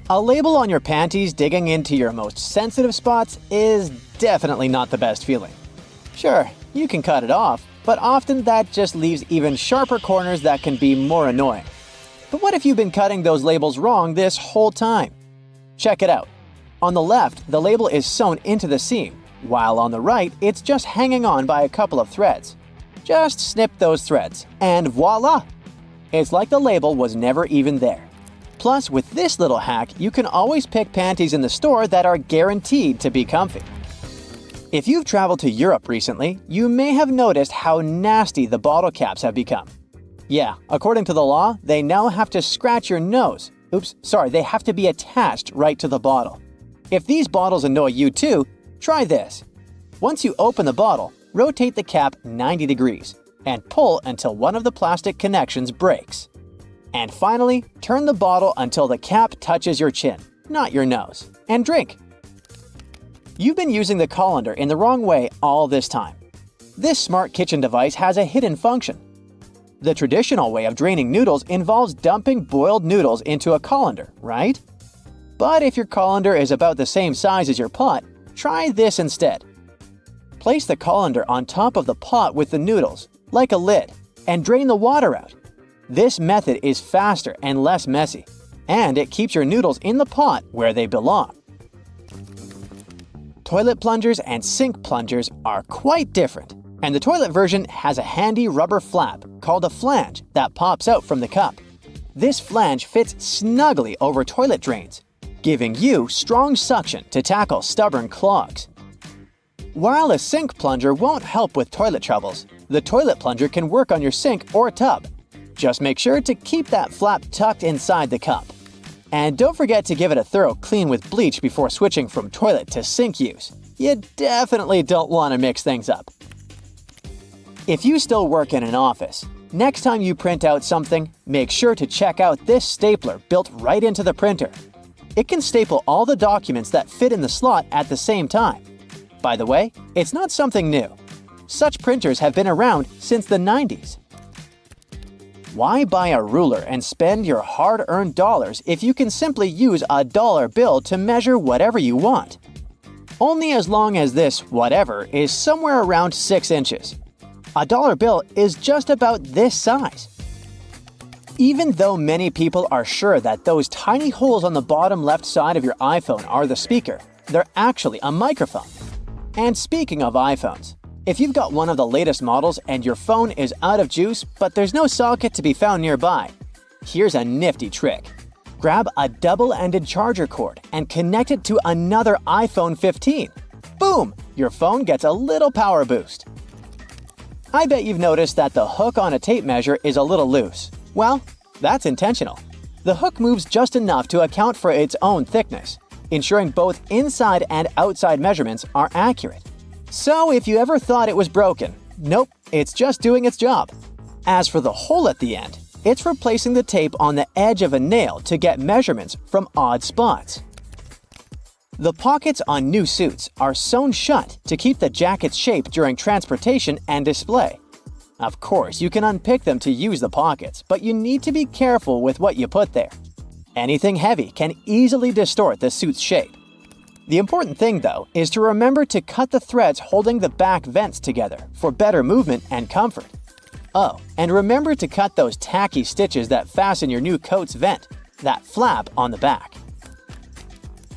A label on your panties digging into your most sensitive spots is definitely not the best feeling. Sure, you can cut it off, but often that just leaves even sharper corners that can be more annoying. But what if you've been cutting those labels wrong this whole time? Check it out. On the left, the label is sewn into the seam, while on the right, it's just hanging on by a couple of threads. Just snip those threads, and voila! It's like the label was never even there. Plus, with this little hack, you can always pick panties in the store that are guaranteed to be comfy. If you've traveled to Europe recently, you may have noticed how nasty the bottle caps have become. Yeah, according to the law, they now have to scratch your nose. They have to be attached right to the bottle. If these bottles annoy you too, try this. Once you open the bottle, rotate the cap 90 degrees and pull until one of the plastic connections breaks. And finally, turn the bottle until the cap touches your chin, not your nose, and drink. You've been using the colander in the wrong way all this time. This smart kitchen device has a hidden function. The traditional way of draining noodles involves dumping boiled noodles into a colander, right? But if your colander is about the same size as your pot, try this instead. Place the colander on top of the pot with the noodles, like a lid, and drain the water out. This method is faster and less messy, and it keeps your noodles in the pot where they belong. Toilet plungers and sink plungers are quite different, and the toilet version has a handy rubber flap called a flange that pops out from the cup. This flange fits snugly over toilet drains, giving you strong suction to tackle stubborn clogs. While a sink plunger won't help with toilet troubles, the toilet plunger can work on your sink or tub. Just make sure to keep that flap tucked inside the cup. And don't forget to give it a thorough clean with bleach before switching from toilet to sink use. You definitely don't want to mix things up. If you still work in an office, next time you print out something, make sure to check out this stapler built right into the printer. It can staple all the documents that fit in the slot at the same time. By the way, it's not something new. Such printers have been around since the 90s. Why buy a ruler and spend your hard-earned dollars if you can simply use a dollar bill to measure whatever you want? Only as long as this whatever is somewhere around 6 inches. A dollar bill is just about this size. Even though many people are sure that those tiny holes on the bottom left side of your iPhone are the speaker, they're actually a microphone. And speaking of iPhones, if you've got one of the latest models and your phone is out of juice but there's no socket to be found nearby, here's a nifty trick. Grab a double-ended charger cord and connect it to another iPhone 15. Boom! Your phone gets a little power boost. I bet you've noticed that the hook on a tape measure is a little loose. Well, that's intentional. The hook moves just enough to account for its own thickness, ensuring both inside and outside measurements are accurate. So if you ever thought it was broken, nope, it's just doing its job. As for the hole at the end, it's replacing the tape on the edge of a nail to get measurements from odd spots. The pockets on new suits are sewn shut to keep the jacket's shape during transportation and display. Of course, you can unpick them to use the pockets, but you need to be careful with what you put there. Anything heavy can easily distort the suit's shape. The important thing, though, is to remember to cut the threads holding the back vents together for better movement and comfort. Oh, and remember to cut those tacky stitches that fasten your new coat's vent, that flap on the back.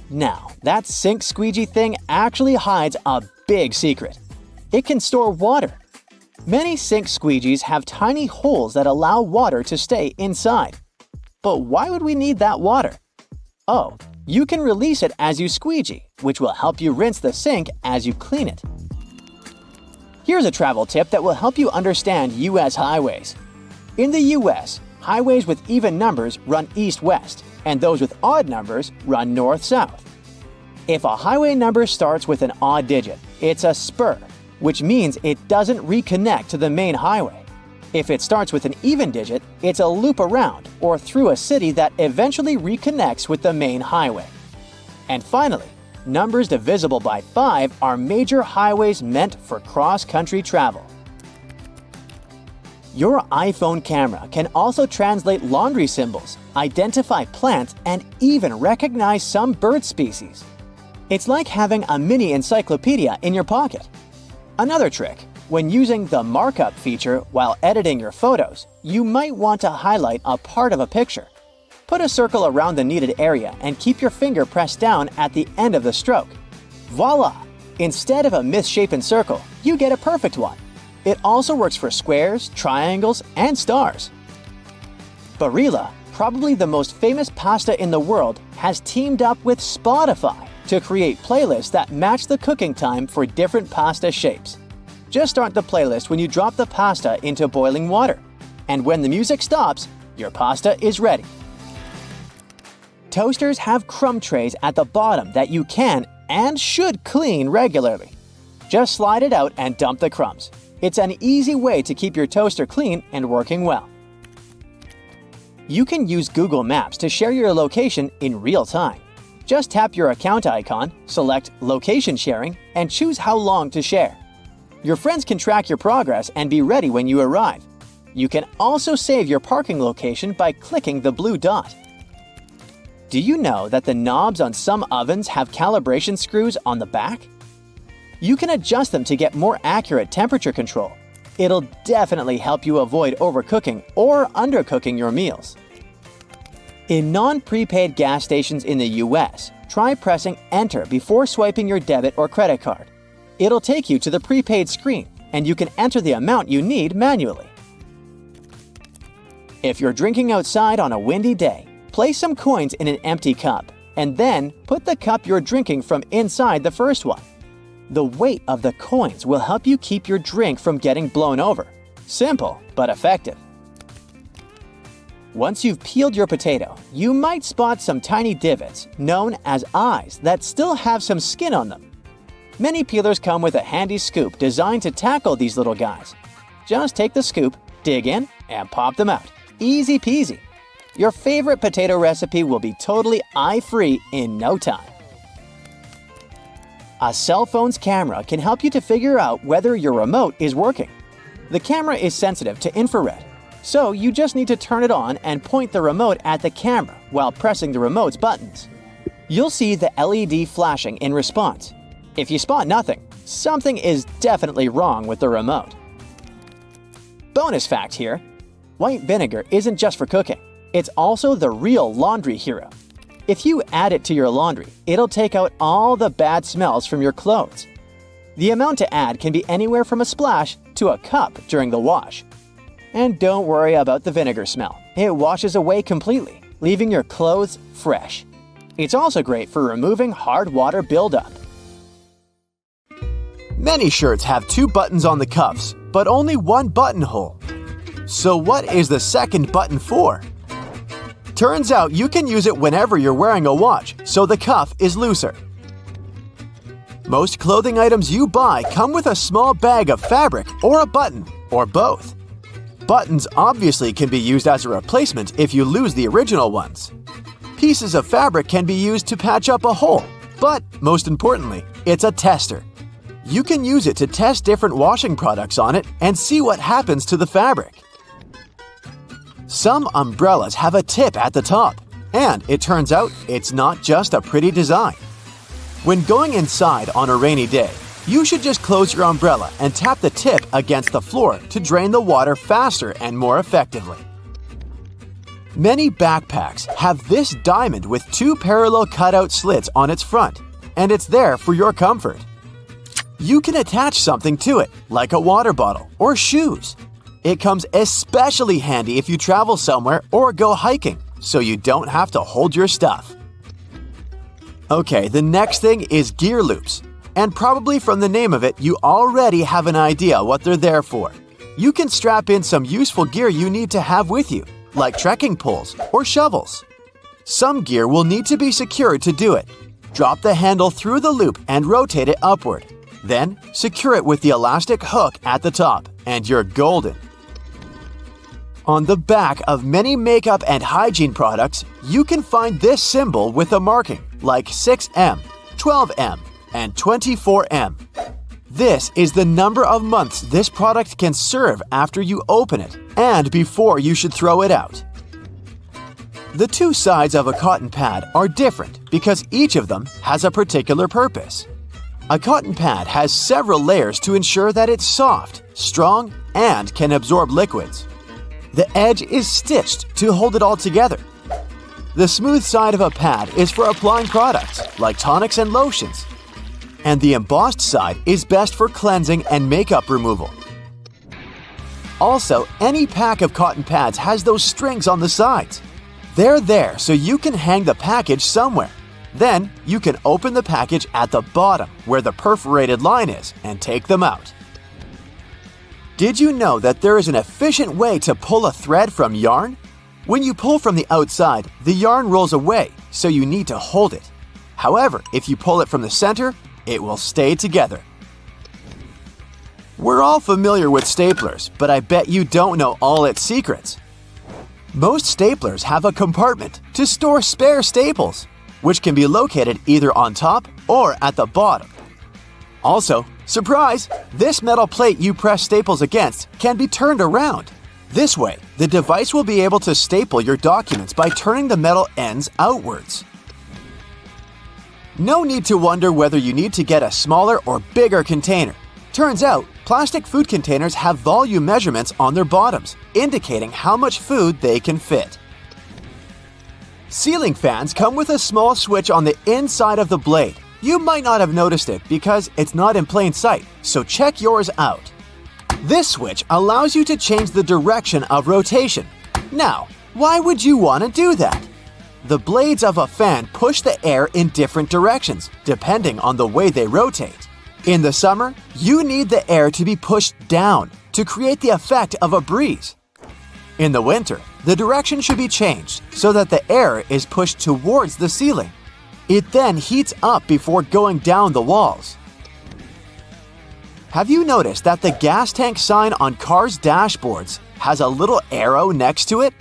Now, that sink squeegee thing actually hides a big secret. It can store water. Many sink squeegees have tiny holes that allow water to stay inside. But why would we need that water? Oh, you can release it as you squeegee, which will help you rinse the sink as you clean it. Here's a travel tip that will help you understand U.S. highways. In the U.S., highways with even numbers run east-west, and those with odd numbers run north-south. If a highway number starts with an odd digit, it's a spur, which means it doesn't reconnect to the main highway. If it starts with an even digit, it's a loop around or through a city that eventually reconnects with the main highway. And finally, numbers divisible by 5 are major highways meant for cross-country travel. Your iPhone camera can also translate laundry symbols, identify plants, and even recognize some bird species. It's like having a mini encyclopedia in your pocket. Another trick: when using the markup feature while editing your photos, you might want to highlight a part of a picture. Put a circle around the needed area and keep your finger pressed down at the end of the stroke. Voila! Instead of a misshapen circle, you get a perfect one. It also works for squares, triangles, and stars. Barilla, probably the most famous pasta in the world, has teamed up with Spotify to create playlists that match the cooking time for different pasta shapes. Just start the playlist when you drop the pasta into boiling water. And when the music stops, your pasta is ready. Toasters have crumb trays at the bottom that you can and should clean regularly. Just slide it out and dump the crumbs. It's an easy way to keep your toaster clean and working well. You can use Google Maps to share your location in real time. Just tap your account icon, select Location Sharing, and choose how long to share. Your friends can track your progress and be ready when you arrive. You can also save your parking location by clicking the blue dot. Do you know that the knobs on some ovens have calibration screws on the back? You can adjust them to get more accurate temperature control. It'll definitely help you avoid overcooking or undercooking your meals. In non-prepaid gas stations in the US, try pressing Enter before swiping your debit or credit card. It'll take you to the prepaid screen, and you can enter the amount you need manually. If you're drinking outside on a windy day, place some coins in an empty cup, and then put the cup you're drinking from inside the first one. The weight of the coins will help you keep your drink from getting blown over. Simple, but effective. Once you've peeled your potato, you might spot some tiny divots, known as eyes, that still have some skin on them. Many peelers come with a handy scoop designed to tackle these little guys. Just take the scoop, dig in, and pop them out. Easy peasy. Your favorite potato recipe will be totally eye-free in no time. A cell phone's camera can help you to figure out whether your remote is working. The camera is sensitive to infrared, so you just need to turn it on and point the remote at the camera while pressing the remote's buttons. You'll see the LED flashing in response. If you spot nothing, something is definitely wrong with the remote. Bonus fact here: white vinegar isn't just for cooking. It's also the real laundry hero. If you add it to your laundry, it'll take out all the bad smells from your clothes. The amount to add can be anywhere from a splash to a cup during the wash. And don't worry about the vinegar smell. It washes away completely, leaving your clothes fresh. It's also great for removing hard water buildup. Many shirts have 2 buttons on the cuffs, but only 1 buttonhole. So what is the second button for? Turns out you can use it whenever you're wearing a watch, so the cuff is looser. Most clothing items you buy come with a small bag of fabric or a button, or both. Buttons obviously can be used as a replacement if you lose the original ones. Pieces of fabric can be used to patch up a hole, but most importantly, it's a tester. You can use it to test different washing products on it and see what happens to the fabric. Some umbrellas have a tip at the top, and it turns out it's not just a pretty design. When going inside on a rainy day, you should just close your umbrella and tap the tip against the floor to drain the water faster and more effectively. Many backpacks have this diamond with 2 parallel cutout slits on its front, and it's there for your comfort. You can attach something to it, like a water bottle or shoes. It comes especially handy if you travel somewhere or go hiking, so you don't have to hold your stuff. Okay, the next thing is gear loops. And probably from the name of it, you already have an idea what they're there for. You can strap in some useful gear you need to have with you, like trekking poles or shovels. Some gear will need to be secured to do it. Drop the handle through the loop and rotate it upward. Then, secure it with the elastic hook at the top, and you're golden. On the back of many makeup and hygiene products, you can find this symbol with a marking, like 6M, 12M, and 24M. This is the number of months this product can serve after you open it, and before you should throw it out. The two sides of a cotton pad are different because each of them has a particular purpose. A cotton pad has several layers to ensure that it's soft, strong, and can absorb liquids. The edge is stitched to hold it all together. The smooth side of a pad is for applying products like tonics and lotions, and the embossed side is best for cleansing and makeup removal. Also, any pack of cotton pads has those strings on the sides. They're there so you can hang the package somewhere. Then, you can open the package at the bottom where the perforated line is and take them out. Did you know that there is an efficient way to pull a thread from yarn? When you pull from the outside, the yarn rolls away, so you need to hold it. However, if you pull it from the center, it will stay together. We're all familiar with staplers, but I bet you don't know all its secrets. Most staplers have a compartment to store spare staples, which can be located either on top or at the bottom. Also, surprise! This metal plate you press staples against can be turned around. This way, the device will be able to staple your documents by turning the metal ends outwards. No need to wonder whether you need to get a smaller or bigger container. Turns out, plastic food containers have volume measurements on their bottoms, indicating how much food they can fit. Ceiling fans come with a small switch on the inside of the blade. You might not have noticed it because it's not in plain sight, so check yours out. This switch allows you to change the direction of rotation. Now, why would you want to do that? The blades of a fan push the air in different directions, depending on the way they rotate. In the summer, you need the air to be pushed down to create the effect of a breeze. In the winter, the direction should be changed so that the air is pushed towards the ceiling. It then heats up before going down the walls. Have you noticed that the gas tank sign on cars' dashboards has a little arrow next to it?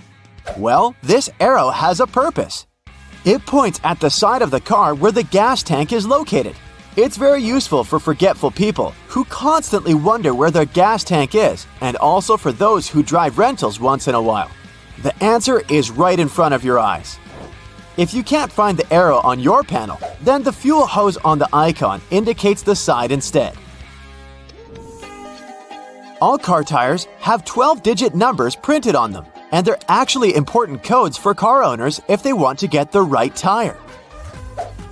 Well, this arrow has a purpose. It points at the side of the car where the gas tank is located. It's very useful for forgetful people who constantly wonder where their gas tank is, and also for those who drive rentals once in a while. The answer is right in front of your eyes. If you can't find the arrow on your panel, then the fuel hose on the icon indicates the side instead. All car tires have 12-digit numbers printed on them, and they're actually important codes for car owners if they want to get the right tire.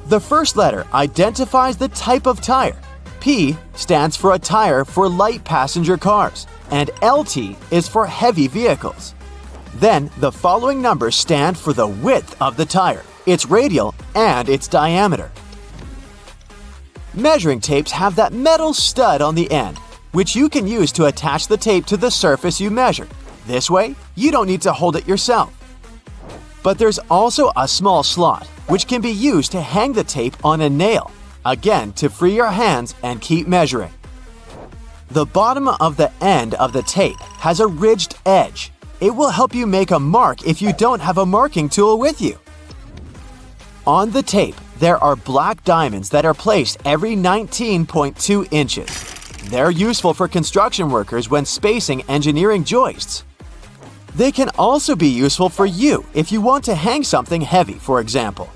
The first letter identifies the type of tire. P stands for a tire for light passenger cars, and LT is for heavy vehicles. Then, the following numbers stand for the width of the tire, its radial, and its diameter. Measuring tapes have that metal stud on the end, which you can use to attach the tape to the surface you measure. This way, you don't need to hold it yourself. But there's also a small slot, which can be used to hang the tape on a nail, again to free your hands and keep measuring. The bottom of the end of the tape has a ridged edge. It will help you make a mark if you don't have a marking tool with you. On the tape, there are black diamonds that are placed every 19.2 inches. They're useful for construction workers when spacing engineering joists. They can also be useful for you if you want to hang something heavy, for example.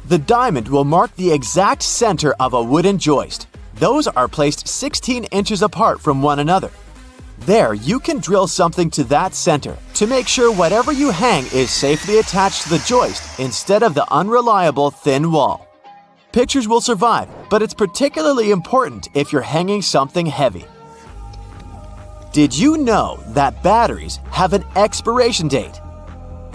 The diamond will mark the exact center of a wooden joist. Those are placed 16 inches apart from one another. There, you can drill something to that center to make sure whatever you hang is safely attached to the joist instead of the unreliable thin wall. Pictures will survive, but it's particularly important if you're hanging something heavy. Did you know that batteries have an expiration date?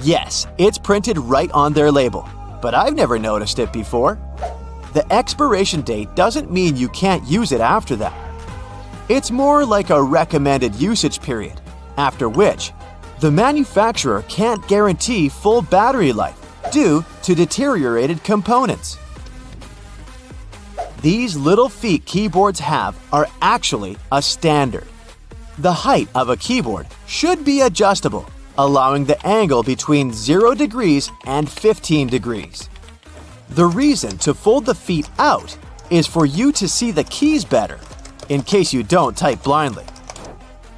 Yes, it's printed right on their label, but I've never noticed it before. The expiration date doesn't mean you can't use it after that. It's more like a recommended usage period, after which the manufacturer can't guarantee full battery life due to deteriorated components. These little feet keyboards have are actually a standard. The height of a keyboard should be adjustable, allowing the angle between 0 degrees and 15 degrees. The reason to fold the feet out is for you to see the keys better, in case you don't type blindly.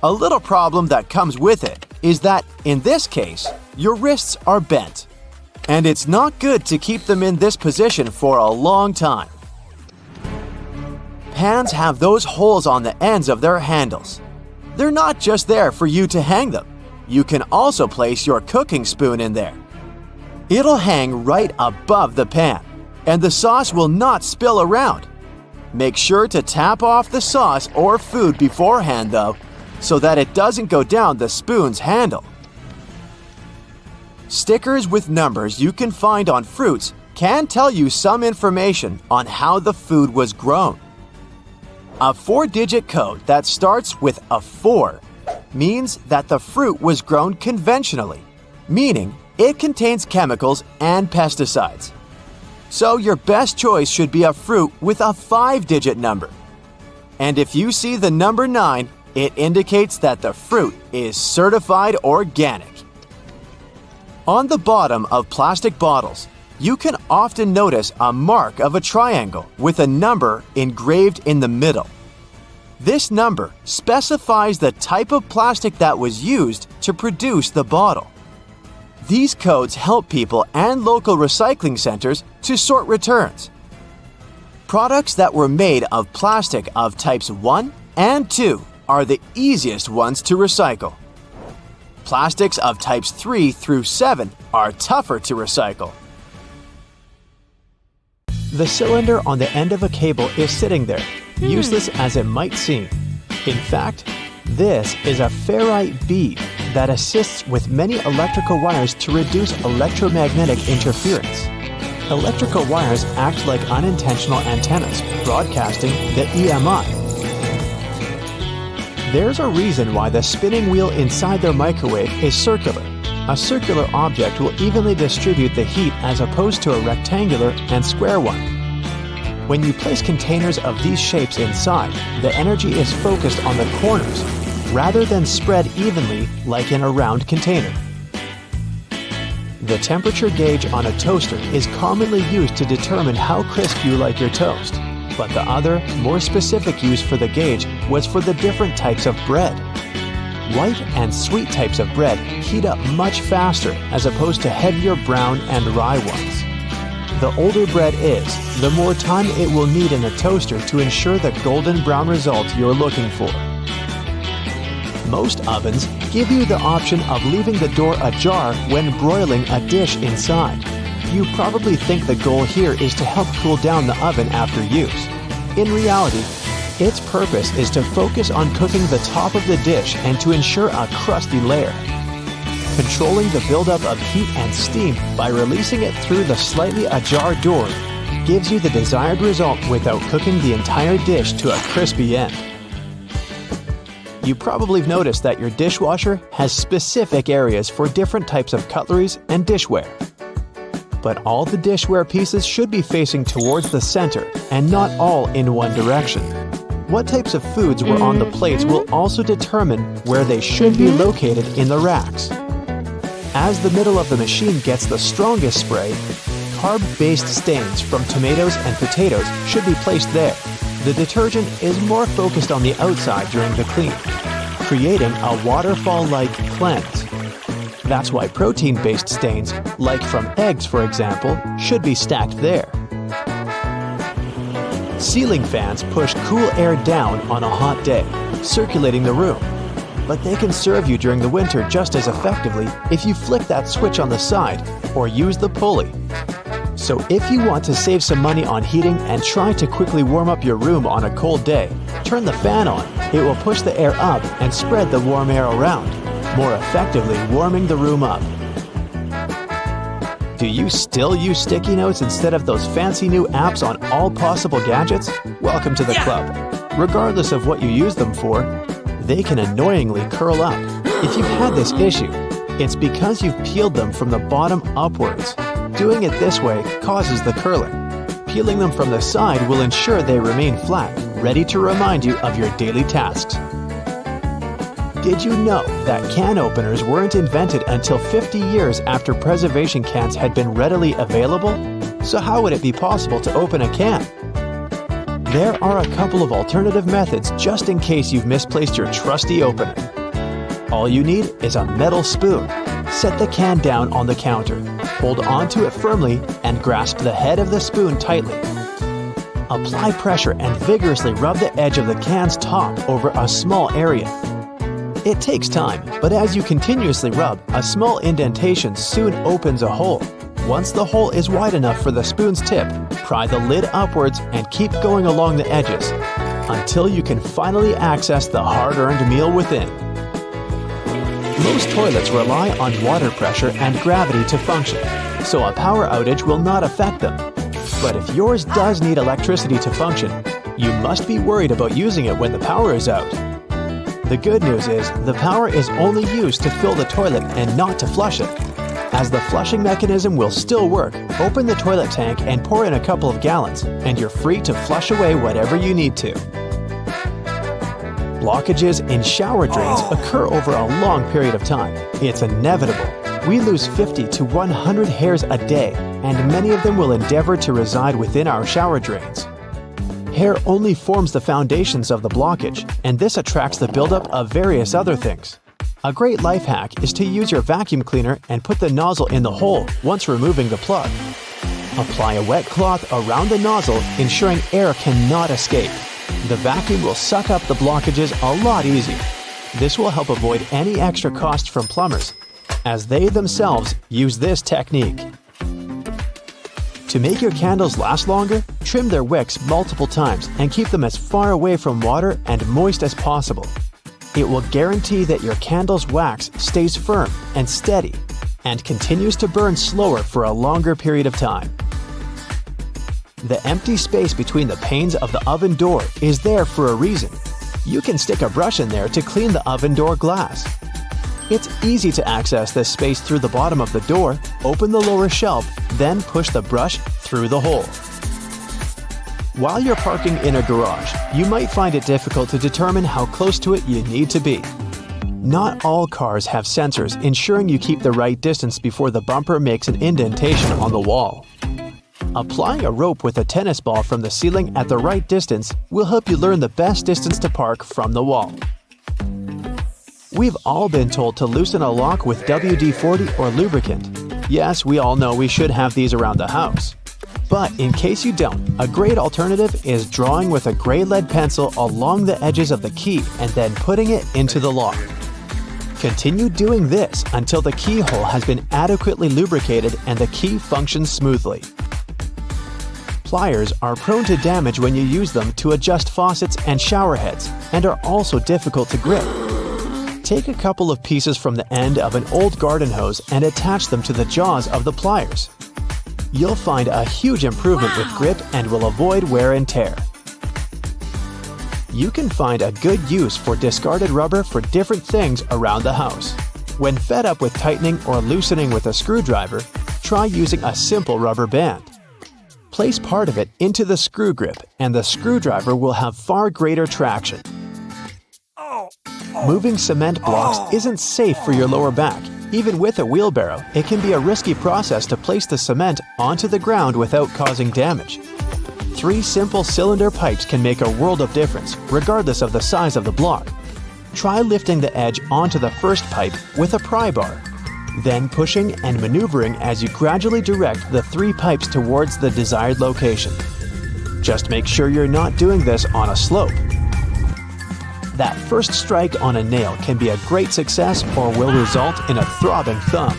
A little problem that comes with it is that, in this case, your wrists are bent. And it's not good to keep them in this position for a long time. Pans have those holes on the ends of their handles. They're not just there for you to hang them. You can also place your cooking spoon in there. It'll hang right above the pan, and the sauce will not spill around. Make sure to tap off the sauce or food beforehand though, so that it doesn't go down the spoon's handle. Stickers with numbers you can find on fruits can tell you some information on how the food was grown. A 4-digit code that starts with a 4 means that the fruit was grown conventionally, meaning it contains chemicals and pesticides. So your best choice should be a fruit with a 5-digit number. And if you see the number 9, it indicates that the fruit is certified organic. On the bottom of plastic bottles, you can often notice a mark of a triangle with a number engraved in the middle. This number specifies the type of plastic that was used to produce the bottle. These codes help people and local recycling centers to sort returns. Products that were made of plastic of types 1 and 2 are the easiest ones to recycle. Plastics of types 3 through 7 are tougher to recycle. The cylinder on the end of a cable is sitting there, useless as it might seem. In fact, this is a ferrite bead that assists with many electrical wires to reduce electromagnetic interference. Electrical wires act like unintentional antennas, broadcasting the EMI. There's a reason why the spinning wheel inside their microwave is circular. A circular object will evenly distribute the heat as opposed to a rectangular and square one. When you place containers of these shapes inside, the energy is focused on the corners rather than spread evenly like in a round container. The temperature gauge on a toaster is commonly used to determine how crisp you like your toast, but the other, more specific use for the gauge was for the different types of bread. White and sweet types of bread heat up much faster as opposed to heavier brown and rye ones. The older bread is, the more time it will need in a toaster to ensure the golden brown result you're looking for. Most ovens give you the option of leaving the door ajar when broiling a dish inside. You probably think the goal here is to help cool down the oven after use. In reality, its purpose is to focus on cooking the top of the dish and to ensure a crusty layer. Controlling the buildup of heat and steam by releasing it through the slightly ajar door gives you the desired result without cooking the entire dish to a crispy end. You probably have noticed that your dishwasher has specific areas for different types of cutleries and dishware. But all the dishware pieces should be facing towards the center and not all in one direction. What types of foods were on the plates will also determine where they should be located in the racks. As the middle of the machine gets the strongest spray, carb-based stains from tomatoes and potatoes should be placed there. The detergent is more focused on the outside during the clean, creating a waterfall-like cleanse. That's why protein-based stains, like from eggs for example, should be stacked there. Ceiling fans push cool air down on a hot day, circulating the room. But they can serve you during the winter just as effectively if you flick that switch on the side or use the pulley. So if you want to save some money on heating and try to quickly warm up your room on a cold day, turn the fan on. It will push the air up and spread the warm air around, more effectively warming the room up. Do you still use sticky notes instead of those fancy new apps on all possible gadgets? Welcome to the club. Regardless of what you use them for, they can annoyingly curl up. If you've had this issue, it's because you've peeled them from the bottom upwards. Doing it this way causes the curling. Peeling them from the side will ensure they remain flat, ready to remind you of your daily tasks. Did you know that can openers weren't invented until 50 years after preservation cans had been readily available? So how would it be possible to open a can? There are a couple of alternative methods just in case you've misplaced your trusty opener. All you need is a metal spoon. Set the can down on the counter. hold onto it firmly and grasp the head of the spoon tightly. Apply pressure and vigorously rub the edge of the can's top over a small area. It takes time, but as you continuously rub, a small indentation soon opens a hole. Once the hole is wide enough for the spoon's tip, pry the lid upwards and keep going along the edges until you can finally access the hard-earned meal within. Most toilets rely on water pressure and gravity to function, so a power outage will not affect them. But if yours does need electricity to function, you must be worried about using it when the power is out. The good news is the power is only used to fill the toilet and not to flush it. As the flushing mechanism will still work, open the toilet tank and pour in a couple of gallons, and you're free to flush away whatever you need to. Blockages in shower drains occur over a long period of time. It's inevitable. We lose 50 to 100 hairs a day, and many of them will endeavor to reside within our shower drains. Hair only forms the foundations of the blockage, and this attracts the buildup of various other things. A great life hack is to use your vacuum cleaner and put the nozzle in the hole once removing the plug. Apply a wet cloth around the nozzle, ensuring air cannot escape. The vacuum will suck up the blockages a lot easier. This will help avoid any extra cost from plumbers, as they themselves use this technique. To make your candles last longer, trim their wicks multiple times and keep them as far away from water and moist as possible. It will guarantee that your candle's wax stays firm and steady and continues to burn slower for a longer period of time. The empty space between the panes of the oven door is there for a reason. You can stick a brush in there to clean the oven door glass. It's easy to access this space through the bottom of the door, open the lower shelf, then push the brush through the hole. While you're parking in a garage, you might find it difficult to determine how close to it you need to be. Not all cars have sensors ensuring you keep the right distance before the bumper makes an indentation on the wall. Applying a rope with a tennis ball from the ceiling at the right distance will help you learn the best distance to park from the wall. We've all been told to loosen a lock with WD-40 or lubricant. Yes, we all know we should have these around the house. But in case you don't, a great alternative is drawing with a gray lead pencil along the edges of the key and then putting it into the lock. Continue doing this until the keyhole has been adequately lubricated and the key functions smoothly. Pliers are prone to damage when you use them to adjust faucets and shower heads and are also difficult to grip. Take a couple of pieces from the end of an old garden hose and attach them to the jaws of the pliers. You'll find a huge improvement with grip and will avoid wear and tear. You can find a good use for discarded rubber for different things around the house. When fed up with tightening or loosening with a screwdriver, try using a simple rubber band. Place part of it into the screw grip and the screwdriver will have far greater traction. Moving cement blocks isn't safe for your lower back. Even with a wheelbarrow, it can be a risky process to place the cement onto the ground without causing damage. 3 simple cylinder pipes can make a world of difference, regardless of the size of the block. Try lifting the edge onto the first pipe with a pry bar, then pushing and maneuvering as you gradually direct the 3 pipes towards the desired location. Just make sure you're not doing this on a slope. That first strike on a nail can be a great success or will result in a throbbing thumb.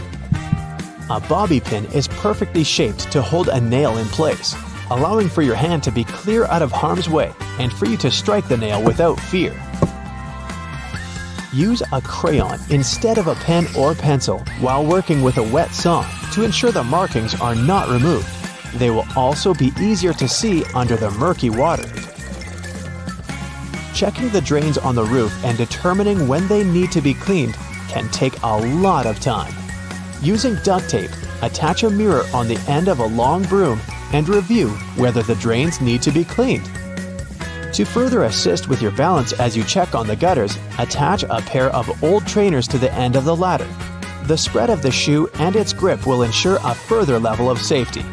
A bobby pin is perfectly shaped to hold a nail in place, allowing for your hand to be clear out of harm's way and for you to strike the nail without fear. Use a crayon instead of a pen or pencil while working with a wet saw to ensure the markings are not removed. They will also be easier to see under the murky water. Checking the drains on the roof and determining when they need to be cleaned can take a lot of time. Using duct tape, attach a mirror on the end of a long broom and review whether the drains need to be cleaned. To further assist with your balance as you check on the gutters, attach a pair of old trainers to the end of the ladder. The spread of the shoe and its grip will ensure a further level of safety.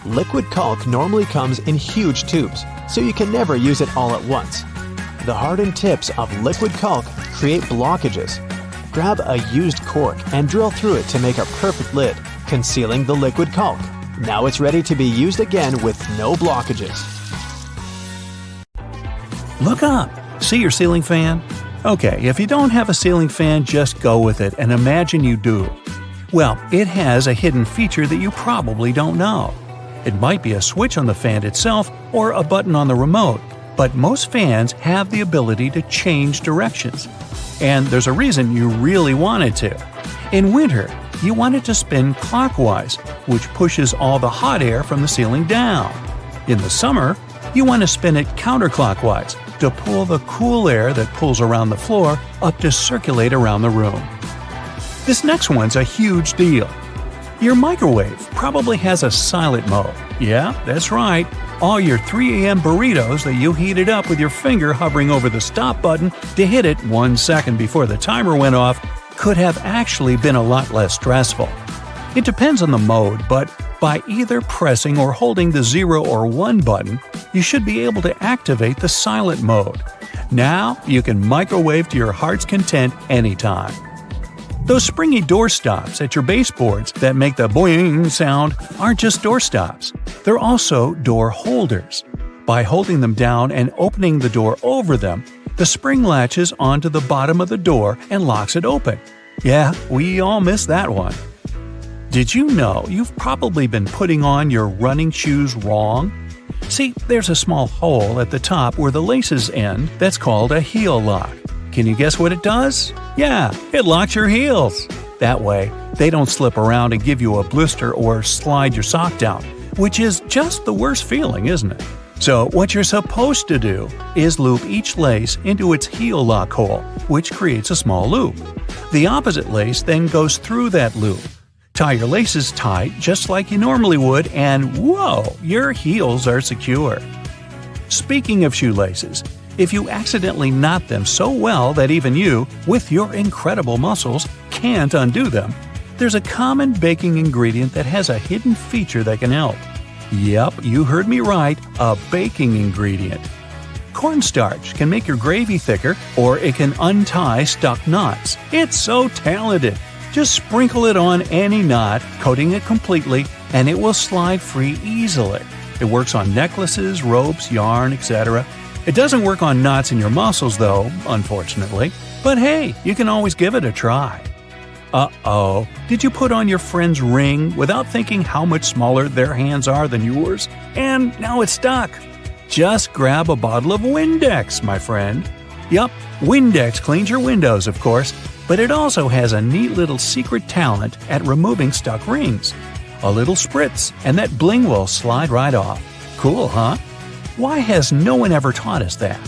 Liquid caulk normally comes in huge tubes, so you can never use it all at once. The hardened tips of liquid caulk create blockages. Grab a used cork and drill through it to make a perfect lid, concealing the liquid caulk. Now it's ready to be used again with no blockages. Look up! See your ceiling fan? Okay, if you don't have a ceiling fan, just go with it and imagine you do. Well, it has a hidden feature that you probably don't know. It might be a switch on the fan itself or a button on the remote, but most fans have the ability to change directions. And there's a reason you really want it to. In winter, you want it to spin clockwise, which pushes all the hot air from the ceiling down. In the summer, you want to spin it counterclockwise to pull the cool air that pulls around the floor up to circulate around the room. This next one's a huge deal. Your microwave probably has a silent mode. Yeah, that's right. All your 3 a.m. burritos that you heated up with your finger hovering over the stop button to hit it 1 second before the timer went off could have actually been a lot less stressful. It depends on the mode, but by either pressing or holding the 0 or 1 button, you should be able to activate the silent mode. Now you can microwave to your heart's content anytime. Those springy door stops at your baseboards that make the boing sound aren't just door stops. They're also door holders. By holding them down and opening the door over them, the spring latches onto the bottom of the door and locks it open. Yeah, we all missed that one. Did you know you've probably been putting on your running shoes wrong? See, there's a small hole at the top where the laces end that's called a heel lock. Can you guess what it does? Yeah, it locks your heels. That way, they don't slip around and give you a blister or slide your sock down, which is just the worst feeling, isn't it? So what you're supposed to do is loop each lace into its heel lock hole, which creates a small loop. The opposite lace then goes through that loop. Tie your laces tight just like you normally would, and whoa, your heels are secure. Speaking of shoelaces, if you accidentally knot them so well that even you, with your incredible muscles, can't undo them, there's a common baking ingredient that has a hidden feature that can help. Yep, you heard me right, a baking ingredient. Cornstarch can make your gravy thicker, or it can untie stuck knots. It's so talented! Just sprinkle it on any knot, coating it completely, and it will slide free easily. It works on necklaces, ropes, yarn, etc. It doesn't work on knots in your muscles, though, unfortunately. But hey, you can always give it a try. Uh-oh, did you put on your friend's ring without thinking how much smaller their hands are than yours? And now it's stuck. Just grab a bottle of Windex, my friend. Yup, Windex cleans your windows, of course, but it also has a neat little secret talent at removing stuck rings. A little spritz, and that bling will slide right off. Cool, huh? Why has no one ever taught us that?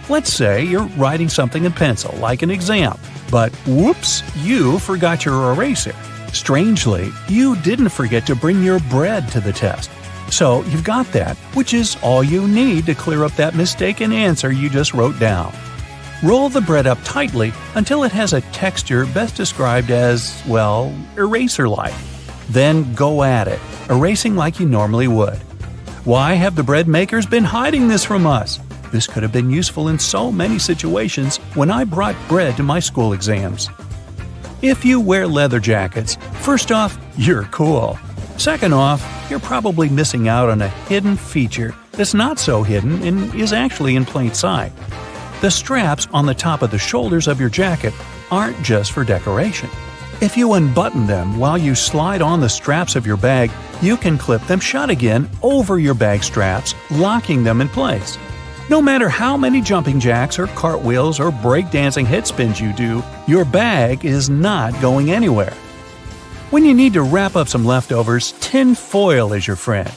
Let's say you're writing something in pencil, like an exam, but whoops, you forgot your eraser. Strangely, you didn't forget to bring your bread to the test. So you've got that, which is all you need to clear up that mistaken answer you just wrote down. Roll the bread up tightly until it has a texture best described as, well, eraser-like. Then go at it, erasing like you normally would. Why have the bread makers been hiding this from us? This could have been useful in so many situations when I brought bread to my school exams. If you wear leather jackets, first off, you're cool. Second off, you're probably missing out on a hidden feature that's not so hidden and is actually in plain sight. The straps on the top of the shoulders of your jacket aren't just for decoration. If you unbutton them while you slide on the straps of your bag, you can clip them shut again over your bag straps, locking them in place. No matter how many jumping jacks or cartwheels or breakdancing head spins you do, your bag is not going anywhere. When you need to wrap up some leftovers, tin foil is your friend.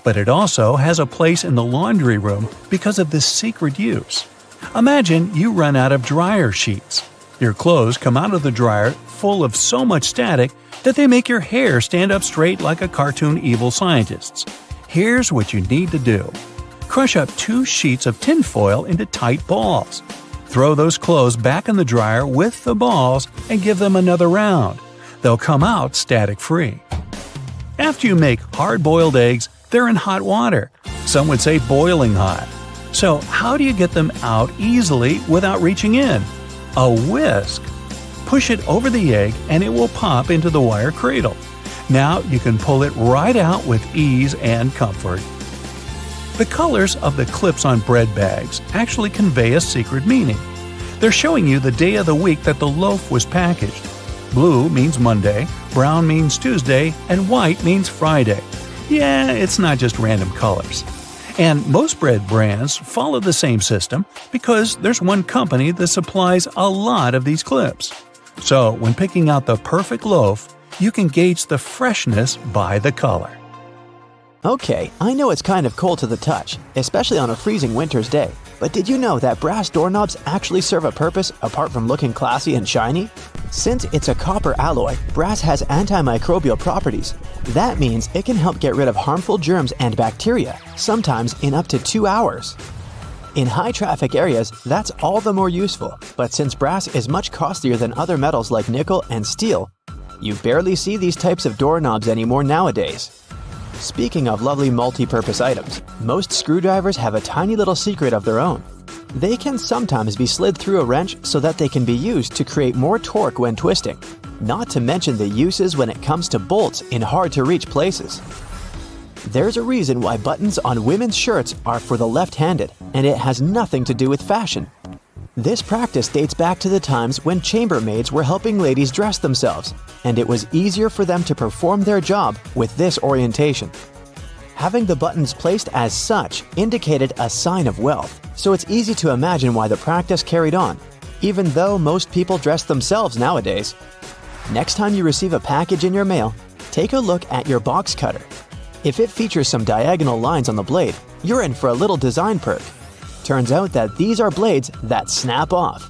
But it also has a place in the laundry room because of this secret use. Imagine you run out of dryer sheets. Your clothes come out of the dryer full of so much static that they make your hair stand up straight like a cartoon evil scientist's. Here's what you need to do. Crush up 2 sheets of tinfoil into tight balls. Throw those clothes back in the dryer with the balls and give them another round. They'll come out static-free. After you make hard-boiled eggs, they're in hot water. Some would say boiling hot. So how do you get them out easily without reaching in? A whisk. Push it over the egg and it will pop into the wire cradle. Now you can pull it right out with ease and comfort. The colors of the clips on bread bags actually convey a secret meaning. They're showing you the day of the week that the loaf was packaged. Blue means Monday, brown means Tuesday, and white means Friday. Yeah, it's not just random colors. And most bread brands follow the same system because there's one company that supplies a lot of these clips. So when picking out the perfect loaf, you can gauge the freshness by the color. Okay, I know it's kind of cold to the touch, especially on a freezing winter's day, but did you know that brass doorknobs actually serve a purpose apart from looking classy and shiny? Since it's a copper alloy, brass has antimicrobial properties. That means it can help get rid of harmful germs and bacteria, sometimes in up to 2 hours. In high-traffic areas, that's all the more useful, but since brass is much costlier than other metals like nickel and steel, you barely see these types of doorknobs anymore nowadays. Speaking of lovely multi-purpose items, most screwdrivers have a tiny little secret of their own. They can sometimes be slid through a wrench so that they can be used to create more torque when twisting, not to mention the uses when it comes to bolts in hard-to-reach places. There's a reason why buttons on women's shirts are for the left-handed, and it has nothing to do with fashion. This practice dates back to the times when chambermaids were helping ladies dress themselves, and it was easier for them to perform their job with this orientation. Having the buttons placed as such indicated a sign of wealth, so it's easy to imagine why the practice carried on, even though most people dress themselves nowadays. Next time you receive a package in your mail, take a look at your box cutter. If it features some diagonal lines on the blade, you're in for a little design perk. Turns out that these are blades that snap off.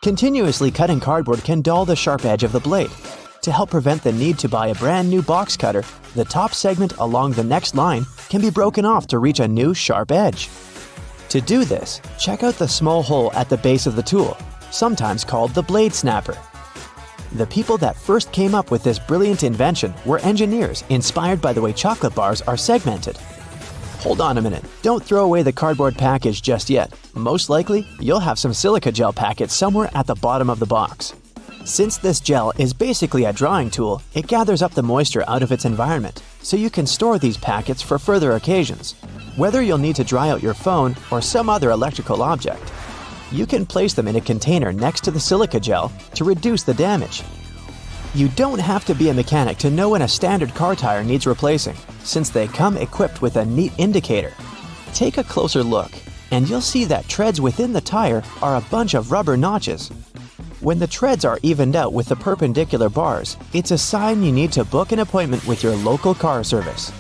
Continuously cutting cardboard can dull the sharp edge of the blade. To help prevent the need to buy a brand new box cutter, the top segment along the next line can be broken off to reach a new sharp edge. To do this, check out the small hole at the base of the tool, sometimes called the blade snapper. The people that first came up with this brilliant invention were engineers inspired by the way chocolate bars are segmented. Hold on a minute, don't throw away the cardboard package just yet. Most likely, you'll have some silica gel packets somewhere at the bottom of the box. Since this gel is basically a drawing tool, it gathers up the moisture out of its environment, so you can store these packets for further occasions. Whether you'll need to dry out your phone or some other electrical object, you can place them in a container next to the silica gel to reduce the damage. You don't have to be a mechanic to know when a standard car tire needs replacing, since they come equipped with a neat indicator. Take a closer look, and you'll see that treads within the tire are a bunch of rubber notches. When the treads are evened out with the perpendicular bars, it's a sign you need to book an appointment with your local car service,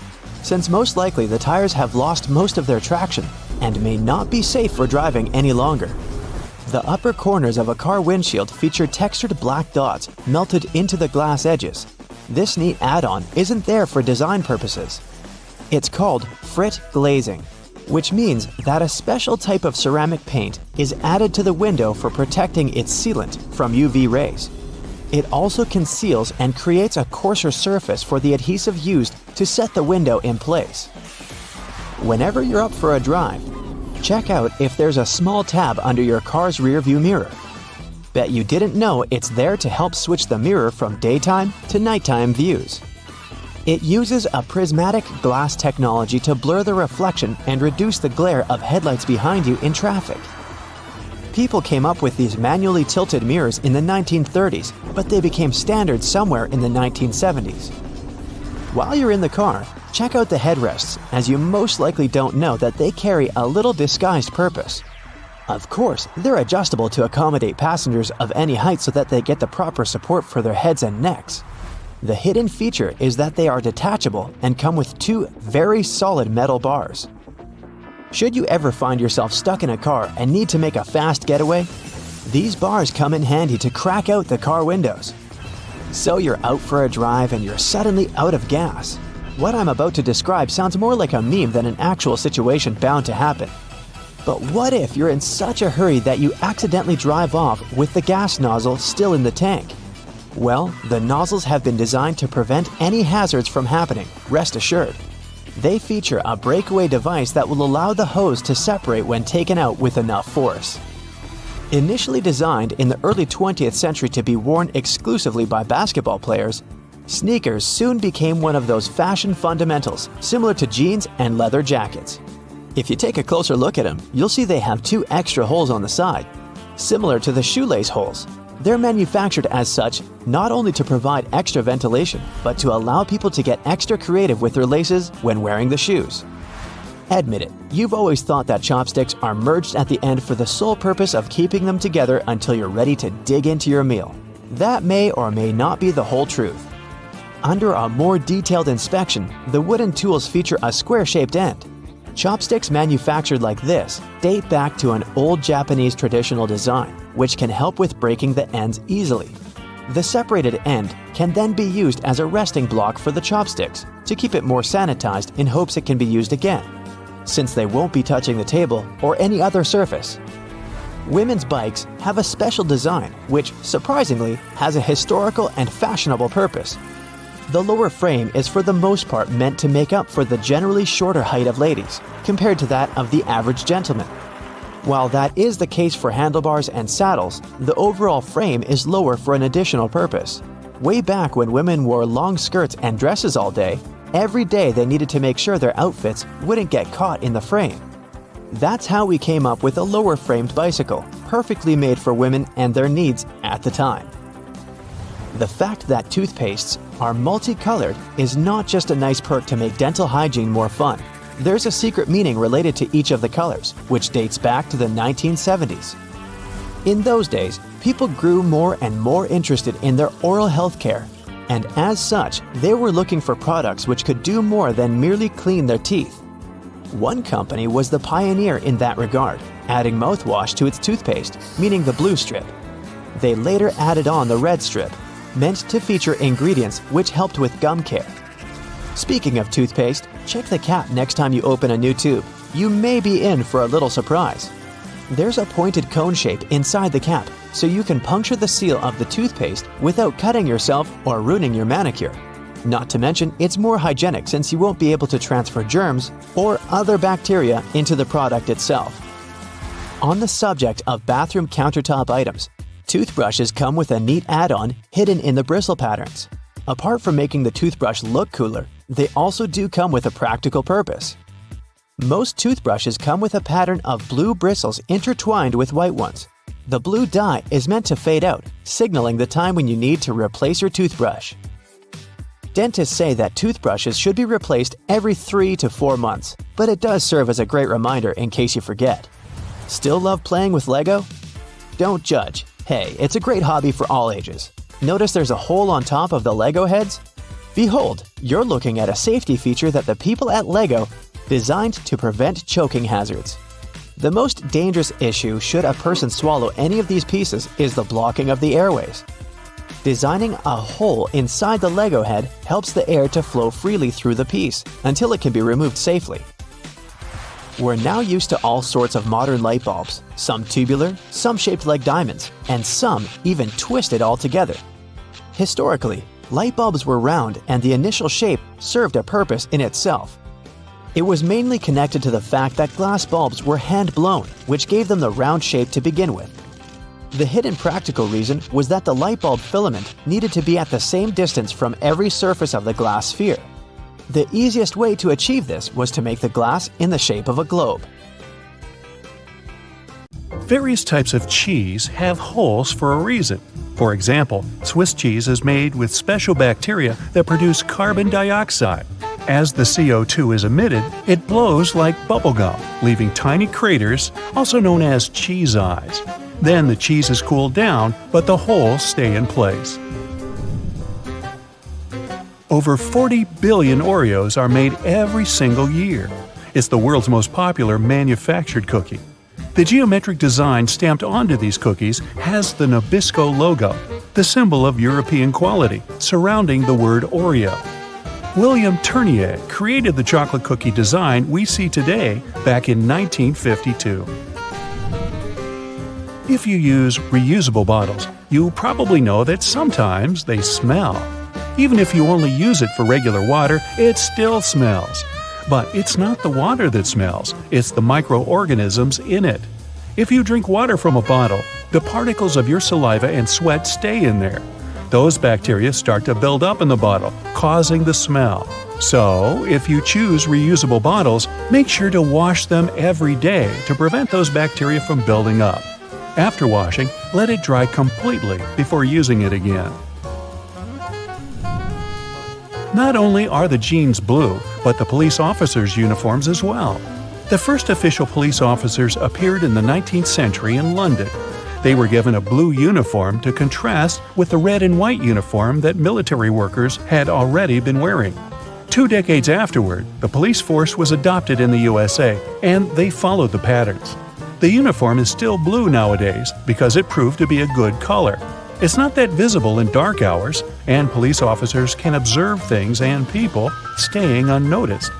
since most likely the tires have lost most of their traction and may not be safe for driving any longer. The upper corners of a car windshield feature textured black dots melted into the glass edges. This neat add-on isn't there for design purposes. It's called frit glazing, which means that a special type of ceramic paint is added to the window for protecting its sealant from UV rays. It also conceals and creates a coarser surface for the adhesive used to set the window in place. Whenever you're up for a drive, check out if there's a small tab under your car's rearview mirror. Bet you didn't know it's there to help switch the mirror from daytime to nighttime views. It uses a prismatic glass technology to blur the reflection and reduce the glare of headlights behind you in traffic. People came up with these manually tilted mirrors in the 1930s, but they became standard somewhere in the 1970s. While you're in the car, check out the headrests, as you most likely don't know that they carry a little disguised purpose. Of course, they're adjustable to accommodate passengers of any height so that they get the proper support for their heads and necks. The hidden feature is that they are detachable and come with two very solid metal bars. Should you ever find yourself stuck in a car and need to make a fast getaway, these bars come in handy to crack out the car windows. So you're out for a drive and you're suddenly out of gas. What I'm about to describe sounds more like a meme than an actual situation bound to happen. But what if you're in such a hurry that you accidentally drive off with the gas nozzle still in the tank? Well, the nozzles have been designed to prevent any hazards from happening, rest assured. They feature a breakaway device that will allow the hose to separate when taken out with enough force. Initially designed in the early 20th century to be worn exclusively by basketball players, sneakers soon became one of those fashion fundamentals similar to jeans and leather jackets. If you take a closer look at them, you'll see they have 2 extra holes on the side, similar to the shoelace holes. They're manufactured as such not only to provide extra ventilation, but to allow people to get extra creative with their laces when wearing the shoes. Admit it, you've always thought that chopsticks are merged at the end for the sole purpose of keeping them together until you're ready to dig into your meal. That may or may not be the whole truth. Under a more detailed inspection, the wooden tools feature a square-shaped end. Chopsticks manufactured like this date back to an old Japanese traditional design, which can help with breaking the ends easily. The separated end can then be used as a resting block for the chopsticks to keep it more sanitized in hopes it can be used again, since they won't be touching the table or any other surface. Women's bikes have a special design which, surprisingly, has a historical and fashionable purpose. The lower frame is for the most part meant to make up for the generally shorter height of ladies, compared to that of the average gentleman. While that is the case for handlebars and saddles, the overall frame is lower for an additional purpose. Way back when women wore long skirts and dresses all day, every day they needed to make sure their outfits wouldn't get caught in the frame. That's how we came up with a lower-framed bicycle, perfectly made for women and their needs at the time. The fact that toothpastes are multicolored is not just a nice perk to make dental hygiene more fun. There's a secret meaning related to each of the colors, which dates back to the 1970s. In those days, people grew more and more interested in their oral health care, and as such, they were looking for products which could do more than merely clean their teeth. One company was the pioneer in that regard, adding mouthwash to its toothpaste, meaning the blue strip. They later added on the red strip, meant to feature ingredients which helped with gum care. Speaking of toothpaste, check the cap next time you open a new tube. You may be in for a little surprise. There's a pointed cone shape inside the cap, so you can puncture the seal of the toothpaste without cutting yourself or ruining your manicure. Not to mention, it's more hygienic since you won't be able to transfer germs or other bacteria into the product itself. On the subject of bathroom countertop items, toothbrushes come with a neat add-on hidden in the bristle patterns. Apart from making the toothbrush look cooler, they also do come with a practical purpose. Most toothbrushes come with a pattern of blue bristles intertwined with white ones. The blue dye is meant to fade out, signaling the time when you need to replace your toothbrush. Dentists say that toothbrushes should be replaced every 3 to 4 months, but it does serve as a great reminder in case you forget. Still love playing with Lego? Don't judge. Hey, it's a great hobby for all ages. Notice there's a hole on top of the Lego heads? Behold, you're looking at a safety feature that the people at Lego designed to prevent choking hazards. The most dangerous issue should a person swallow any of these pieces is the blocking of the airways. Designing a hole inside the Lego head helps the air to flow freely through the piece until it can be removed safely. We're now used to all sorts of modern light bulbs, some tubular, some shaped like diamonds, and some even twisted altogether. Historically, light bulbs were round and the initial shape served a purpose in itself. It was mainly connected to the fact that glass bulbs were hand-blown, which gave them the round shape to begin with. The hidden practical reason was that the light bulb filament needed to be at the same distance from every surface of the glass sphere. The easiest way to achieve this was to make the glass in the shape of a globe. Various types of cheese have holes for a reason. For example, Swiss cheese is made with special bacteria that produce carbon dioxide. As the CO2 is emitted, it blows like bubblegum, leaving tiny craters, also known as cheese eyes. Then the cheese is cooled down, but the holes stay in place. Over 40 billion Oreos are made every single year. It's the world's most popular manufactured cookie. The geometric design stamped onto these cookies has the Nabisco logo, the symbol of European quality, surrounding the word Oreo. William Tournier created the chocolate cookie design we see today back in 1952. If you use reusable bottles, you probably know that sometimes they smell. Even if you only use it for regular water, it still smells. But it's not the water that smells, it's the microorganisms in it. If you drink water from a bottle, the particles of your saliva and sweat stay in there. Those bacteria start to build up in the bottle, causing the smell. So, if you choose reusable bottles, make sure to wash them every day to prevent those bacteria from building up. After washing, let it dry completely before using it again. Not only are the jeans blue, but the police officers' uniforms as well. The first official police officers appeared in the 19th century in London. They were given a blue uniform to contrast with the red and white uniform that military workers had already been wearing. 2 decades afterward, the police force was adopted in the USA, and they followed the patterns. The uniform is still blue nowadays because it proved to be a good color. It's not that visible in dark hours, and police officers can observe things and people staying unnoticed.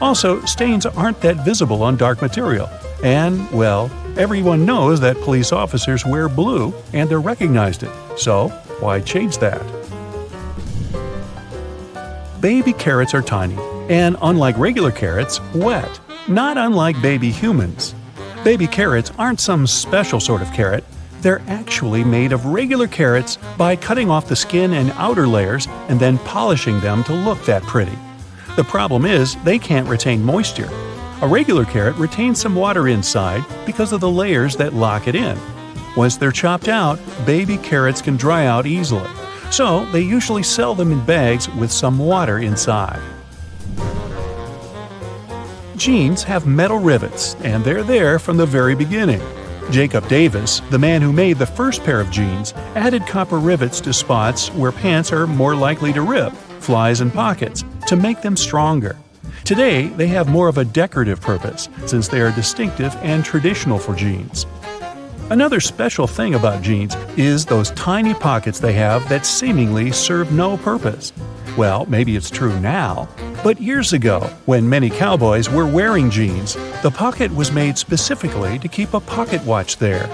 Also, stains aren't that visible on dark material. And, well, everyone knows that police officers wear blue and they're recognized it. So, why change that? Baby carrots are tiny, and unlike regular carrots, wet, not unlike baby humans. Baby carrots aren't some special sort of carrot. They're actually made of regular carrots by cutting off the skin and outer layers and then polishing them to look that pretty. The problem is they can't retain moisture. A regular carrot retains some water inside because of the layers that lock it in. Once they're chopped out, baby carrots can dry out easily, so they usually sell them in bags with some water inside. Jeans have metal rivets, and they're there from the very beginning. Jacob Davis, the man who made the first pair of jeans, added copper rivets to spots where pants are more likely to rip, flies and pockets, to make them stronger. Today, they have more of a decorative purpose, since they are distinctive and traditional for jeans. Another special thing about jeans is those tiny pockets they have that seemingly serve no purpose. Well, maybe it's true now, but years ago, when many cowboys were wearing jeans, the pocket was made specifically to keep a pocket watch there.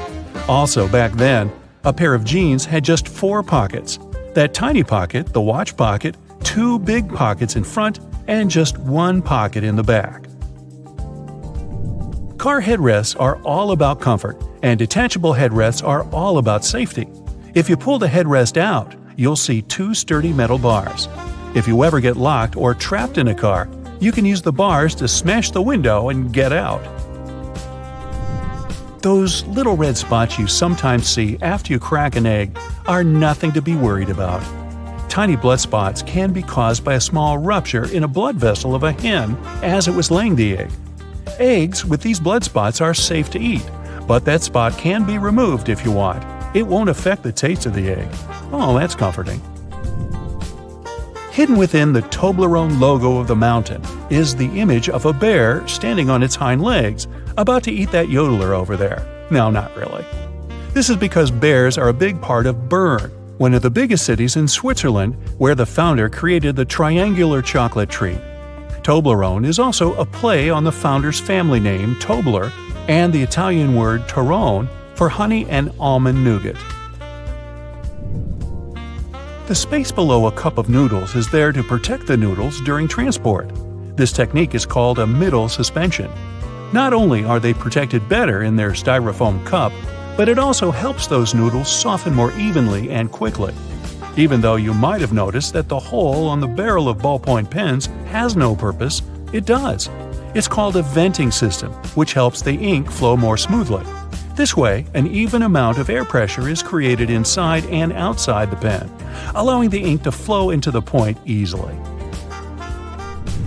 Also, back then, a pair of jeans had just 4 pockets. That tiny pocket, the watch pocket, 2 big pockets in front, and just 1 pocket in the back. Car headrests are all about comfort, and detachable headrests are all about safety. If you pull the headrest out, you'll see 2 sturdy metal bars. If you ever get locked or trapped in a car, you can use the bars to smash the window and get out. Those little red spots you sometimes see after you crack an egg are nothing to be worried about. Tiny blood spots can be caused by a small rupture in a blood vessel of a hen as it was laying the egg. Eggs with these blood spots are safe to eat, but that spot can be removed if you want. It won't affect the taste of the egg. Oh, that's comforting. Hidden within the Toblerone logo of the mountain is the image of a bear standing on its hind legs, about to eat that yodeler over there. No, not really. This is because bears are a big part of Bern, one of the biggest cities in Switzerland, where the founder created the triangular chocolate treat. Toblerone is also a play on the founder's family name, Tobler, and the Italian word Torrone for honey and almond nougat. The space below a cup of noodles is there to protect the noodles during transport. This technique is called a middle suspension. Not only are they protected better in their styrofoam cup, but it also helps those noodles soften more evenly and quickly. Even though you might have noticed that the hole on the barrel of ballpoint pens has no purpose, it does. It's called a venting system, which helps the ink flow more smoothly. This way, an even amount of air pressure is created inside and outside the pen, allowing the ink to flow into the point easily.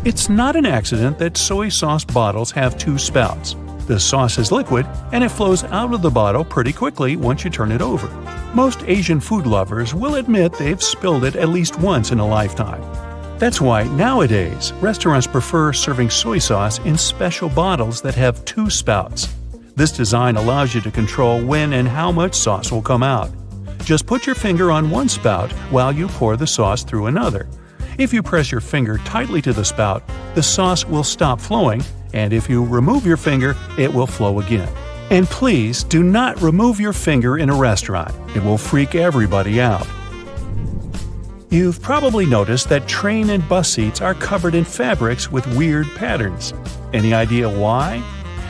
It's not an accident that soy sauce bottles have 2 spouts. The sauce is liquid, and it flows out of the bottle pretty quickly once you turn it over. Most Asian food lovers will admit they've spilled it at least once in a lifetime. That's why nowadays, restaurants prefer serving soy sauce in special bottles that have 2 spouts. This design allows you to control when and how much sauce will come out. Just put your finger on one spout while you pour the sauce through another. If you press your finger tightly to the spout, the sauce will stop flowing, and if you remove your finger, it will flow again. And please do not remove your finger in a restaurant. It will freak everybody out. You've probably noticed that train and bus seats are covered in fabrics with weird patterns. Any idea why?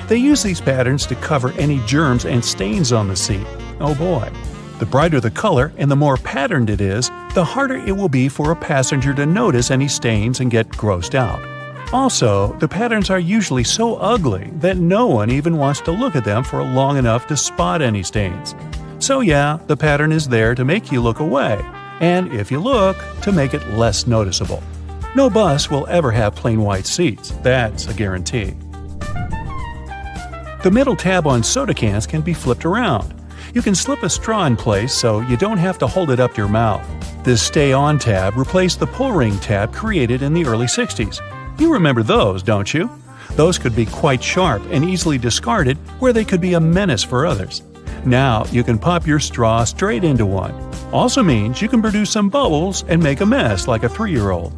They use these patterns to cover any germs and stains on the seat. Oh boy. The brighter the color and the more patterned it is, the harder it will be for a passenger to notice any stains and get grossed out. Also, the patterns are usually so ugly that no one even wants to look at them for long enough to spot any stains. So yeah, the pattern is there to make you look away, and if you look, to make it less noticeable. No bus will ever have plain white seats, that's a guarantee. The middle tab on soda cans can be flipped around. You can slip a straw in place so you don't have to hold it up to your mouth. This Stay On tab replaced the pull ring tab created in the early 60s. You remember those, don't you? Those could be quite sharp and easily discarded where they could be a menace for others. Now you can pop your straw straight into one. Also means you can produce some bubbles and make a mess like a 3-year-old.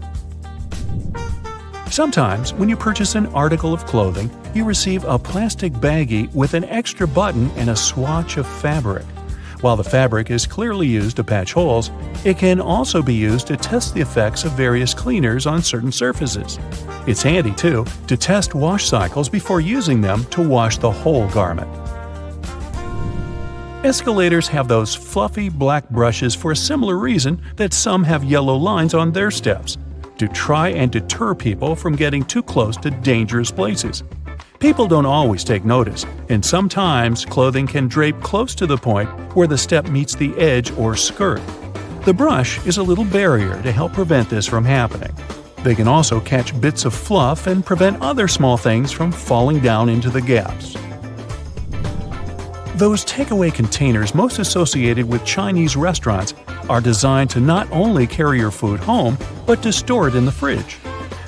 Sometimes, when you purchase an article of clothing, you receive a plastic baggie with an extra button and a swatch of fabric. While the fabric is clearly used to patch holes, it can also be used to test the effects of various cleaners on certain surfaces. It's handy, too, to test wash cycles before using them to wash the whole garment. Escalators have those fluffy black brushes for a similar reason that some have yellow lines on their steps, to try and deter people from getting too close to dangerous places. People don't always take notice, and sometimes clothing can drape close to the point where the step meets the edge or skirt. The brush is a little barrier to help prevent this from happening. They can also catch bits of fluff and prevent other small things from falling down into the gaps. Those takeaway containers most associated with Chinese restaurants are designed to not only carry your food home, but to store it in the fridge.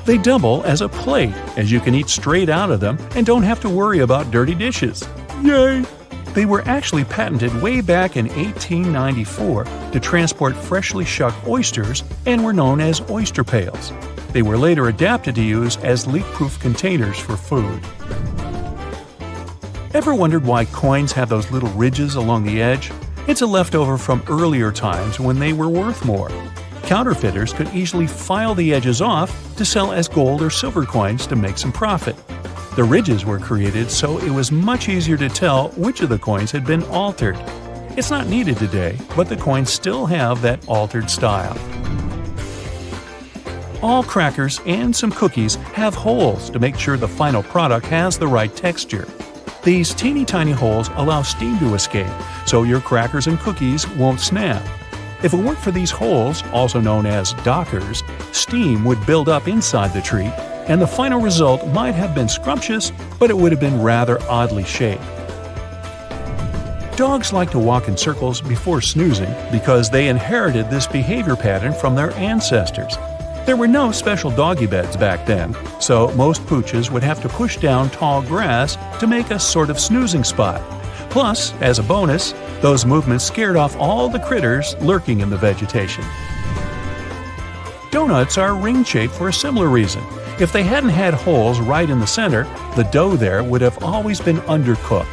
They double as a plate, as you can eat straight out of them and don't have to worry about dirty dishes. Yay! They were actually patented way back in 1894 to transport freshly shucked oysters and were known as oyster pails. They were later adapted to use as leak-proof containers for food. Ever wondered why coins have those little ridges along the edge? It's a leftover from earlier times when they were worth more. Counterfeiters could easily file the edges off to sell as gold or silver coins to make some profit. The ridges were created so it was much easier to tell which of the coins had been altered. It's not needed today, but the coins still have that altered style. All crackers and some cookies have holes to make sure the final product has the right texture. These teeny tiny holes allow steam to escape, so your crackers and cookies won't snap. If it weren't for these holes, also known as dockers, steam would build up inside the treat, and the final result might have been scrumptious, but it would have been rather oddly shaped. Dogs like to walk in circles before snoozing because they inherited this behavior pattern from their ancestors. There were no special doggy beds back then, so most pooches would have to push down tall grass to make a sort of snoozing spot. Plus, as a bonus, those movements scared off all the critters lurking in the vegetation. Donuts are ring-shaped for a similar reason. If they hadn't had holes right in the center, the dough there would have always been undercooked.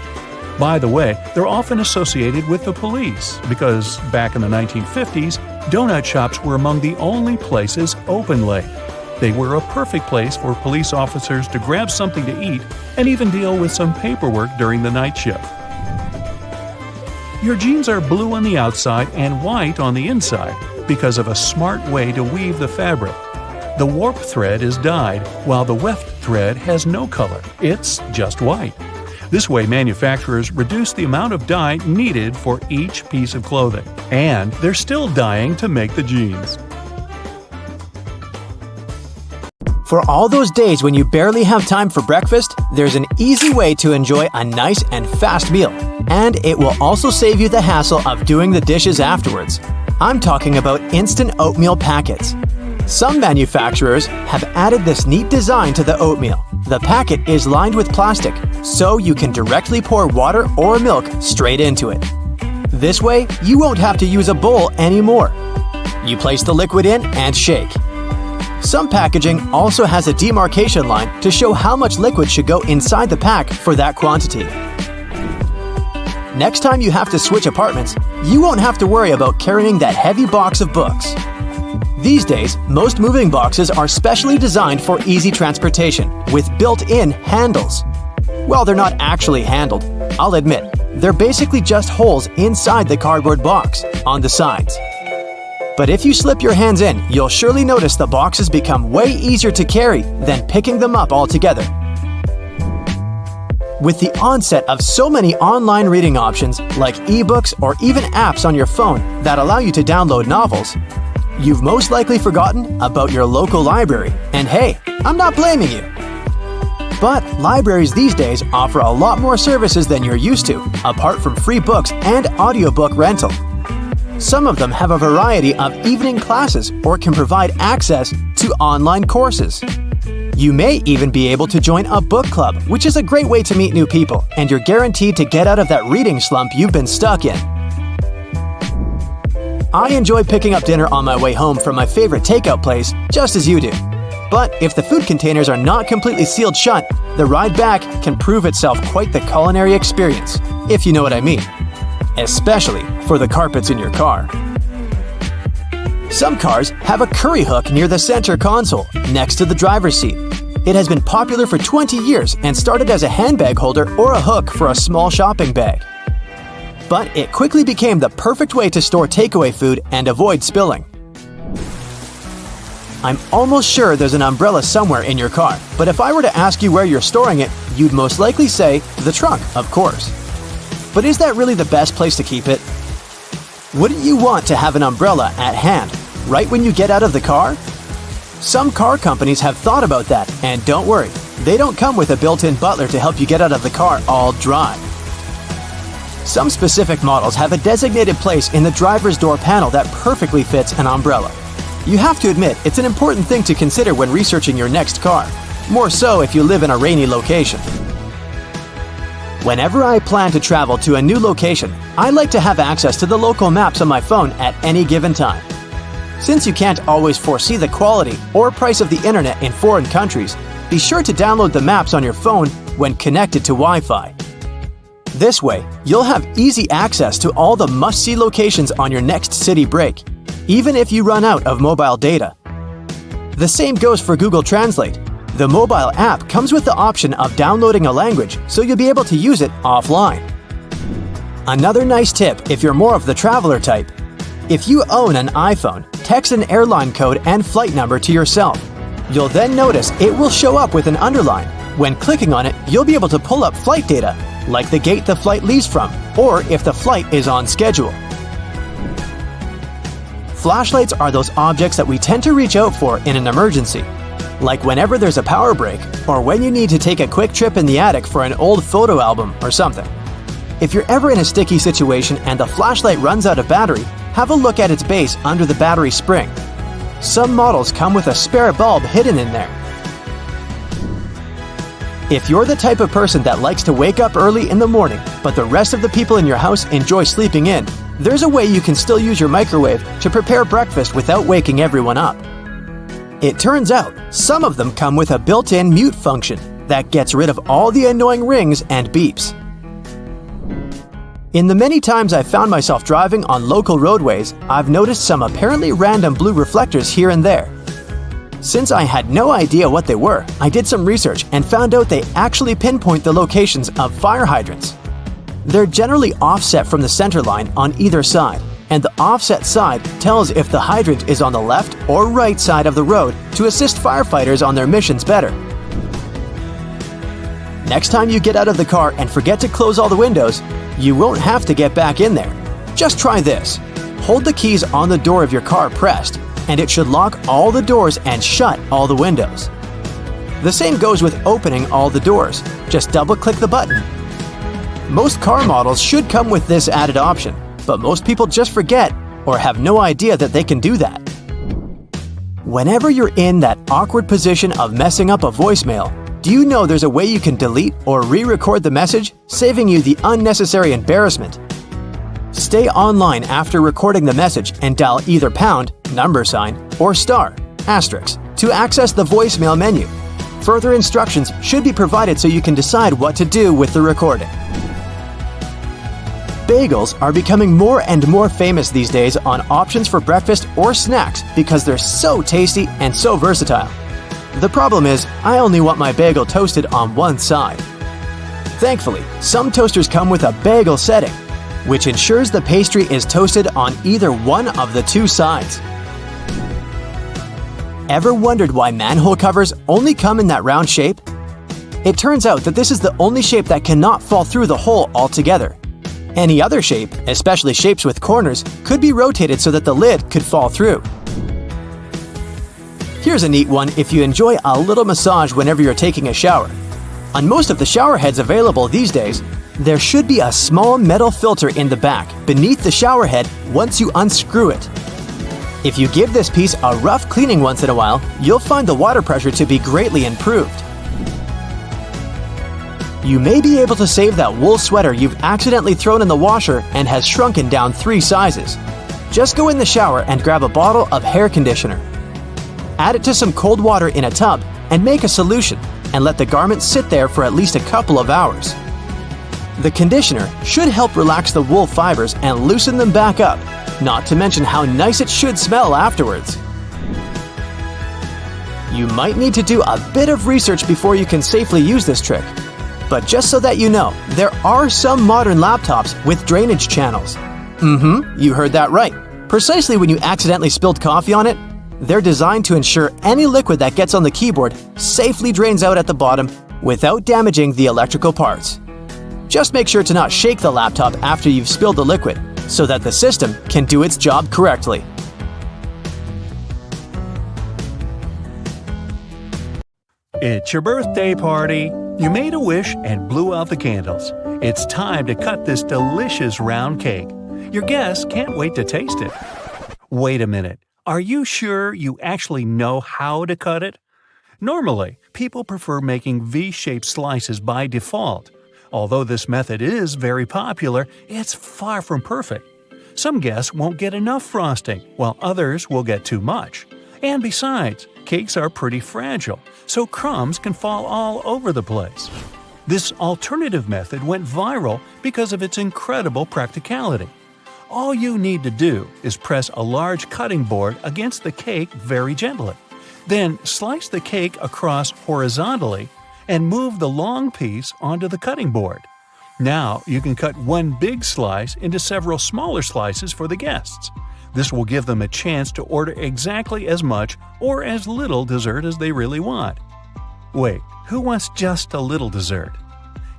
By the way, they're often associated with the police because back in the 1950s, donut shops were among the only places open late. They were a perfect place for police officers to grab something to eat and even deal with some paperwork during the night shift. Your jeans are blue on the outside and white on the inside because of a smart way to weave the fabric. The warp thread is dyed, while the weft thread has no color. It's just white. This way, manufacturers reduce the amount of dye needed for each piece of clothing. And they're still dyeing to make the jeans. For all those days when you barely have time for breakfast, there's an easy way to enjoy a nice and fast meal. And it will also save you the hassle of doing the dishes afterwards. I'm talking about instant oatmeal packets. Some manufacturers have added this neat design to the oatmeal. The packet is lined with plastic, so you can directly pour water or milk straight into it. This way, you won't have to use a bowl anymore. You place the liquid in and shake. Some packaging also has a demarcation line to show how much liquid should go inside the pack for that quantity. Next time you have to switch apartments, you won't have to worry about carrying that heavy box of books. These days, most moving boxes are specially designed for easy transportation with built-in handles. Well, they're not actually handled, I'll admit, They're basically just holes inside the cardboard box, on the sides. But if you slip your hands in, you'll surely notice the boxes become way easier to carry than picking them up altogether. With the onset of so many online reading options, like ebooks or even apps on your phone that allow you to download novels, you've most likely forgotten about your local library. And hey, I'm not blaming you. But libraries these days offer a lot more services than you're used to, apart from free books and audiobook rental. Some of them have a variety of evening classes or can provide access to online courses. You may even be able to join a book club, which is a great way to meet new people, and you're guaranteed to get out of that reading slump you've been stuck in. I enjoy picking up dinner on my way home from my favorite takeout place, just as you do. But if the food containers are not completely sealed shut, the ride back can prove itself quite the culinary experience, if you know what I mean. Especially for the carpets in your car. Some cars have a curry hook near the center console, next to the driver's seat. It has been popular for 20 years and started as a handbag holder or a hook for a small shopping bag. But it quickly became the perfect way to store takeaway food and avoid spilling. I'm almost sure there's an umbrella somewhere in your car, but if I were to ask you where you're storing it, you'd most likely say the trunk, of course. But is that really the best place to keep it? Wouldn't you want to have an umbrella at hand, right when you get out of the car? Some car companies have thought about that, and don't worry, they don't come with a built-in butler to help you get out of the car all dry. Some specific models have a designated place in the driver's door panel that perfectly fits an umbrella. You have to admit, it's an important thing to consider when researching your next car, more so if you live in a rainy location. Whenever I plan to travel to a new location, I like to have access to the local maps on my phone at any given time. Since you can't always foresee the quality or price of the internet in foreign countries, be sure to download the maps on your phone when connected to Wi-Fi. This way, you'll have easy access to all the must-see locations on your next city break, even if you run out of mobile data. The same goes for Google Translate. The mobile app comes with the option of downloading a language, so you'll be able to use it offline. Another nice tip if you're more of the traveler type: if you own an iPhone, text an airline code and flight number to yourself. You'll then notice it will show up with an underline. When clicking on it, you'll be able to pull up flight data, like the gate the flight leaves from, or if the flight is on schedule. Flashlights are those objects that we tend to reach out for in an emergency, like whenever there's a power break or when you need to take a quick trip in the attic for an old photo album or something. If you're ever in a sticky situation and the flashlight runs out of battery, have a look at its base under the battery spring. Some models come with a spare bulb hidden in there. If you're the type of person that likes to wake up early in the morning, but the rest of the people in your house enjoy sleeping in, there's a way you can still use your microwave to prepare breakfast without waking everyone up. It turns out, some of them come with a built-in mute function that gets rid of all the annoying rings and beeps. In the many times I've found myself driving on local roadways, I've noticed some apparently random blue reflectors here and there. Since I had no idea what they were, I did some research and found out they actually pinpoint the locations of fire hydrants. They're generally offset from the center line on either side, and the offset side tells if the hydrant is on the left or right side of the road to assist firefighters on their missions better. Next time you get out of the car and forget to close all the windows, you won't have to get back in there. Just try this. Hold the keys on the door of your car pressed, and it should lock all the doors and shut all the windows. The same goes with opening all the doors. Just double-click the button. Most car models should come with this added option, but most people just forget or have no idea that they can do that. Whenever you're in that awkward position of messing up a voicemail, do you know there's a way you can delete or re-record the message, saving you the unnecessary embarrassment? Stay online after recording the message and dial either pound, $, or star, asterisk, to access the voicemail menu. Further instructions should be provided so you can decide what to do with the recording. Bagels are becoming more and more famous these days on options for breakfast or snacks because they're so tasty and so versatile. The problem is, I only want my bagel toasted on one side. Thankfully, some toasters come with a bagel setting, which ensures the pastry is toasted on either one of the two sides. Ever wondered why manhole covers only come in that round shape? It turns out that this is the only shape that cannot fall through the hole altogether. Any other shape, especially shapes with corners, could be rotated so that the lid could fall through. Here's a neat one if you enjoy a little massage whenever you're taking a shower. On most of the shower heads available these days, there should be a small metal filter in the back beneath the shower head once you unscrew it. If you give this piece a rough cleaning once in a while, you'll find the water pressure to be greatly improved. You may be able to save that wool sweater you've accidentally thrown in the washer and has shrunken down 3 sizes. Just go in the shower and grab a bottle of hair conditioner. Add it to some cold water in a tub and make a solution, and let the garment sit there for at least a couple of hours. The conditioner should help relax the wool fibers and loosen them back up, not to mention how nice it should smell afterwards. You might need to do a bit of research before you can safely use this trick. But just so that you know, there are some modern laptops with drainage channels. You heard that right. Precisely when you accidentally spilled coffee on it, they're designed to ensure any liquid that gets on the keyboard safely drains out at the bottom without damaging the electrical parts. Just make sure to not shake the laptop after you've spilled the liquid so that the system can do its job correctly. It's your birthday party. You made a wish and blew out the candles. It's time to cut this delicious round cake. Your guests can't wait to taste it. Wait a minute. Are you sure you actually know how to cut it? Normally, people prefer making V-shaped slices by default. Although this method is very popular, it's far from perfect. Some guests won't get enough frosting, while others will get too much. And besides, cakes are pretty fragile, so crumbs can fall all over the place. This alternative method went viral because of its incredible practicality. All you need to do is press a large cutting board against the cake very gently. Then slice the cake across horizontally and move the long piece onto the cutting board. Now you can cut one big slice into several smaller slices for the guests. This will give them a chance to order exactly as much or as little dessert as they really want. Wait, who wants just a little dessert?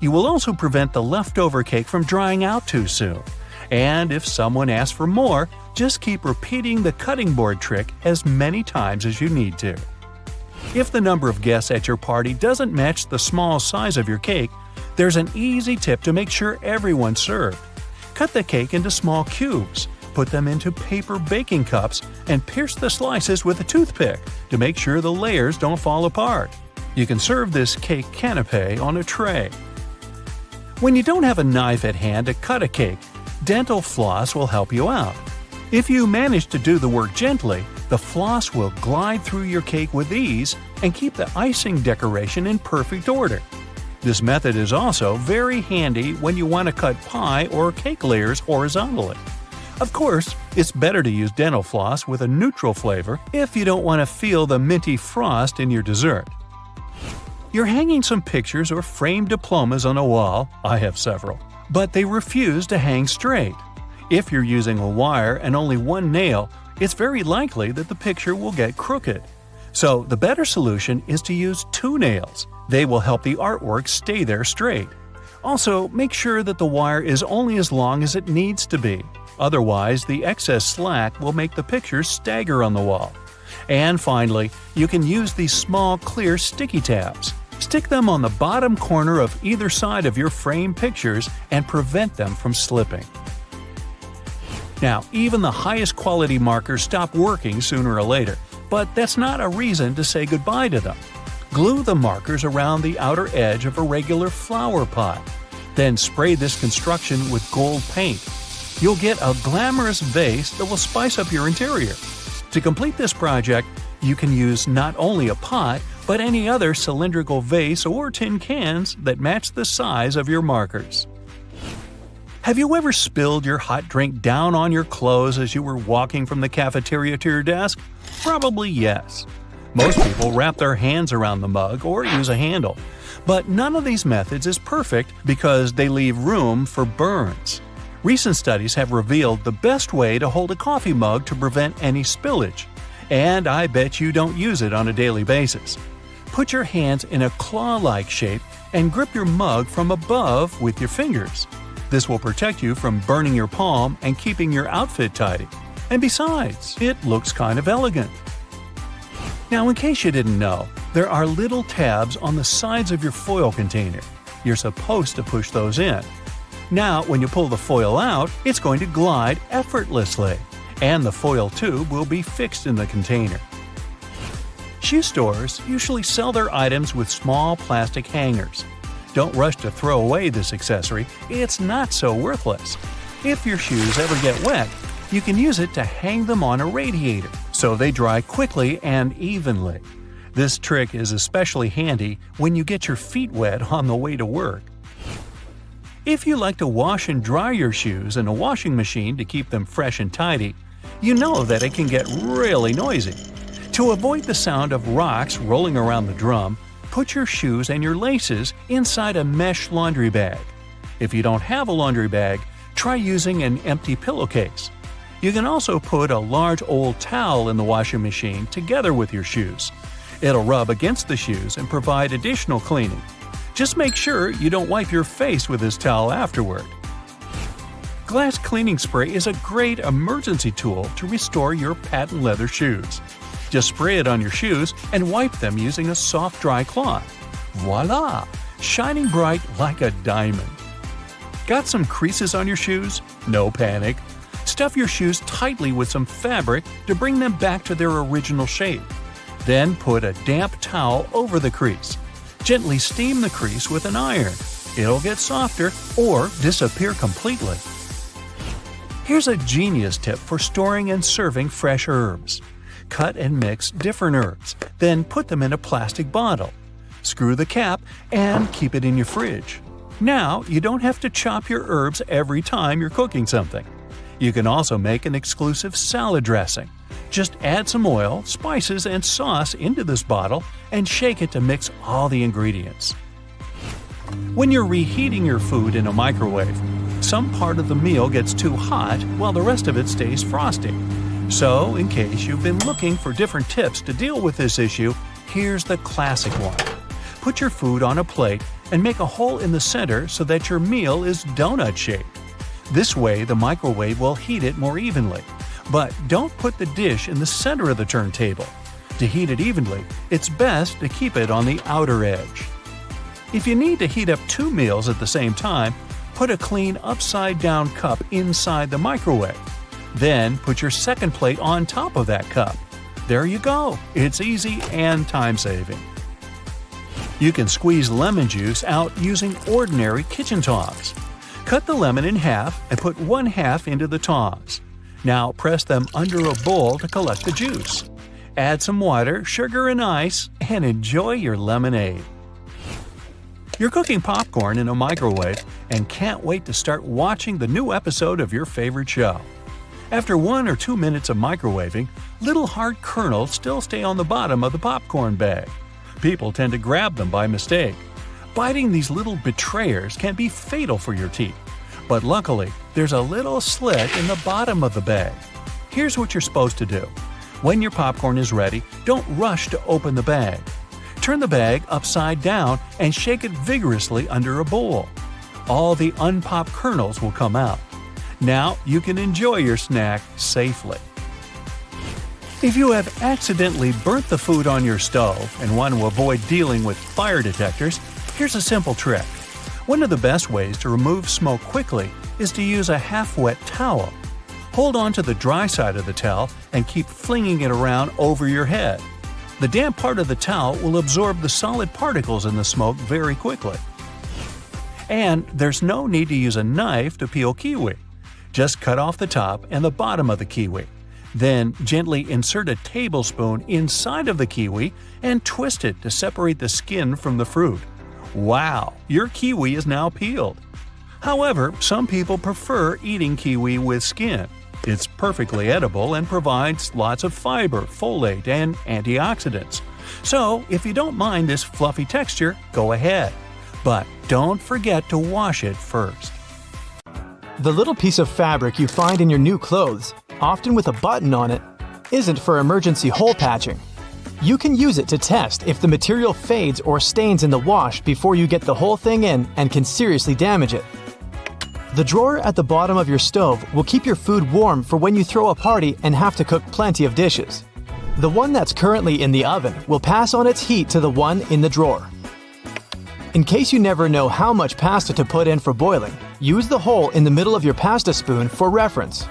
You will also prevent the leftover cake from drying out too soon. And if someone asks for more, just keep repeating the cutting board trick as many times as you need to. If the number of guests at your party doesn't match the small size of your cake, there's an easy tip to make sure everyone's served. Cut the cake into small cubes, put them into paper baking cups, and pierce the slices with a toothpick to make sure the layers don't fall apart. You can serve this cake canapé on a tray. When you don't have a knife at hand to cut a cake, dental floss will help you out. If you manage to do the work gently, the floss will glide through your cake with ease and keep the icing decoration in perfect order. This method is also very handy when you want to cut pie or cake layers horizontally. Of course, it's better to use dental floss with a neutral flavor if you don't want to feel the minty frost in your dessert. You're hanging some pictures or framed diplomas on a wall. I have several. But they refuse to hang straight. If you're using a wire and only one nail, it's very likely that the picture will get crooked. So the better solution is to use 2 nails. They will help the artwork stay there straight. Also, make sure that the wire is only as long as it needs to be. Otherwise, the excess slack will make the picture stagger on the wall. And finally, you can use these small clear sticky tabs. Stick them on the bottom corner of either side of your frame pictures and prevent them from slipping. Now, even the highest quality markers stop working sooner or later, but that's not a reason to say goodbye to them. Glue the markers around the outer edge of a regular flower pot. Then spray this construction with gold paint. You'll get a glamorous vase that will spice up your interior. To complete this project, you can use not only a pot, but any other cylindrical vase or tin cans that match the size of your markers. Have you ever spilled your hot drink down on your clothes as you were walking from the cafeteria to your desk? Probably yes. Most people wrap their hands around the mug or use a handle. But none of these methods is perfect because they leave room for burns. Recent studies have revealed the best way to hold a coffee mug to prevent any spillage, and I bet you don't use it on a daily basis. Put your hands in a claw-like shape and grip your mug from above with your fingers. This will protect you from burning your palm and keeping your outfit tidy. And besides, it looks kind of elegant. Now, in case you didn't know, there are little tabs on the sides of your foil container. You're supposed to push those in. Now, when you pull the foil out, it's going to glide effortlessly, and the foil tube will be fixed in the container. Shoe stores usually sell their items with small plastic hangers. Don't rush to throw away this accessory, it's not so worthless. If your shoes ever get wet, you can use it to hang them on a radiator, so they dry quickly and evenly. This trick is especially handy when you get your feet wet on the way to work. If you like to wash and dry your shoes in a washing machine to keep them fresh and tidy, you know that it can get really noisy. To avoid the sound of rocks rolling around the drum, put your shoes and your laces inside a mesh laundry bag. If you don't have a laundry bag, try using an empty pillowcase. You can also put a large old towel in the washing machine together with your shoes. It'll rub against the shoes and provide additional cleaning. Just make sure you don't wipe your face with this towel afterward. Glass cleaning spray is a great emergency tool to restore your patent leather shoes. Just spray it on your shoes and wipe them using a soft dry cloth. Voila! Shining bright like a diamond. Got some creases on your shoes? No panic. Stuff your shoes tightly with some fabric to bring them back to their original shape. Then put a damp towel over the crease. Gently steam the crease with an iron. It'll get softer or disappear completely. Here's a genius tip for storing and serving fresh herbs. Cut and mix different herbs, then put them in a plastic bottle. Screw the cap and keep it in your fridge. Now you don't have to chop your herbs every time you're cooking something. You can also make an exclusive salad dressing. Just add some oil, spices, and sauce into this bottle and shake it to mix all the ingredients. When you're reheating your food in a microwave, some part of the meal gets too hot while the rest of it stays frosty. So, in case you've been looking for different tips to deal with this issue, here's the classic one. Put your food on a plate and make a hole in the center so that your meal is donut-shaped. This way, the microwave will heat it more evenly. But don't put the dish in the center of the turntable. To heat it evenly, it's best to keep it on the outer edge. If you need to heat up 2 meals at the same time, put a clean upside-down cup inside the microwave. Then put your second plate on top of that cup. There you go. It's easy and time-saving. You can squeeze lemon juice out using ordinary kitchen tongs. Cut the lemon in half and put 1/2 into the tongs. Now press them under a bowl to collect the juice. Add some water, sugar, and ice, and enjoy your lemonade. You're cooking popcorn in a microwave and can't wait to start watching the new episode of your favorite show. After 1 or 2 minutes of microwaving, little hard kernels still stay on the bottom of the popcorn bag. People tend to grab them by mistake. Biting these little betrayers can be fatal for your teeth. But luckily, there's a little slit in the bottom of the bag. Here's what you're supposed to do. When your popcorn is ready, don't rush to open the bag. Turn the bag upside down and shake it vigorously under a bowl. All the unpopped kernels will come out. Now you can enjoy your snack safely. If you have accidentally burnt the food on your stove and want to avoid dealing with fire detectors, here's a simple trick. One of the best ways to remove smoke quickly is to use a half-wet towel. Hold on to the dry side of the towel and keep flinging it around over your head. The damp part of the towel will absorb the solid particles in the smoke very quickly. And there's no need to use a knife to peel kiwi. Just cut off the top and the bottom of the kiwi. Then gently insert a tablespoon inside of the kiwi and twist it to separate the skin from the fruit. Wow, your kiwi is now peeled. However, some people prefer eating kiwi with skin. It's perfectly edible and provides lots of fiber, folate, and antioxidants. So, if you don't mind this fluffy texture, go ahead. But don't forget to wash it first. The little piece of fabric you find in your new clothes, often with a button on it, isn't for emergency hole patching. You can use it to test if the material fades or stains in the wash before you get the whole thing in and can seriously damage it. The drawer at the bottom of your stove will keep your food warm for when you throw a party and have to cook plenty of dishes. The one that's currently in the oven will pass on its heat to the one in the drawer. In case you never know how much pasta to put in for boiling, use the hole in the middle of your pasta spoon for reference.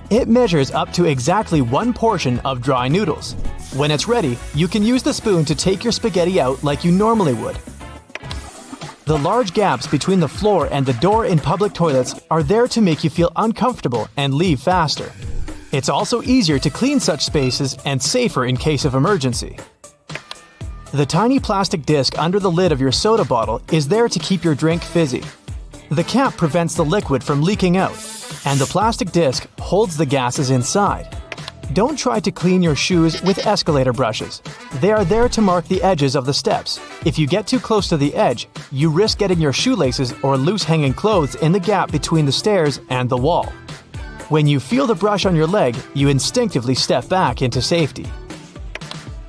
It measures up to exactly one portion of dry noodles. When it's ready, you can use the spoon to take your spaghetti out like you normally would. The large gaps between the floor and the door in public toilets are there to make you feel uncomfortable and leave faster. It's also easier to clean such spaces and safer in case of emergency. The tiny plastic disc under the lid of your soda bottle is there to keep your drink fizzy. The cap prevents the liquid from leaking out, and the plastic disc holds the gases inside. Don't try to clean your shoes with escalator brushes. They are there to mark the edges of the steps. If you get too close to the edge, you risk getting your shoelaces or loose hanging clothes in the gap between the stairs and the wall. When you feel the brush on your leg, you instinctively step back into safety.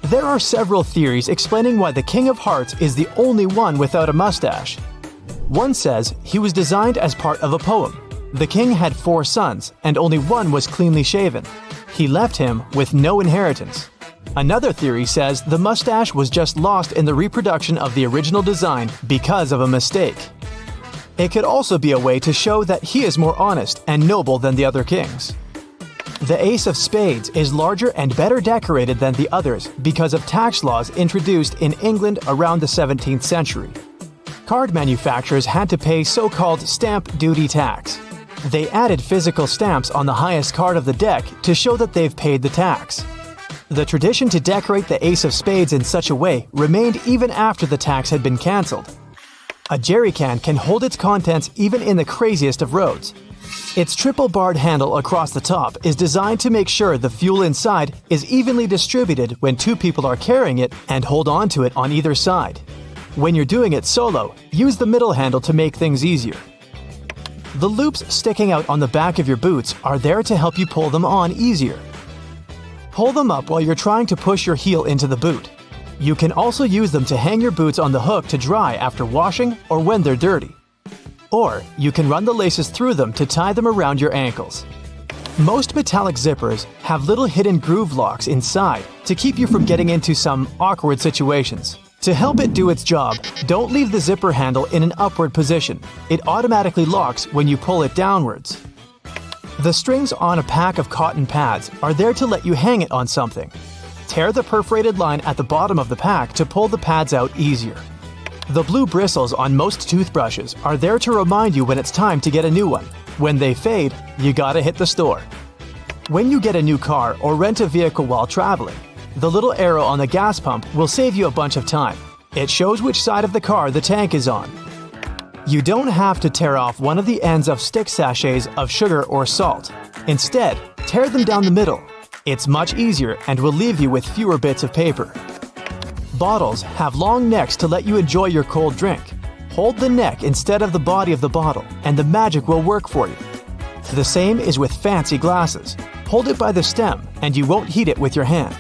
There are several theories explaining why the King of Hearts is the only one without a mustache. One says he was designed as part of a poem. The king had 4 sons, and only one was cleanly shaven. He left him with no inheritance. Another theory says the mustache was just lost in the reproduction of the original design because of a mistake. It could also be a way to show that he is more honest and noble than the other kings. The Ace of Spades is larger and better decorated than the others because of tax laws introduced in England around the 17th century. Card manufacturers had to pay so-called stamp duty tax. They added physical stamps on the highest card of the deck to show that they've paid the tax. The tradition to decorate the Ace of Spades in such a way remained even after the tax had been cancelled. A jerry can hold its contents even in the craziest of roads. Its triple-barred handle across the top is designed to make sure the fuel inside is evenly distributed when 2 people are carrying it and hold on to it on either side. When you're doing it solo, use the middle handle to make things easier. The loops sticking out on the back of your boots are there to help you pull them on easier. Pull them up while you're trying to push your heel into the boot. You can also use them to hang your boots on the hook to dry after washing or when they're dirty. Or you can run the laces through them to tie them around your ankles. Most metallic zippers have little hidden groove locks inside to keep you from getting into some awkward situations. To help it do its job, don't leave the zipper handle in an upward position. It automatically locks when you pull it downwards. The strings on a pack of cotton pads are there to let you hang it on something. Tear the perforated line at the bottom of the pack to pull the pads out easier. The blue bristles on most toothbrushes are there to remind you when it's time to get a new one. When they fade, you gotta hit the store. When you get a new car or rent a vehicle while traveling, the little arrow on the gas pump will save you a bunch of time. It shows which side of the car the tank is on. You don't have to tear off one of the ends of stick sachets of sugar or salt. Instead, tear them down the middle. It's much easier and will leave you with fewer bits of paper. Bottles have long necks to let you enjoy your cold drink. Hold the neck instead of the body of the bottle, and the magic will work for you. The same is with fancy glasses. Hold it by the stem, and you won't heat it with your hand.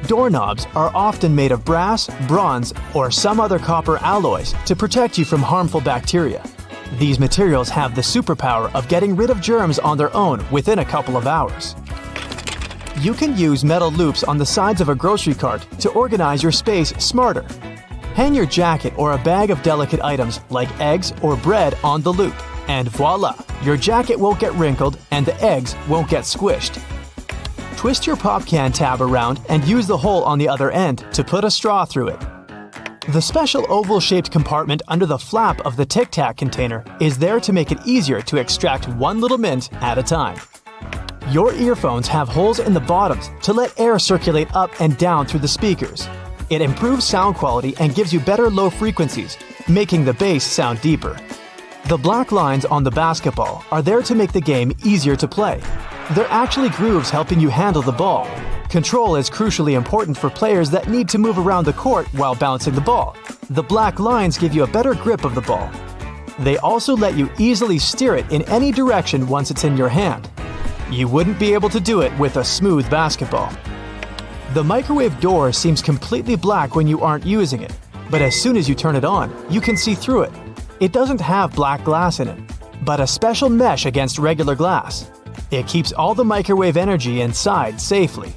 Doorknobs are often made of brass, bronze, or some other copper alloys to protect you from harmful bacteria. These materials have the superpower of getting rid of germs on their own within a couple of hours. You can use metal loops on the sides of a grocery cart to organize your space smarter. Hang your jacket or a bag of delicate items like eggs or bread on the loop, and voila! Your jacket won't get wrinkled and the eggs won't get squished. Twist your pop can tab around and use the hole on the other end to put a straw through it. The special oval-shaped compartment under the flap of the Tic Tac container is there to make it easier to extract one little mint at a time. Your earphones have holes in the bottoms to let air circulate up and down through the speakers. It improves sound quality and gives you better low frequencies, making the bass sound deeper. The black lines on the basketball are there to make the game easier to play. They're actually grooves helping you handle the ball. Control is crucially important for players that need to move around the court while bouncing the ball. The black lines give you a better grip of the ball. They also let you easily steer it in any direction once it's in your hand. You wouldn't be able to do it with a smooth basketball. The microwave door seems completely black when you aren't using it, but as soon as you turn it on, you can see through it. It doesn't have black glass in it, but a special mesh against regular glass. It keeps all the microwave energy inside safely.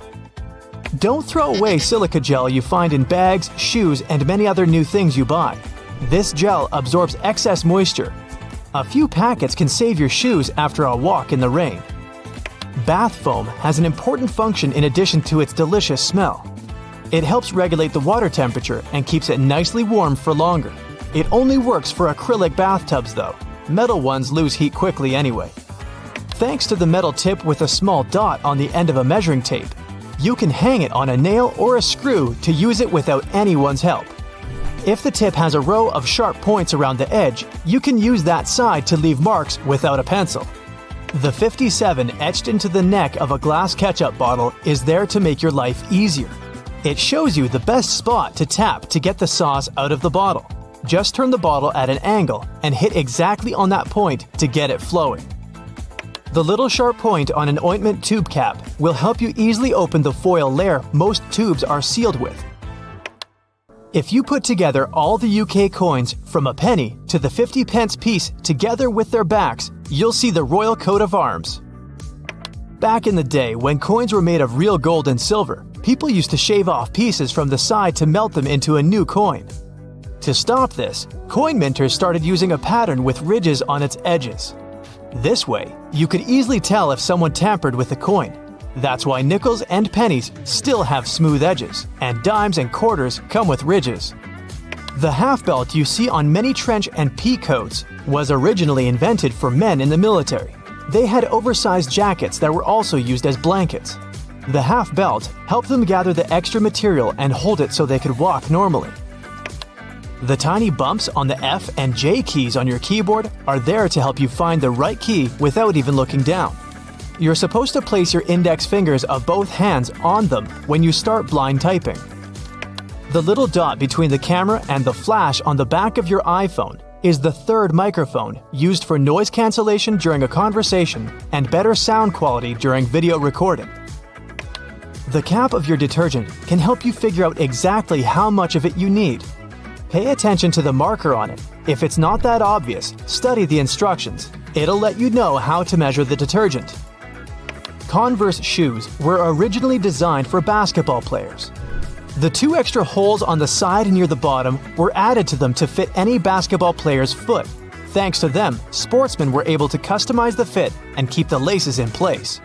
Don't throw away silica gel you find in bags, shoes, and many other new things you buy. This gel absorbs excess moisture. A few packets can save your shoes after a walk in the rain. Bath foam has an important function in addition to its delicious smell. It helps regulate the water temperature and keeps it nicely warm for longer. It only works for acrylic bathtubs though. Metal ones lose heat quickly anyway. Thanks to the metal tip with a small dot on the end of a measuring tape, you can hang it on a nail or a screw to use it without anyone's help. If the tip has a row of sharp points around the edge, you can use that side to leave marks without a pencil. The 57 etched into the neck of a glass ketchup bottle is there to make your life easier. It shows you the best spot to tap to get the sauce out of the bottle. Just turn the bottle at an angle and hit exactly on that point to get it flowing. The little sharp point on an ointment tube cap will help you easily open the foil layer most tubes are sealed with. If you put together all the UK coins from a penny to the 50p piece together with their backs, you'll see the royal coat of arms. Back in the day when coins were made of real gold and silver, people used to shave off pieces from the side to melt them into a new coin. To stop this, coin minters started using a pattern with ridges on its edges. This way, you could easily tell if someone tampered with the coin. That's why nickels and pennies still have smooth edges, and dimes and quarters come with ridges. The half belt you see on many trench and pea coats was originally invented for men in the military. They had oversized jackets that were also used as blankets. The half belt helped them gather the extra material and hold it so they could walk normally. The tiny bumps on the F and J keys on your keyboard are there to help you find the right key without even looking down. You're supposed to place your index fingers of both hands on them when you start blind typing. The little dot between the camera and the flash on the back of your iPhone is the third microphone used for noise cancellation during a conversation and better sound quality during video recording. The cap of your detergent can help you figure out exactly how much of it you need. Pay attention to the marker on it. If it's not that obvious, study the instructions. It'll let you know how to measure the detergent. Converse shoes were originally designed for basketball players. The 2 extra holes on the side near the bottom were added to them to fit any basketball player's foot. Thanks to them, sportsmen were able to customize the fit and keep the laces in place.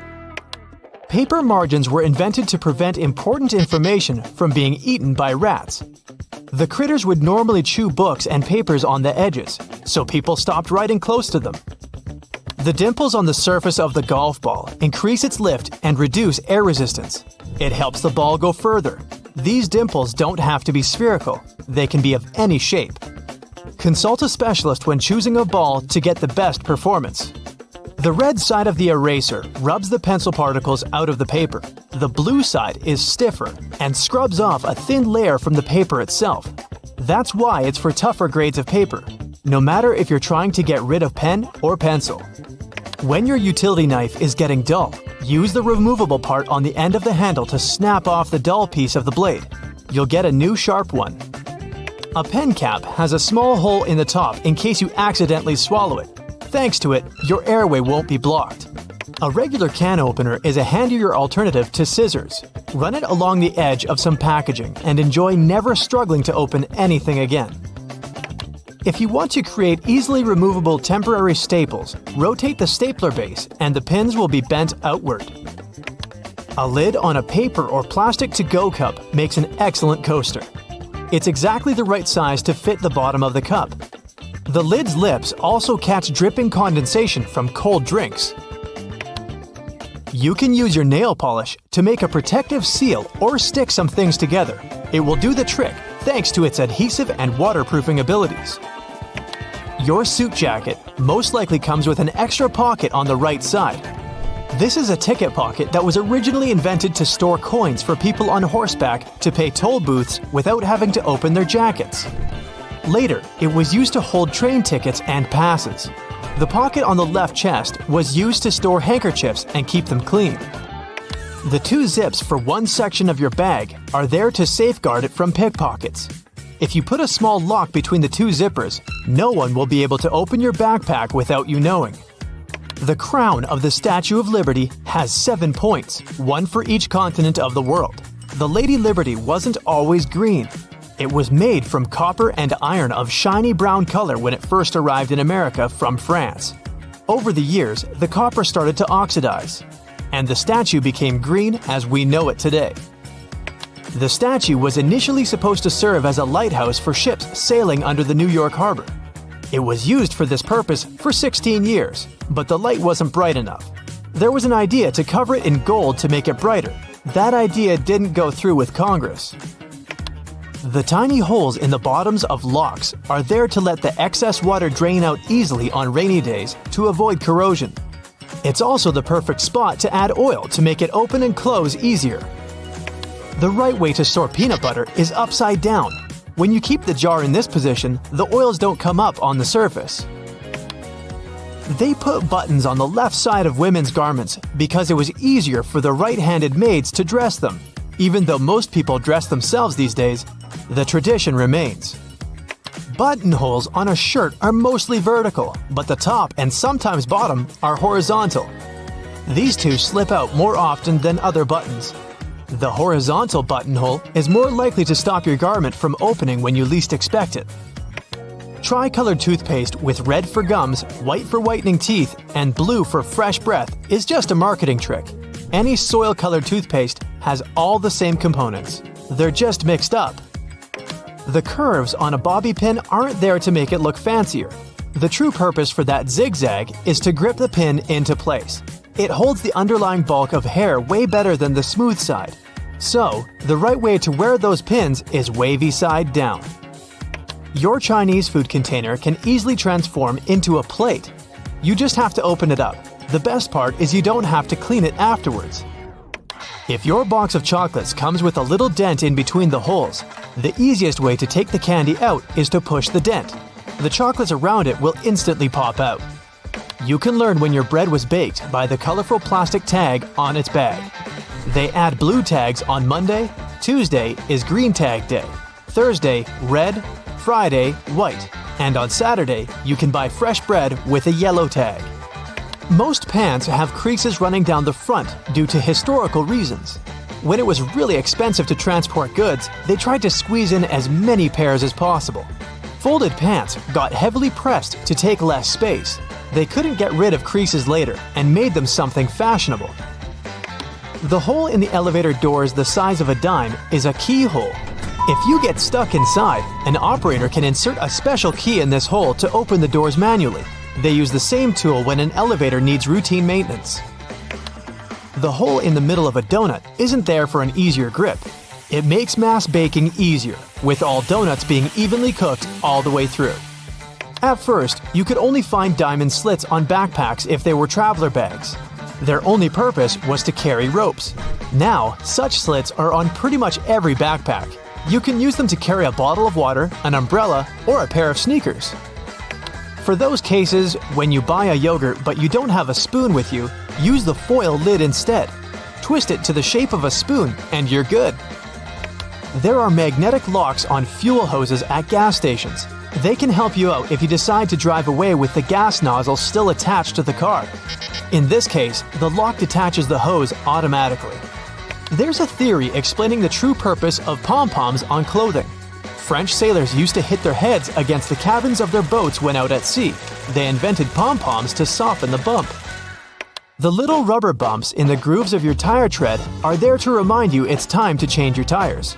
Paper margins were invented to prevent important information from being eaten by rats. The critters would normally chew books and papers on the edges, so people stopped writing close to them. The dimples on the surface of the golf ball increase its lift and reduce air resistance. It helps the ball go further. These dimples don't have to be spherical. They can be of any shape. Consult a specialist when choosing a ball to get the best performance. The red side of the eraser rubs the pencil particles out of the paper. The blue side is stiffer and scrubs off a thin layer from the paper itself. That's why it's for tougher grades of paper, no matter if you're trying to get rid of pen or pencil. When your utility knife is getting dull, use the removable part on the end of the handle to snap off the dull piece of the blade. You'll get a new sharp one. A pen cap has a small hole in the top in case you accidentally swallow it. Thanks to it, your airway won't be blocked. A regular can opener is a handier alternative to scissors. Run it along the edge of some packaging and enjoy never struggling to open anything again. If you want to create easily removable temporary staples, rotate the stapler base and the pins will be bent outward. A lid on a paper or plastic to-go cup makes an excellent coaster. It's exactly the right size to fit the bottom of the cup. The lid's lips also catch dripping condensation from cold drinks. You can use your nail polish to make a protective seal or stick some things together. It will do the trick thanks to its adhesive and waterproofing abilities. Your suit jacket most likely comes with an extra pocket on the right side. This is a ticket pocket that was originally invented to store coins for people on horseback to pay toll booths without having to open their jackets. Later, it was used to hold train tickets and passes. The pocket on the left chest was used to store handkerchiefs and keep them clean. The two zips for one section of your bag are there to safeguard it from pickpockets. If you put a small lock between the two zippers, no one will be able to open your backpack without you knowing. The crown of the Statue of Liberty has 7 points, one for each continent of the world. The Lady Liberty wasn't always green. It was made from copper and iron of shiny brown color when it first arrived in America from France. Over the years, the copper started to oxidize, and the statue became green as we know it today. The statue was initially supposed to serve as a lighthouse for ships sailing under the New York harbor. It was used for this purpose for 16 years, but the light wasn't bright enough. There was an idea to cover it in gold to make it brighter. That idea didn't go through with Congress. The tiny holes in the bottoms of locks are there to let the excess water drain out easily on rainy days to avoid corrosion. It's also the perfect spot to add oil to make it open and close easier. The right way to store peanut butter is upside down. When you keep the jar in this position, the oils don't come up on the surface. They put buttons on the left side of women's garments because it was easier for the right-handed maids to dress them. Even though most people dress themselves these days, the tradition remains. Buttonholes on a shirt are mostly vertical, but the top and sometimes bottom are horizontal. These two slip out more often than other buttons. The horizontal buttonhole is more likely to stop your garment from opening when you least expect it. Tri-colored toothpaste with red for gums, white for whitening teeth, and blue for fresh breath is just a marketing trick. Any soil-colored toothpaste has all the same components. They're just mixed up. The curves on a bobby pin aren't there to make it look fancier. The true purpose for that zigzag is to grip the pin into place. It holds the underlying bulk of hair way better than the smooth side. So, the right way to wear those pins is wavy side down. Your Chinese food container can easily transform into a plate. You just have to open it up. The best part is you don't have to clean it afterwards. If your box of chocolates comes with a little dent in between the holes, the easiest way to take the candy out is to push the dent. The chocolates around it will instantly pop out. You can learn when your bread was baked by the colorful plastic tag on its bag. They add blue tags on Monday, Tuesday is green tag day, Thursday, red, Friday, white, and on Saturday, you can buy fresh bread with a yellow tag. Most pants have creases running down the front due to historical reasons. When it was really expensive to transport goods, they tried to squeeze in as many pairs as possible. Folded pants got heavily pressed to take less space. They couldn't get rid of creases later and made them something fashionable. The hole in the elevator doors the size of a dime is a keyhole. If you get stuck inside, an operator can insert a special key in this hole to open the doors manually. They use the same tool when an elevator needs routine maintenance. The hole in the middle of a donut isn't there for an easier grip. It makes mass baking easier, with all donuts being evenly cooked all the way through. At first, you could only find diamond slits on backpacks if they were traveler bags. Their only purpose was to carry ropes. Now, such slits are on pretty much every backpack. You can use them to carry a bottle of water, an umbrella, or a pair of sneakers. For those cases when you buy a yogurt but you don't have a spoon with you, use the foil lid instead. Twist it to the shape of a spoon and you're good. There are magnetic locks on fuel hoses at gas stations. They can help you out if you decide to drive away with the gas nozzle still attached to the car. In this case, the lock detaches the hose automatically. There's a theory explaining the true purpose of pom-poms on clothing. French sailors used to hit their heads against the cabins of their boats when out at sea. They invented pom-poms to soften the bump. The little rubber bumps in the grooves of your tire tread are there to remind you it's time to change your tires.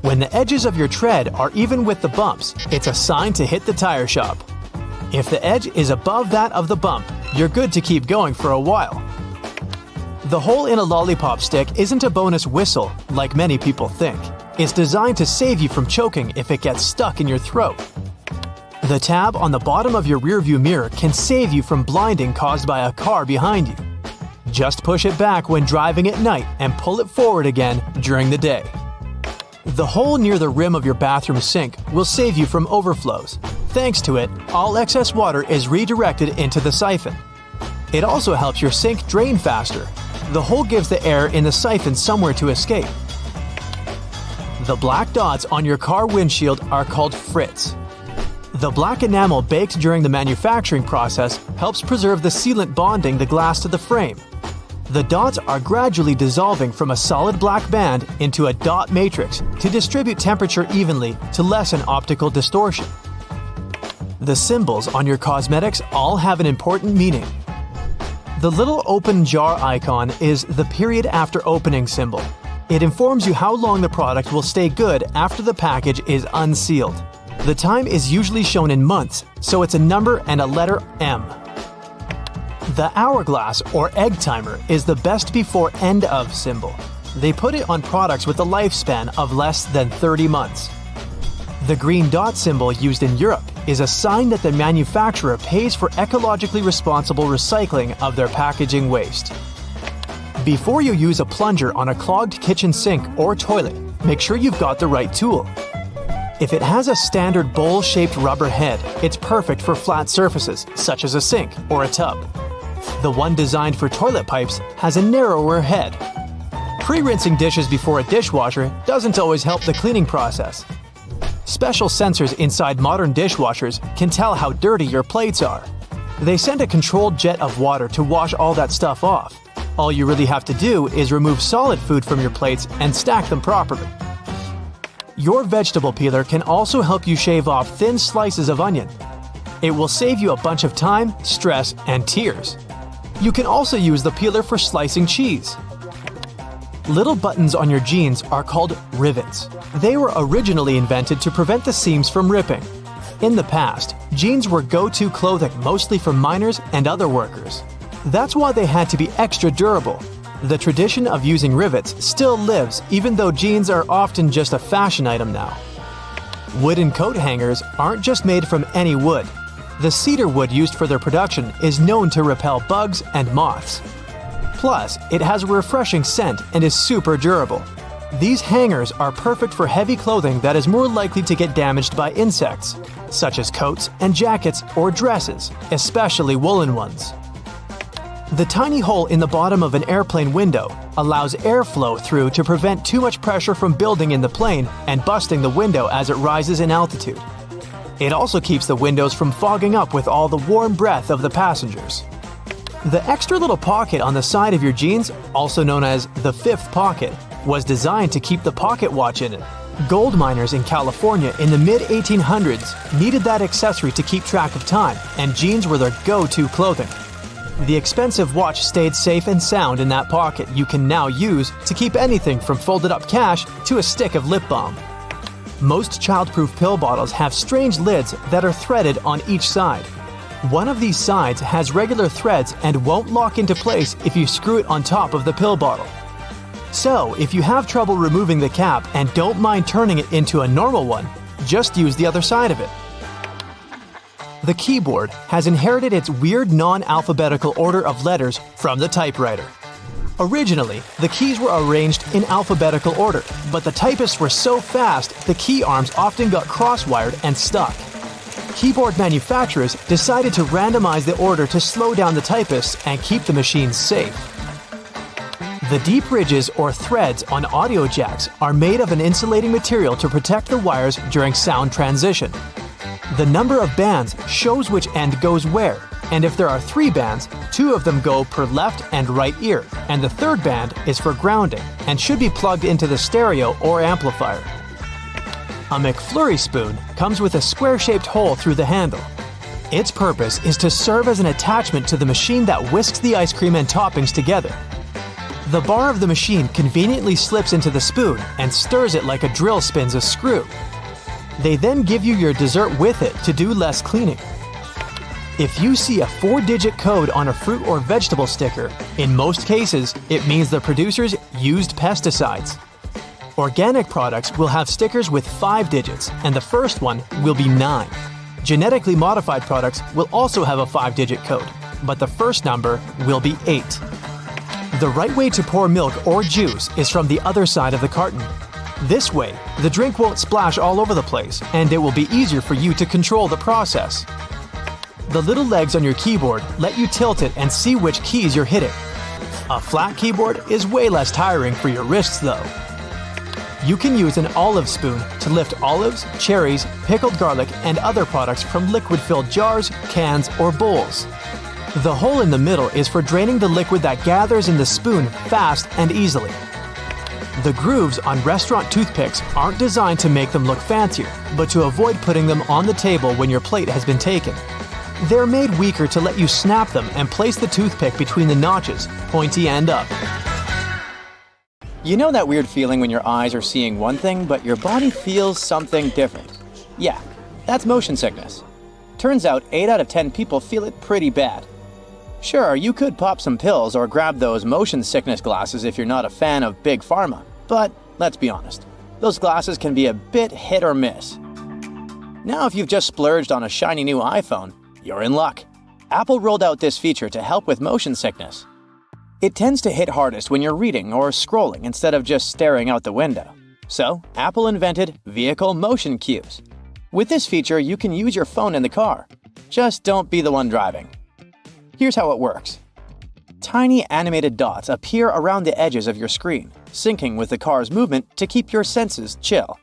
When the edges of your tread are even with the bumps, it's a sign to hit the tire shop. If the edge is above that of the bump, you're good to keep going for a while. The hole in a lollipop stick isn't a bonus whistle, like many people think. It's designed to save you from choking if it gets stuck in your throat. The tab on the bottom of your rearview mirror can save you from blinding caused by a car behind you. Just push it back when driving at night and pull it forward again during the day. The hole near the rim of your bathroom sink will save you from overflows. Thanks to it, all excess water is redirected into the siphon. It also helps your sink drain faster. The hole gives the air in the siphon somewhere to escape. The black dots on your car windshield are called frits. The black enamel baked during the manufacturing process helps preserve the sealant bonding the glass to the frame. The dots are gradually dissolving from a solid black band into a dot matrix to distribute temperature evenly to lessen optical distortion. The symbols on your cosmetics all have an important meaning. The little open jar icon is the period after opening symbol. It informs you how long the product will stay good after the package is unsealed. The time is usually shown in months, so it's a number and a letter M. The hourglass or egg timer is the best before end of symbol. They put it on products with a lifespan of less than 30 months. The green dot symbol used in Europe is a sign that the manufacturer pays for ecologically responsible recycling of their packaging waste. Before you use a plunger on a clogged kitchen sink or toilet, make sure you've got the right tool. If it has a standard bowl-shaped rubber head, it's perfect for flat surfaces, such as a sink or a tub. The one designed for toilet pipes has a narrower head. Pre-rinsing dishes before a dishwasher doesn't always help the cleaning process. Special sensors inside modern dishwashers can tell how dirty your plates are. They send a controlled jet of water to wash all that stuff off. All you really have to do is remove solid food from your plates and stack them properly. Your vegetable peeler can also help you shave off thin slices of onion. It will save you a bunch of time, stress, and tears. You can also use the peeler for slicing cheese. Little buttons on your jeans are called rivets. They were originally invented to prevent the seams from ripping. In the past, jeans were go-to clothing mostly for miners and other workers. That's why they had to be extra durable. The tradition of using rivets still lives even though jeans are often just a fashion item now. Wooden coat hangers aren't just made from any wood. The cedar wood used for their production is known to repel bugs and moths. Plus, it has a refreshing scent and is super durable. These hangers are perfect for heavy clothing that is more likely to get damaged by insects, such as coats and jackets or dresses, especially woolen ones. The tiny hole in the bottom of an airplane window allows airflow through to prevent too much pressure from building in the plane and busting the window as it rises in altitude. It also keeps the windows from fogging up with all the warm breath of the passengers. The extra little pocket on the side of your jeans, also known as the fifth pocket, was designed to keep the pocket watch in it. Gold miners in California in the mid-1800s needed that accessory to keep track of time, and jeans were their go-to clothing. The expensive watch stayed safe and sound in that pocket you can now use to keep anything from folded up cash to a stick of lip balm. Most childproof pill bottles have strange lids that are threaded on each side. One of these sides has regular threads and won't lock into place if you screw it on top of the pill bottle. So, if you have trouble removing the cap and don't mind turning it into a normal one, just use the other side of it. The keyboard has inherited its weird non-alphabetical order of letters from the typewriter. Originally, the keys were arranged in alphabetical order, but the typists were so fast the key arms often got cross-wired and stuck. Keyboard manufacturers decided to randomize the order to slow down the typists and keep the machines safe. The deep ridges or threads on audio jacks are made of an insulating material to protect the wires during sound transition. The number of bands shows which end goes where, and if there are 3 bands, 2 of them go per left and right ear, and the third band is for grounding and should be plugged into the stereo or amplifier. A McFlurry spoon comes with a square-shaped hole through the handle. Its purpose is to serve as an attachment to the machine that whisks the ice cream and toppings together. The bar of the machine conveniently slips into the spoon and stirs it like a drill spins a screw. They then give you your dessert with it to do less cleaning. If you see a 4-digit code on a fruit or vegetable sticker, in most cases, it means the producers used pesticides. Organic products will have stickers with 5 digits, and the first one will be 9. Genetically modified products will also have a 5-digit code, but the first number will be 8. The right way to pour milk or juice is from the other side of the carton. This way, the drink won't splash all over the place, and it will be easier for you to control the process. The little legs on your keyboard let you tilt it and see which keys you're hitting. A flat keyboard is way less tiring for your wrists though. You can use an olive spoon to lift olives, cherries, pickled garlic, and other products from liquid-filled jars, cans, or bowls. The hole in the middle is for draining the liquid that gathers in the spoon fast and easily. The grooves on restaurant toothpicks aren't designed to make them look fancier, but to avoid putting them on the table when your plate has been taken. They're made weaker to let you snap them and place the toothpick between the notches, pointy end up. You know that weird feeling when your eyes are seeing one thing, but your body feels something different? Yeah, that's motion sickness. Turns out 8 out of 10 people feel it pretty bad. Sure, you could pop some pills or grab those motion sickness glasses if you're not a fan of Big Pharma, but let's be honest, those glasses can be a bit hit or miss. Now if you've just splurged on a shiny new iPhone, you're in luck. Apple rolled out this feature to help with motion sickness. It tends to hit hardest when you're reading or scrolling instead of just staring out the window. So, Apple invented vehicle motion cues. With this feature, you can use your phone in the car. Just don't be the one driving. Here's how it works. Tiny animated dots appear around the edges of your screen, syncing with the car's movement to keep your senses chill.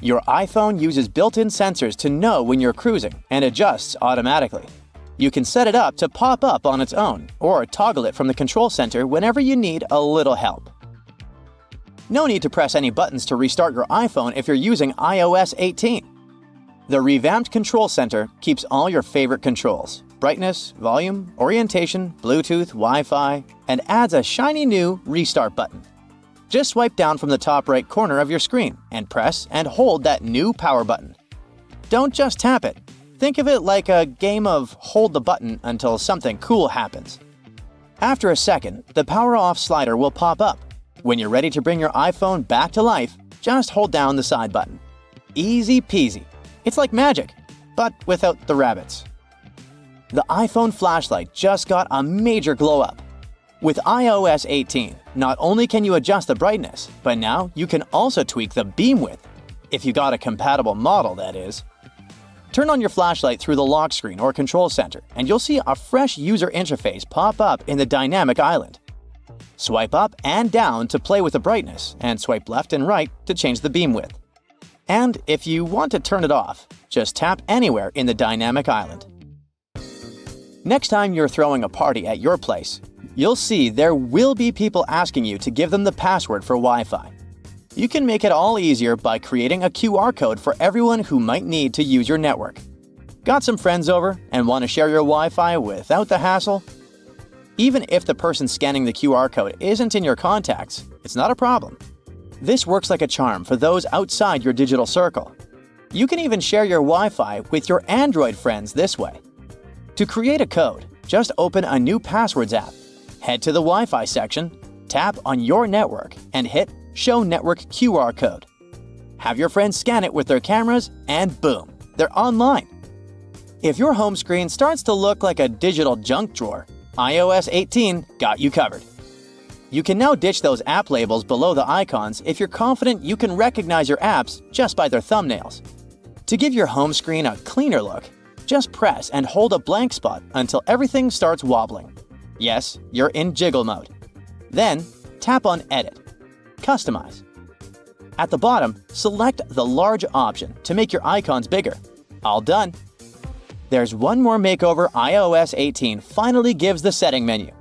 Your iPhone uses built-in sensors to know when you're cruising and adjusts automatically. You can set it up to pop up on its own or toggle it from the control center whenever you need a little help. No need to press any buttons to restart your iPhone if you're using iOS 18. The revamped control center keeps all your favorite controls: brightness, volume, orientation, Bluetooth, Wi-Fi, and adds a shiny new restart button. Just swipe down from the top right corner of your screen and press and hold that new power button. Don't just tap it. Think of it like a game of hold the button until something cool happens. After a second, the power off slider will pop up. When you're ready to bring your iPhone back to life, just hold down the side button. Easy peasy. It's like magic, but without the rabbits. The iPhone flashlight just got a major glow up. With iOS 18, not only can you adjust the brightness, but now you can also tweak the beam width. If you got a compatible model, that is. Turn on your flashlight through the lock screen or control center, and you'll see a fresh user interface pop up in the dynamic island. Swipe up and down to play with the brightness, and swipe left and right to change the beam width. And if you want to turn it off, just tap anywhere in the dynamic island. Next time you're throwing a party at your place, you'll see there will be people asking you to give them the password for Wi-Fi. You can make it all easier by creating a QR code for everyone who might need to use your network. Got some friends over and want to share your Wi-Fi without the hassle? Even if the person scanning the QR code isn't in your contacts, it's not a problem. This works like a charm for those outside your digital circle. You can even share your Wi-Fi with your Android friends this way. To create a code, just open a new Passwords app. Head to the Wi-Fi section, tap on your network, and hit Show Network QR Code. Have your friends scan it with their cameras, and boom, they're online. If your home screen starts to look like a digital junk drawer, iOS 18 got you covered. You can now ditch those app labels below the icons if you're confident you can recognize your apps just by their thumbnails. To give your home screen a cleaner look, just press and hold a blank spot until everything starts wobbling. Yes, you're in jiggle mode. Then, tap on Edit. Customize. At the bottom, select the large option to make your icons bigger. All done. There's one more makeover iOS 18 finally gives the setting menu.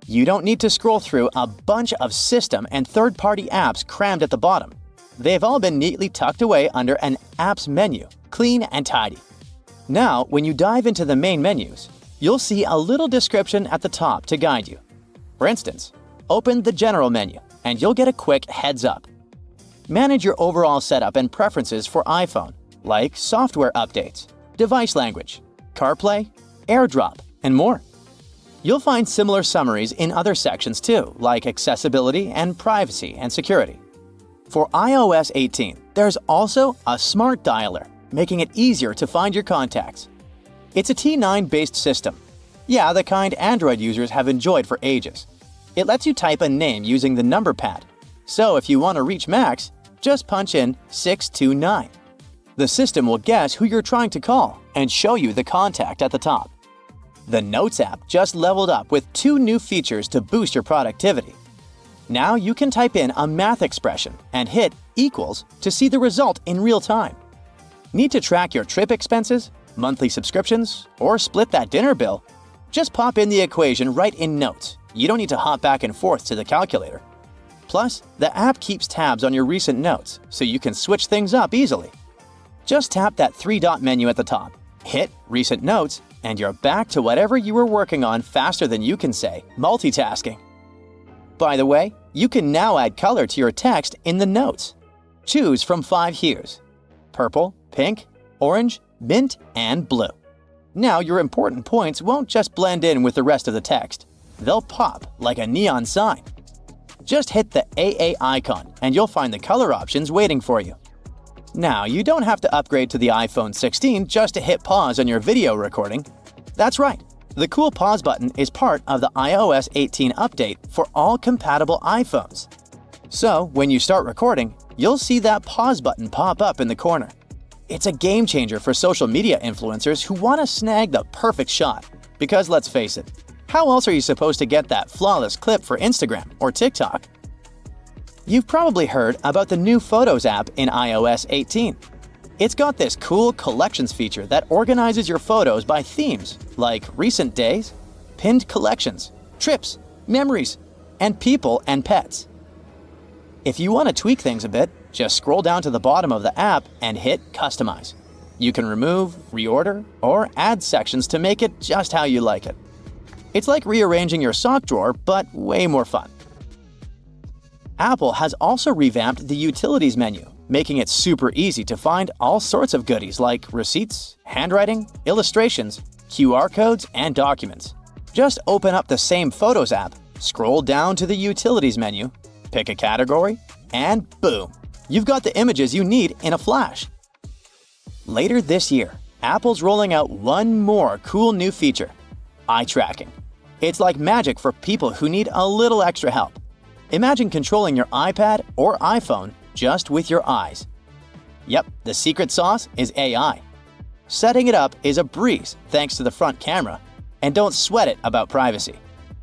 You don't need to scroll through a bunch of system and third-party apps crammed at the bottom. They've all been neatly tucked away under an Apps menu, clean and tidy. Now, when you dive into the main menus, you'll see a little description at the top to guide you. For instance, open the General menu, and you'll get a quick heads up. Manage your overall setup and preferences for iPhone, like software updates, device language, CarPlay, AirDrop, and more. You'll find similar summaries in other sections too, like accessibility and privacy and security. For iOS 18, there's also a smart dialer, making it easier to find your contacts. It's a T9-based system. Yeah, the kind Android users have enjoyed for ages. It lets you type a name using the number pad. So if you want to reach Max, just punch in 629. The system will guess who you're trying to call and show you the contact at the top. The Notes app just leveled up with 2 new features to boost your productivity. Now you can type in a math expression and hit equals to see the result in real time. Need to track your trip expenses, monthly subscriptions, or split that dinner bill? Just pop in the equation right in Notes. You don't need to hop back and forth to the calculator. Plus, the app keeps tabs on your recent notes, so you can switch things up easily. Just tap that 3-dot menu at the top, hit Recent Notes, and you're back to whatever you were working on faster than you can say multitasking. By the way, you can now add color to your text in the notes. Choose from 5 hues: purple, pink, orange, mint, and blue. Now your important points won't just blend in with the rest of the text. They'll pop like a neon sign. Just hit the AA icon and you'll find the color options waiting for you. Now, you don't have to upgrade to the iPhone 16 just to hit pause on your video recording. That's right, the cool pause button is part of the iOS 18 update for all compatible iPhones. So, when you start recording, you'll see that pause button pop up in the corner. It's a game changer for social media influencers who want to snag the perfect shot. Because let's face it, how else are you supposed to get that flawless clip for Instagram or TikTok? You've probably heard about the new Photos app in iOS 18. It's got this cool collections feature that organizes your photos by themes like recent days, pinned collections, trips, memories, and people and pets. If you want to tweak things a bit, just scroll down to the bottom of the app and hit Customize. You can remove, reorder, or add sections to make it just how you like it. It's like rearranging your sock drawer, but way more fun. Apple has also revamped the Utilities menu, making it super easy to find all sorts of goodies like receipts, handwriting, illustrations, QR codes, and documents. Just open up the same Photos app, scroll down to the Utilities menu, pick a category, and boom! You've got the images you need in a flash. Later this year, Apple's rolling out one more cool new feature: eye tracking. It's like magic for people who need a little extra help. Imagine controlling your iPad or iPhone just with your eyes. Yep, the secret sauce is AI. Setting it up is a breeze thanks to the front camera, and don't sweat it about privacy.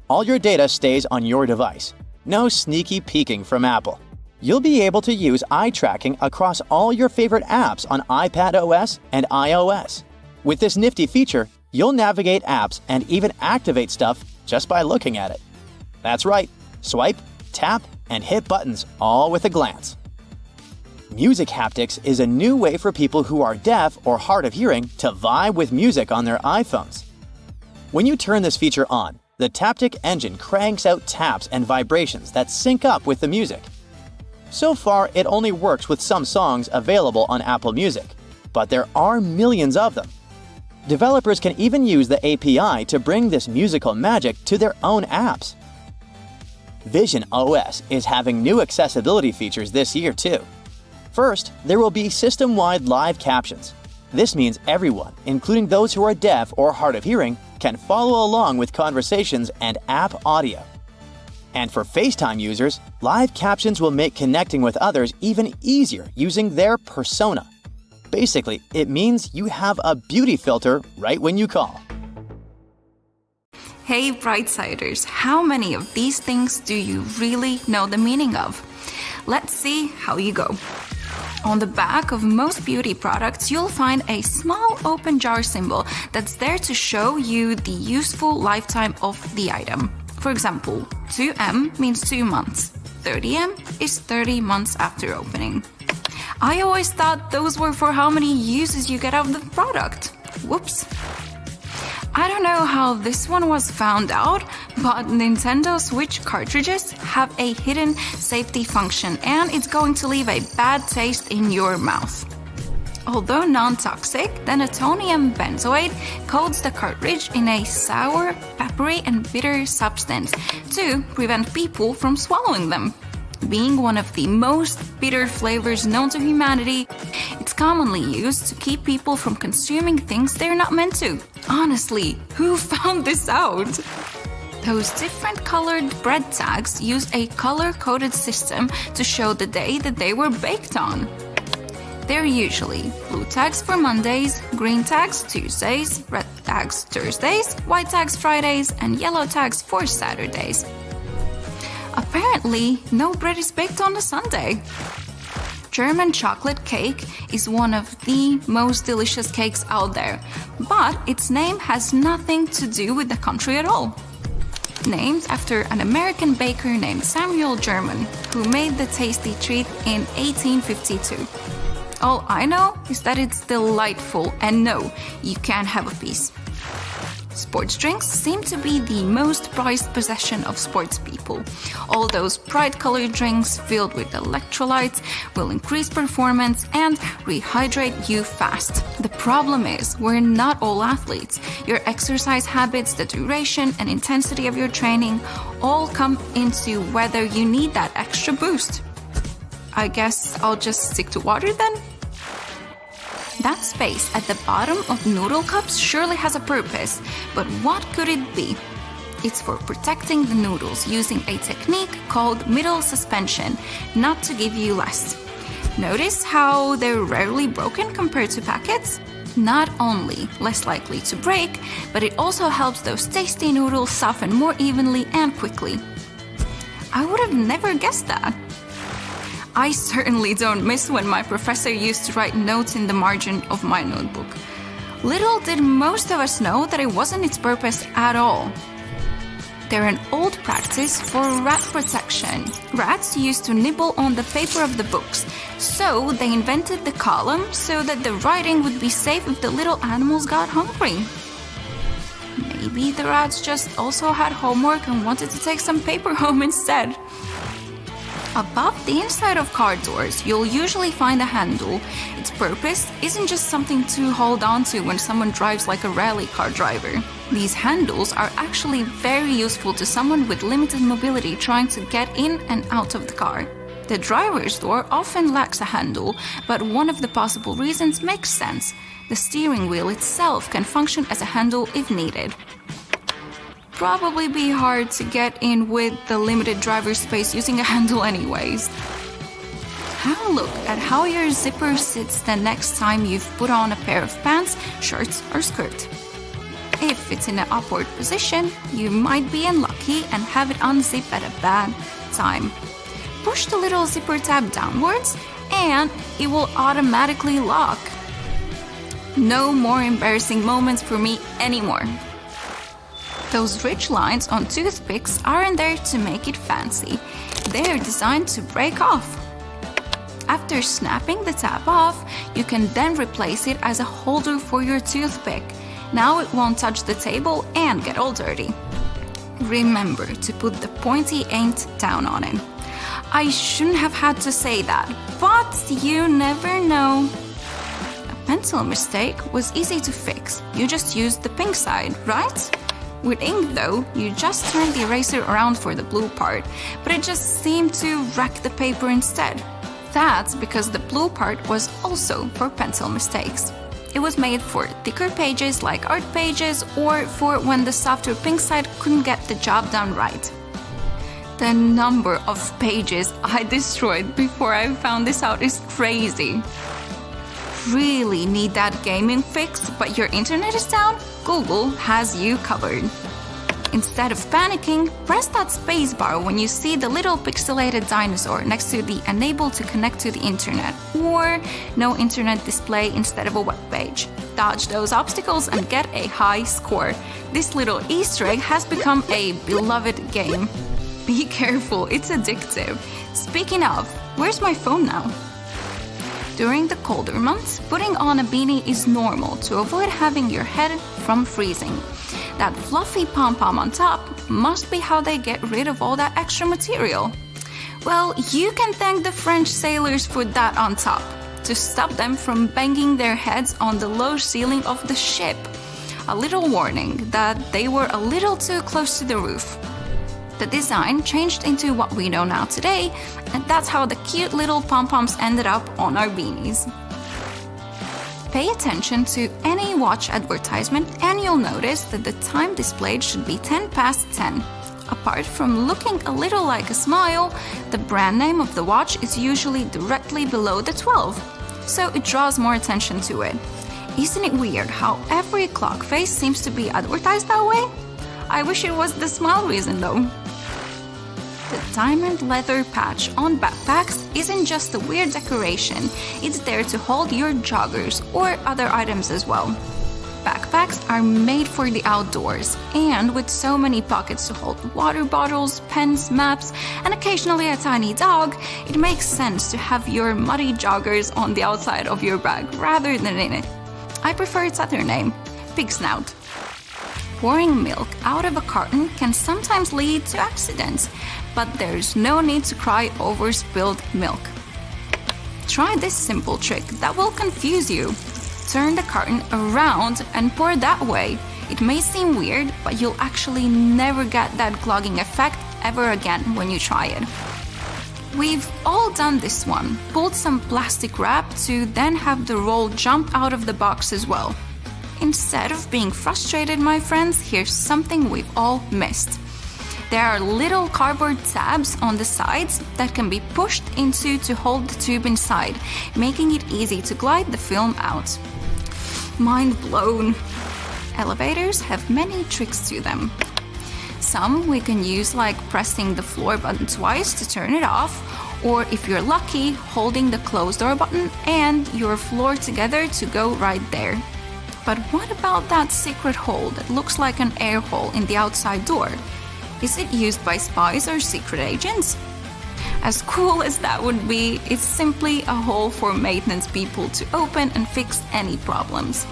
All your data stays on your device. No sneaky peeking from Apple. You'll be able to use eye tracking across all your favorite apps on iPadOS and iOS. With this nifty feature, you'll navigate apps and even activate stuff just by looking at it. That's right, swipe, tap, and hit buttons all with a glance. Music haptics is a new way for people who are deaf or hard of hearing to vibe with music on their iPhones. When you turn this feature on, the Taptic engine cranks out taps and vibrations that sync up with the music. So far, it only works with some songs available on Apple Music, but there are millions of them. Developers can even use the API to bring this musical magic to their own apps. Vision OS is having new accessibility features this year too. First, there will be system-wide live captions. This means everyone, including those who are deaf or hard of hearing, can follow along with conversations and app audio. And for FaceTime users, live captions will make connecting with others even easier using their persona. Basically, it means you have a beauty filter right when you call. Hey Brightsiders, how many of these things do you really know the meaning of? Let's see how you go. On the back of most beauty products, you'll find a small open jar symbol that's there to show you the useful lifetime of the item. For example, 2M means 2 months. 30M is 30 months after opening. I always thought those were for how many uses you get out of the product. Whoops. I don't know how this one was found out, but Nintendo Switch cartridges have a hidden safety function and it's going to leave a bad taste in your mouth. Although non-toxic, the natonium benzoate coats the cartridge in a sour, peppery, and bitter substance to prevent people from swallowing them. Being one of the most bitter flavors known to humanity, it's commonly used to keep people from consuming things they're not meant to. Honestly, who found this out? Those different colored bread tags use a color-coded system to show the day that they were baked on. They're usually blue tags for Mondays, green tags Tuesdays, red tags Thursdays, white tags Fridays, and yellow tags for Saturdays. Apparently, no bread is baked on a Sunday. German chocolate cake is one of the most delicious cakes out there, but its name has nothing to do with the country at all. Named after an American baker named Samuel German, who made the tasty treat in 1852. All I know is that it's delightful, and no, you can't have a piece. Sports drinks seem to be the most prized possession of sports people. All those bright-colored drinks filled with electrolytes will increase performance and rehydrate you fast. The problem is, we're not all athletes. Your exercise habits, the duration and intensity of your training all come into whether you need that extra boost. I guess I'll just stick to water then? That space at the bottom of noodle cups surely has a purpose, but what could it be? It's for protecting the noodles using a technique called middle suspension, not to give you less. Notice how they're rarely broken compared to packets? Not only less likely to break, but it also helps those tasty noodles soften more evenly and quickly. I would have never guessed that. I certainly don't miss when my professor used to write notes in the margin of my notebook. Little did most of us know that it wasn't its purpose at all. They're an old practice for rat protection. Rats used to nibble on the paper of the books, so they invented the column so that the writing would be safe if the little animals got hungry. Maybe the rats just also had homework and wanted to take some paper home instead. Above the inside of car doors, you'll usually find a handle. Its purpose isn't just something to hold on to when someone drives like a rally car driver. These handles are actually very useful to someone with limited mobility trying to get in and out of the car. The driver's door often lacks a handle, but one of the possible reasons makes sense. The steering wheel itself can function as a handle if needed. Probably be hard to get in with the limited driver space using a handle anyways. Have a look at how your zipper sits the next time you've put on a pair of pants, shirts, or skirt. If it's in an upward position, you might be unlucky and have it unzip at a bad time. Push the little zipper tab downwards and it will automatically lock. No more embarrassing moments for me anymore. Those ridge lines on toothpicks aren't there to make it fancy. They're designed to break off. After snapping the tab off, you can then replace it as a holder for your toothpick. Now it won't touch the table and get all dirty. Remember to put the pointy end down on it. I shouldn't have had to say that, but you never know. A pencil mistake was easy to fix. You just used the pink side, right? With ink though, you just turn the eraser around for the blue part, but it just seemed to wreck the paper instead. That's because the blue part was also for pencil mistakes. It was made for thicker pages like art pages or for when the softer pink side couldn't get the job done right. The number of pages I destroyed before I found this out is crazy. Really need that gaming fix, but your internet is down? Google has you covered. Instead of panicking, press that spacebar when you see the little pixelated dinosaur next to the unable to connect to the internet or no internet display instead of a web page. Dodge those obstacles and get a high score. This little Easter egg has become a beloved game. Be careful, it's addictive. Speaking of, where's my phone now? During the colder months, putting on a beanie is normal to avoid having your head from freezing. That fluffy pom-pom on top must be how they get rid of all that extra material. Well, you can thank the French sailors for that on top, to stop them from banging their heads on the low ceiling of the ship. A little warning that they were a little too close to the roof. The design changed into what we know now today, and that's how the cute little pom-poms ended up on our beanies. Pay attention to any watch advertisement and you'll notice that the time displayed should be 10 past 10. Apart from looking a little like a smile, the brand name of the watch is usually directly below the 12, so it draws more attention to it. Isn't it weird how every clock face seems to be advertised that way? I wish it was the smile reason though. The diamond leather patch on backpacks isn't just a weird decoration, it's there to hold your joggers or other items as well. Backpacks are made for the outdoors, and with so many pockets to hold water bottles, pens, maps, and occasionally a tiny dog, it makes sense to have your muddy joggers on the outside of your bag rather than in it. I prefer its other name, pig snout. Pouring milk out of a carton can sometimes lead to accidents, but there's no need to cry over spilled milk. Try this simple trick that will confuse you. Turn the carton around and pour that way. It may seem weird, but you'll actually never get that clogging effect ever again when you try it. We've all done this one. Pulled some plastic wrap to then have the roll jump out of the box as well. Instead of being frustrated, my friends, here's something we've all missed. There are little cardboard tabs on the sides that can be pushed into to hold the tube inside, making it easy to glide the film out. Mind blown! Elevators have many tricks to them. Some we can use like pressing the floor button twice to turn it off, or if you're lucky, holding the closed door button and your floor together to go right there. But what about that secret hole that looks like an air hole in the outside door? Is it used by spies or secret agents? As cool as that would be, it's simply a hole for maintenance people to open and fix any problems.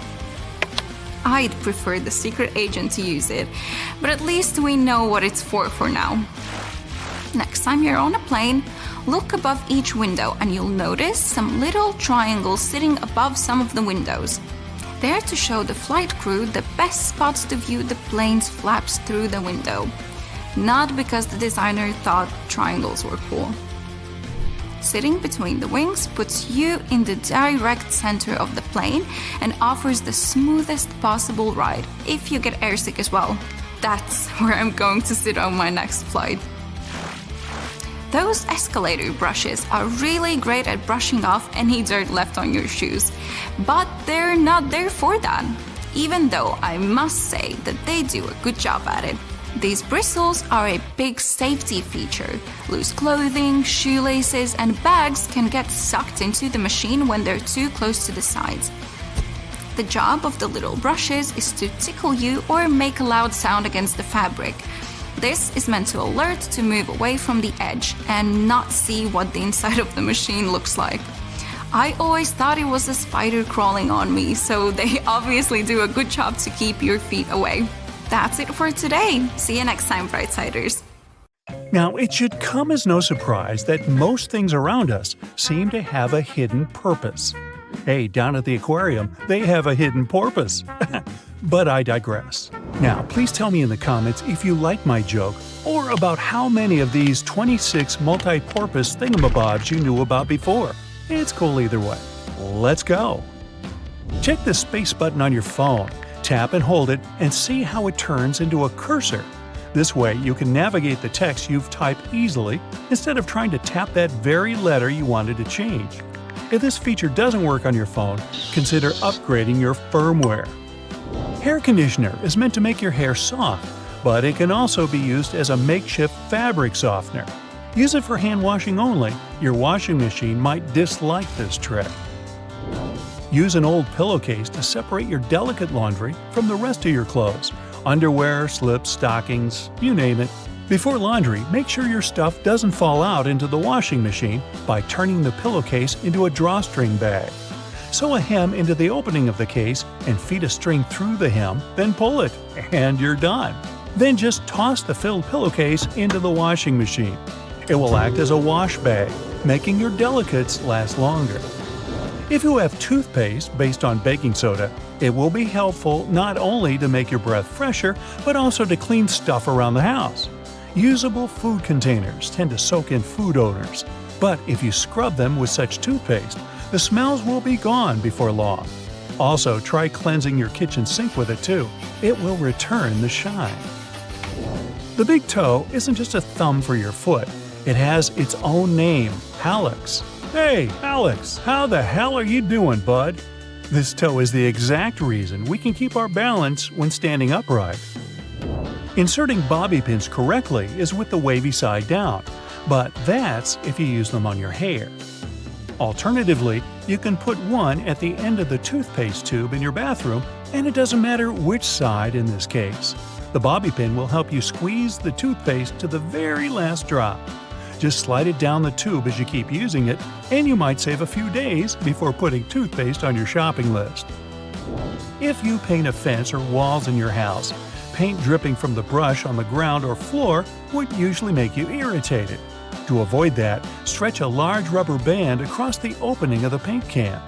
I'd prefer the secret agent to use it, but at least we know what it's for now. Next time you're on a plane, look above each window and you'll notice some little triangles sitting above some of the windows. They're to show the flight crew the best spots to view the plane's flaps through the window. Not because the designer thought triangles were cool. Sitting between the wings puts you in the direct center of the plane and offers the smoothest possible ride if you get airsick as well. That's where I'm going to sit on my next flight. Those escalator brushes are really great at brushing off any dirt left on your shoes, but they're not there for that, even though I must say that they do a good job at it. These bristles are a big safety feature. Loose clothing, shoelaces, and bags can get sucked into the machine when they're too close to the sides. The job of the little brushes is to tickle you or make a loud sound against the fabric. This is meant to alert to move away from the edge and not see what the inside of the machine looks like. I always thought it was a spider crawling on me, so they obviously do a good job to keep your feet away. That's it for today. See you next time, Brightsiders. Now, it should come as no surprise that most things around us seem to have a hidden purpose. Hey, down at the aquarium, they have a hidden porpoise. But I digress. Now, please tell me in the comments if you like my joke or about how many of these 26 multi-porpoise thingamabobs you knew about before. It's cool either way. Let's go! Check the space button on your phone. Tap and hold it and see how it turns into a cursor. This way you can navigate the text you've typed easily instead of trying to tap that very letter you wanted to change. If this feature doesn't work on your phone, consider upgrading your firmware. Hair conditioner is meant to make your hair soft, but it can also be used as a makeshift fabric softener. Use it for hand washing only. Your washing machine might dislike this trick. Use an old pillowcase to separate your delicate laundry from the rest of your clothes. Underwear, slips, stockings, you name it. Before laundry, make sure your stuff doesn't fall out into the washing machine by turning the pillowcase into a drawstring bag. Sew a hem into the opening of the case and feed a string through the hem, then pull it, and you're done. Then just toss the filled pillowcase into the washing machine. It will act as a wash bag, making your delicates last longer. If you have toothpaste based on baking soda, it will be helpful not only to make your breath fresher, but also to clean stuff around the house. Usable food containers tend to soak in food odors, but if you scrub them with such toothpaste, the smells will be gone before long. Also, try cleansing your kitchen sink with it too. It will return the shine. The big toe isn't just a thumb for your foot. It has its own name, hallux. Hey, Alex, how the hell are you doing, bud? This toe is the exact reason we can keep our balance when standing upright. Inserting bobby pins correctly is with the wavy side down, but that's if you use them on your hair. Alternatively, you can put one at the end of the toothpaste tube in your bathroom, and it doesn't matter which side in this case. The bobby pin will help you squeeze the toothpaste to the very last drop. Just slide it down the tube as you keep using it, and you might save a few days before putting toothpaste on your shopping list. If you paint a fence or walls in your house, paint dripping from the brush on the ground or floor would usually make you irritated. To avoid that, stretch a large rubber band across the opening of the paint can.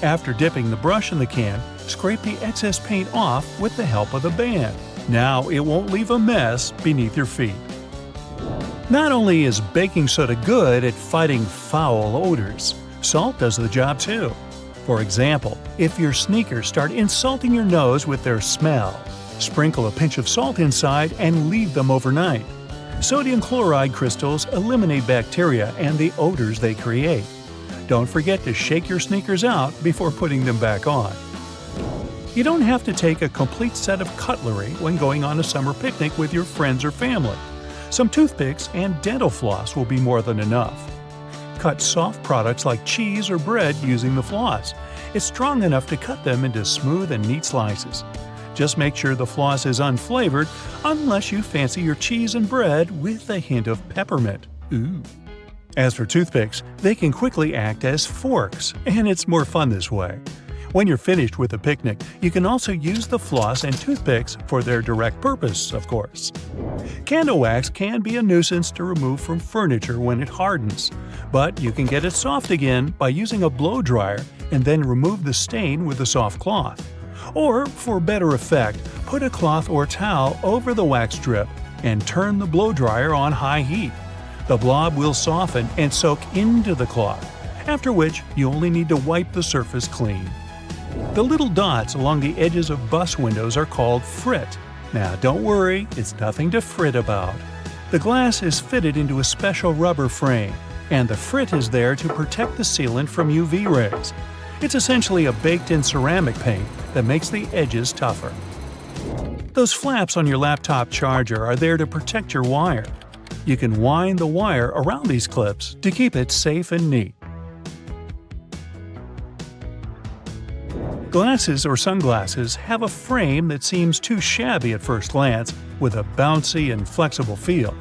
After dipping the brush in the can, scrape the excess paint off with the help of the band. Now it won't leave a mess beneath your feet. Not only is baking soda good at fighting foul odors, salt does the job too. For example, if your sneakers start insulting your nose with their smell, sprinkle a pinch of salt inside and leave them overnight. Sodium chloride crystals eliminate bacteria and the odors they create. Don't forget to shake your sneakers out before putting them back on. You don't have to take a complete set of cutlery when going on a summer picnic with your friends or family. Some toothpicks and dental floss will be more than enough. Cut soft products like cheese or bread using the floss. It's strong enough to cut them into smooth and neat slices. Just make sure the floss is unflavored unless you fancy your cheese and bread with a hint of peppermint. Ooh. As for toothpicks, they can quickly act as forks, and it's more fun this way. When you're finished with a picnic, you can also use the floss and toothpicks for their direct purpose, of course. Candle wax can be a nuisance to remove from furniture when it hardens, but you can get it soft again by using a blow dryer and then remove the stain with a soft cloth. Or, for better effect, put a cloth or towel over the wax strip and turn the blow dryer on high heat. The blob will soften and soak into the cloth, after which you only need to wipe the surface clean. The little dots along the edges of bus windows are called frit. Now don't worry, it's nothing to fret about. The glass is fitted into a special rubber frame, and the frit is there to protect the sealant from UV rays. It's essentially a baked-in ceramic paint that makes the edges tougher. Those flaps on your laptop charger are there to protect your wire. You can wind the wire around these clips to keep it safe and neat. Glasses or sunglasses have a frame that seems too shabby at first glance, with a bouncy and flexible feel.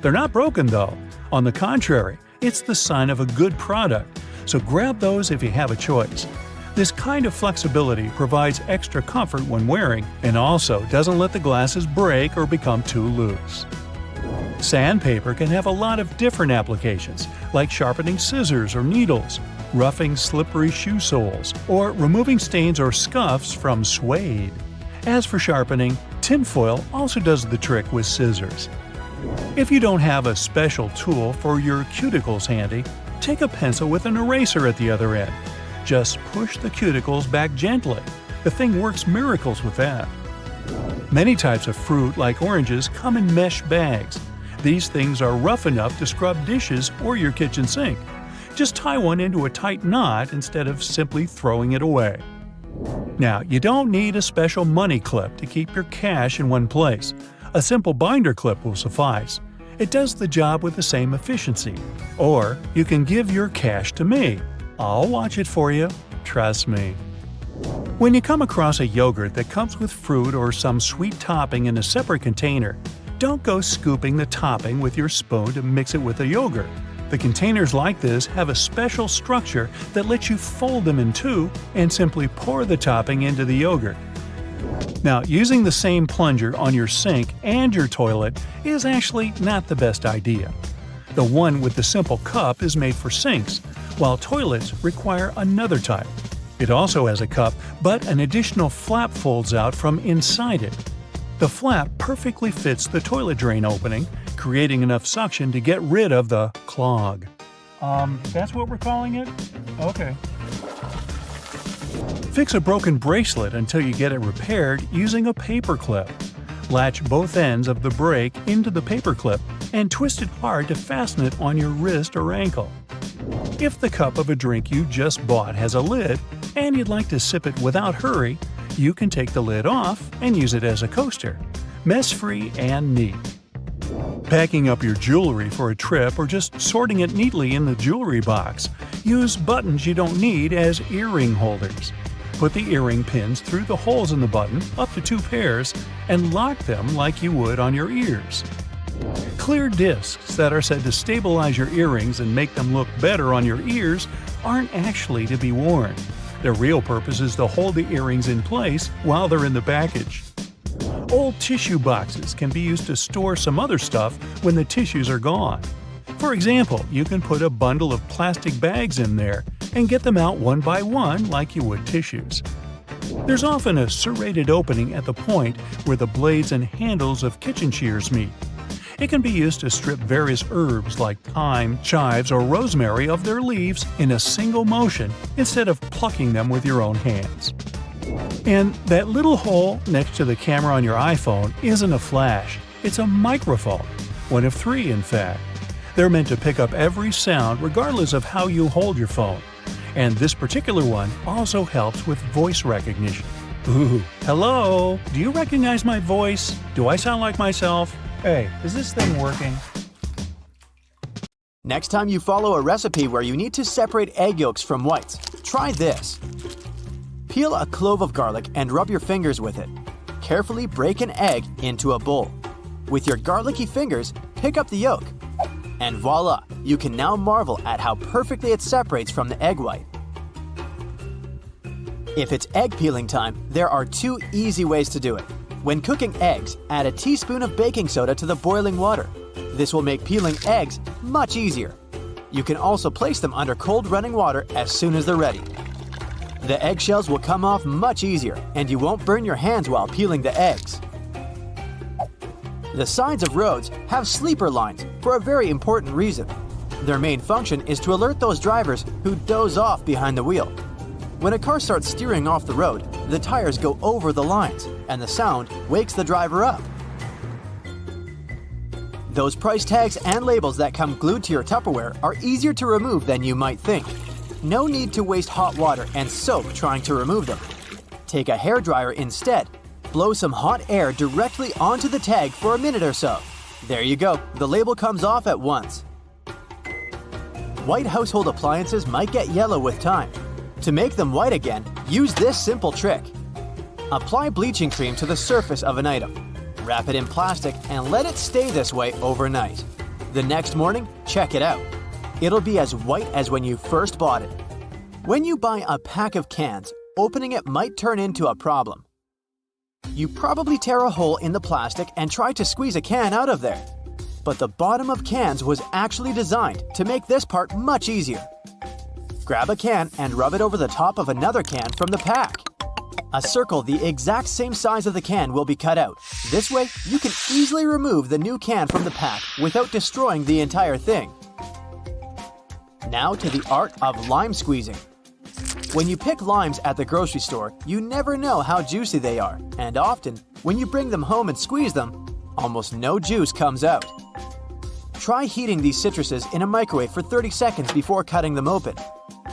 They're not broken though. On the contrary, it's the sign of a good product, so grab those if you have a choice. This kind of flexibility provides extra comfort when wearing and also doesn't let the glasses break or become too loose. Sandpaper can have a lot of different applications, like sharpening scissors or needles, roughing slippery shoe soles, or removing stains or scuffs from suede. As for sharpening, tinfoil also does the trick with scissors. If you don't have a special tool for your cuticles handy, take a pencil with an eraser at the other end. Just push the cuticles back gently. The thing works miracles with that. Many types of fruit, like oranges, come in mesh bags. These things are rough enough to scrub dishes or your kitchen sink. Just tie one into a tight knot instead of simply throwing it away. Now, you don't need a special money clip to keep your cash in one place. A simple binder clip will suffice. It does the job with the same efficiency. Or you can give your cash to me. I'll watch it for you. Trust me. When you come across a yogurt that comes with fruit or some sweet topping in a separate container, don't go scooping the topping with your spoon to mix it with the yogurt. The containers like this have a special structure that lets you fold them in two and simply pour the topping into the yogurt. Now, using the same plunger on your sink and your toilet is actually not the best idea. The one with the simple cup is made for sinks, while toilets require another type. It also has a cup, but an additional flap folds out from inside it. The flap perfectly fits the toilet drain opening, creating enough suction to get rid of the clog. That's what we're calling it? Okay. Fix a broken bracelet until you get it repaired using a paper clip. Latch both ends of the brake into the paperclip and twist it hard to fasten it on your wrist or ankle. If the cup of a drink you just bought has a lid and you'd like to sip it without hurry, you can take the lid off and use it as a coaster. Mess-free and neat. Packing up your jewelry for a trip or just sorting it neatly in the jewelry box, use buttons you don't need as earring holders. Put the earring pins through the holes in the button, up to 2 pairs, and lock them like you would on your ears. Clear discs that are said to stabilize your earrings and make them look better on your ears aren't actually to be worn. Their real purpose is to hold the earrings in place while they're in the package. Old tissue boxes can be used to store some other stuff when the tissues are gone. For example, you can put a bundle of plastic bags in there and get them out one by one like you would tissues. There's often a serrated opening at the point where the blades and handles of kitchen shears meet. It can be used to strip various herbs like thyme, chives, or rosemary of their leaves in a single motion instead of plucking them with your own hands. And that little hole next to the camera on your iPhone isn't a flash, it's a microphone. One of 3, in fact. They're meant to pick up every sound regardless of how you hold your phone. And this particular one also helps with voice recognition. Ooh, hello? Do you recognize my voice? Do I sound like myself? Hey, is this thing working? Next time you follow a recipe where you need to separate egg yolks from whites, try this. Peel a clove of garlic and rub your fingers with it. Carefully break an egg into a bowl. With your garlicky fingers, pick up the yolk. And voila, you can now marvel at how perfectly it separates from the egg white. If it's egg peeling time, there are 2 easy ways to do it. When cooking eggs, add a teaspoon of baking soda to the boiling water. This will make peeling eggs much easier. You can also place them under cold running water as soon as they're ready. The eggshells will come off much easier, and you won't burn your hands while peeling the eggs. The sides of roads have sleeper lines for a very important reason. Their main function is to alert those drivers who doze off behind the wheel. When a car starts steering off the road, the tires go over the lines, and the sound wakes the driver up. Those price tags and labels that come glued to your Tupperware are easier to remove than you might think. No need to waste hot water and soap trying to remove them. Take a hairdryer instead. Blow some hot air directly onto the tag for a minute or so. There you go, the label comes off at once. White household appliances might get yellow with time. To make them white again, use this simple trick. Apply bleaching cream to the surface of an item. Wrap it in plastic and let it stay this way overnight. The next morning, check it out. It'll be as white as when you first bought it. When you buy a pack of cans, opening it might turn into a problem. You probably tear a hole in the plastic and try to squeeze a can out of there. But the bottom of cans was actually designed to make this part much easier. Grab a can and rub it over the top of another can from the pack. A circle the exact same size of the can will be cut out. This way, you can easily remove the new can from the pack without destroying the entire thing. Now to the art of lime squeezing. When you pick limes at the grocery store, you never know how juicy they are, and often, when you bring them home and squeeze them, almost no juice comes out. Try heating these citruses in a microwave for 30 seconds before cutting them open.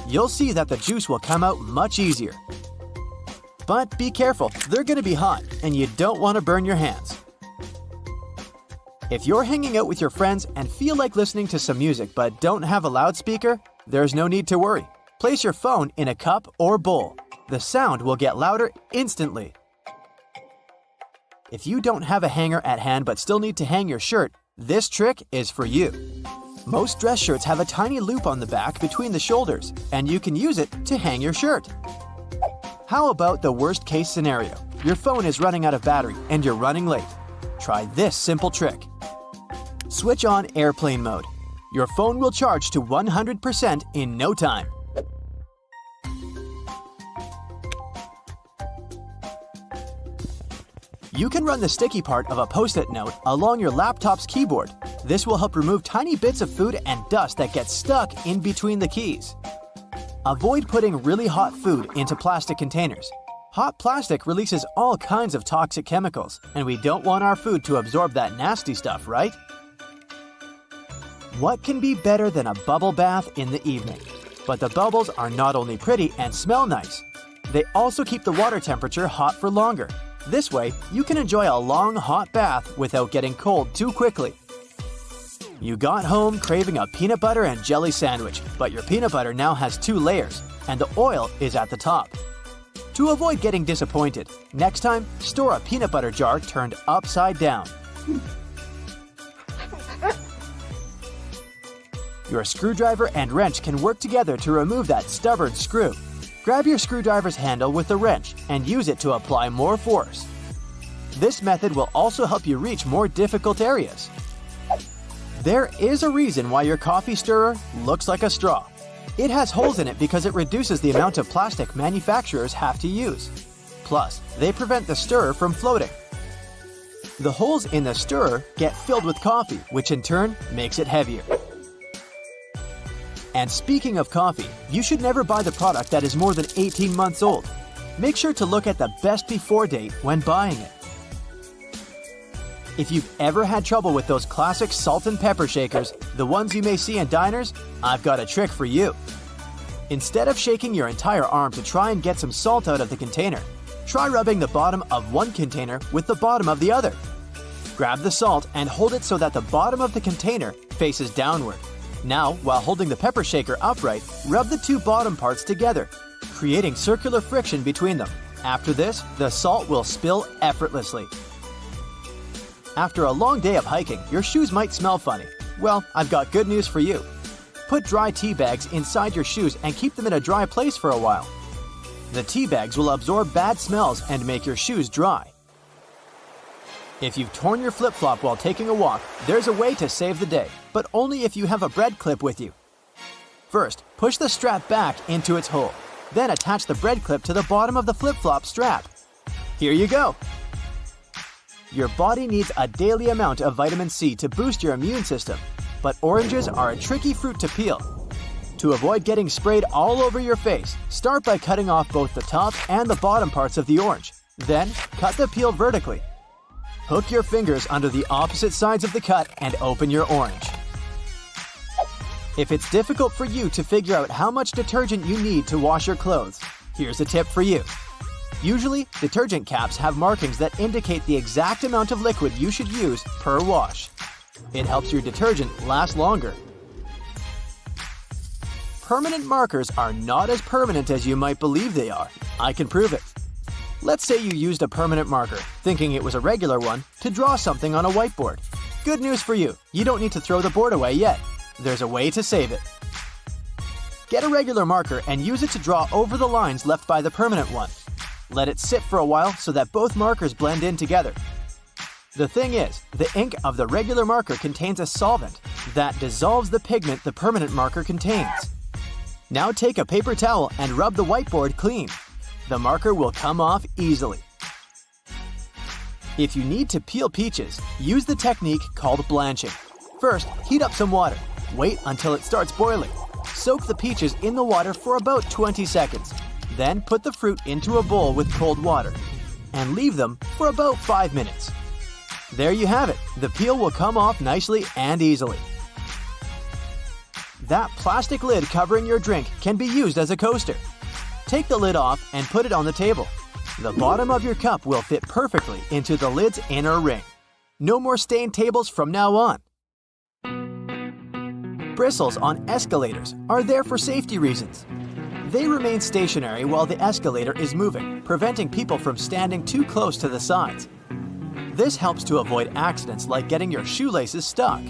You'll see that the juice will come out much easier. But be careful, they're going to be hot, and you don't want to burn your hands. If you're hanging out with your friends and feel like listening to some music but don't have a loudspeaker, there's no need to worry. Place your phone in a cup or bowl. The sound will get louder instantly. If you don't have a hanger at hand but still need to hang your shirt, this trick is for you. Most dress shirts have a tiny loop on the back between the shoulders, and you can use it to hang your shirt. How about the worst case scenario? Your phone is running out of battery and you're running late. Try this simple trick. Switch on airplane mode. Your phone will charge to 100% in no time. You can run the sticky part of a Post-it note along your laptop's keyboard. This will help remove tiny bits of food and dust that get stuck in between the keys. Avoid putting really hot food into plastic containers. Hot plastic releases all kinds of toxic chemicals, and we don't want our food to absorb that nasty stuff, right? What can be better than a bubble bath in the evening? But the bubbles are not only pretty and smell nice, they also keep the water temperature hot for longer. This way, you can enjoy a long hot bath without getting cold too quickly. You got home craving a peanut butter and jelly sandwich, but your peanut butter now has 2 layers, and the oil is at the top. To avoid getting disappointed, next time, store a peanut butter jar turned upside down. Your screwdriver and wrench can work together to remove that stubborn screw. Grab your screwdriver's handle with the wrench and use it to apply more force. This method will also help you reach more difficult areas. There is a reason why your coffee stirrer looks like a straw. It has holes in it because it reduces the amount of plastic manufacturers have to use. Plus, they prevent the stirrer from floating. The holes in the stirrer get filled with coffee, which in turn makes it heavier. And speaking of coffee, you should never buy the product that is more than 18 months old. Make sure to look at the best before date when buying it. If you've ever had trouble with those classic salt and pepper shakers, the ones you may see in diners, I've got a trick for you. Instead of shaking your entire arm to try and get some salt out of the container, try rubbing the bottom of one container with the bottom of the other. Grab the salt and hold it so that the bottom of the container faces downward. Now, while holding the pepper shaker upright, rub the 2 bottom parts together, creating circular friction between them. After this, the salt will spill effortlessly. After a long day of hiking, your shoes might smell funny. Well, I've got good news for you. Put dry tea bags inside your shoes and keep them in a dry place for a while. The tea bags will absorb bad smells and make your shoes dry. If you've torn your flip-flop while taking a walk, there's a way to save the day, but only if you have a bread clip with you. First, push the strap back into its hole. Then attach the bread clip to the bottom of the flip-flop strap. Here you go! Your body needs a daily amount of vitamin C to boost your immune system, but oranges are a tricky fruit to peel. To avoid getting sprayed all over your face, start by cutting off both the top and the bottom parts of the orange. Then, cut the peel vertically. Hook your fingers under the opposite sides of the cut and open your orange. If it's difficult for you to figure out how much detergent you need to wash your clothes, here's a tip for you. Usually, detergent caps have markings that indicate the exact amount of liquid you should use per wash. It helps your detergent last longer. Permanent markers are not as permanent as you might believe they are. I can prove it. Let's say you used a permanent marker, thinking it was a regular one, to draw something on a whiteboard. Good news for you, you don't need to throw the board away yet. There's a way to save it. Get a regular marker and use it to draw over the lines left by the permanent one. Let it sit for a while so that both markers blend in together. The thing is, the ink of the regular marker contains a solvent that dissolves the pigment the permanent marker contains. Now take a paper towel and rub the whiteboard clean. The marker will come off easily. If you need to peel peaches, use the technique called blanching. First, heat up some water. Wait until it starts boiling. Soak the peaches in the water for about 20 seconds. Then put the fruit into a bowl with cold water and leave them for about 5 minutes. There you have it. The peel will come off nicely and easily. That plastic lid covering your drink can be used as a coaster. Take the lid off and put it on the table. The bottom of your cup will fit perfectly into the lid's inner ring. No more stained tables from now on. Bristles on escalators are there for safety reasons. They remain stationary while the escalator is moving, preventing people from standing too close to the sides. This helps to avoid accidents like getting your shoelaces stuck.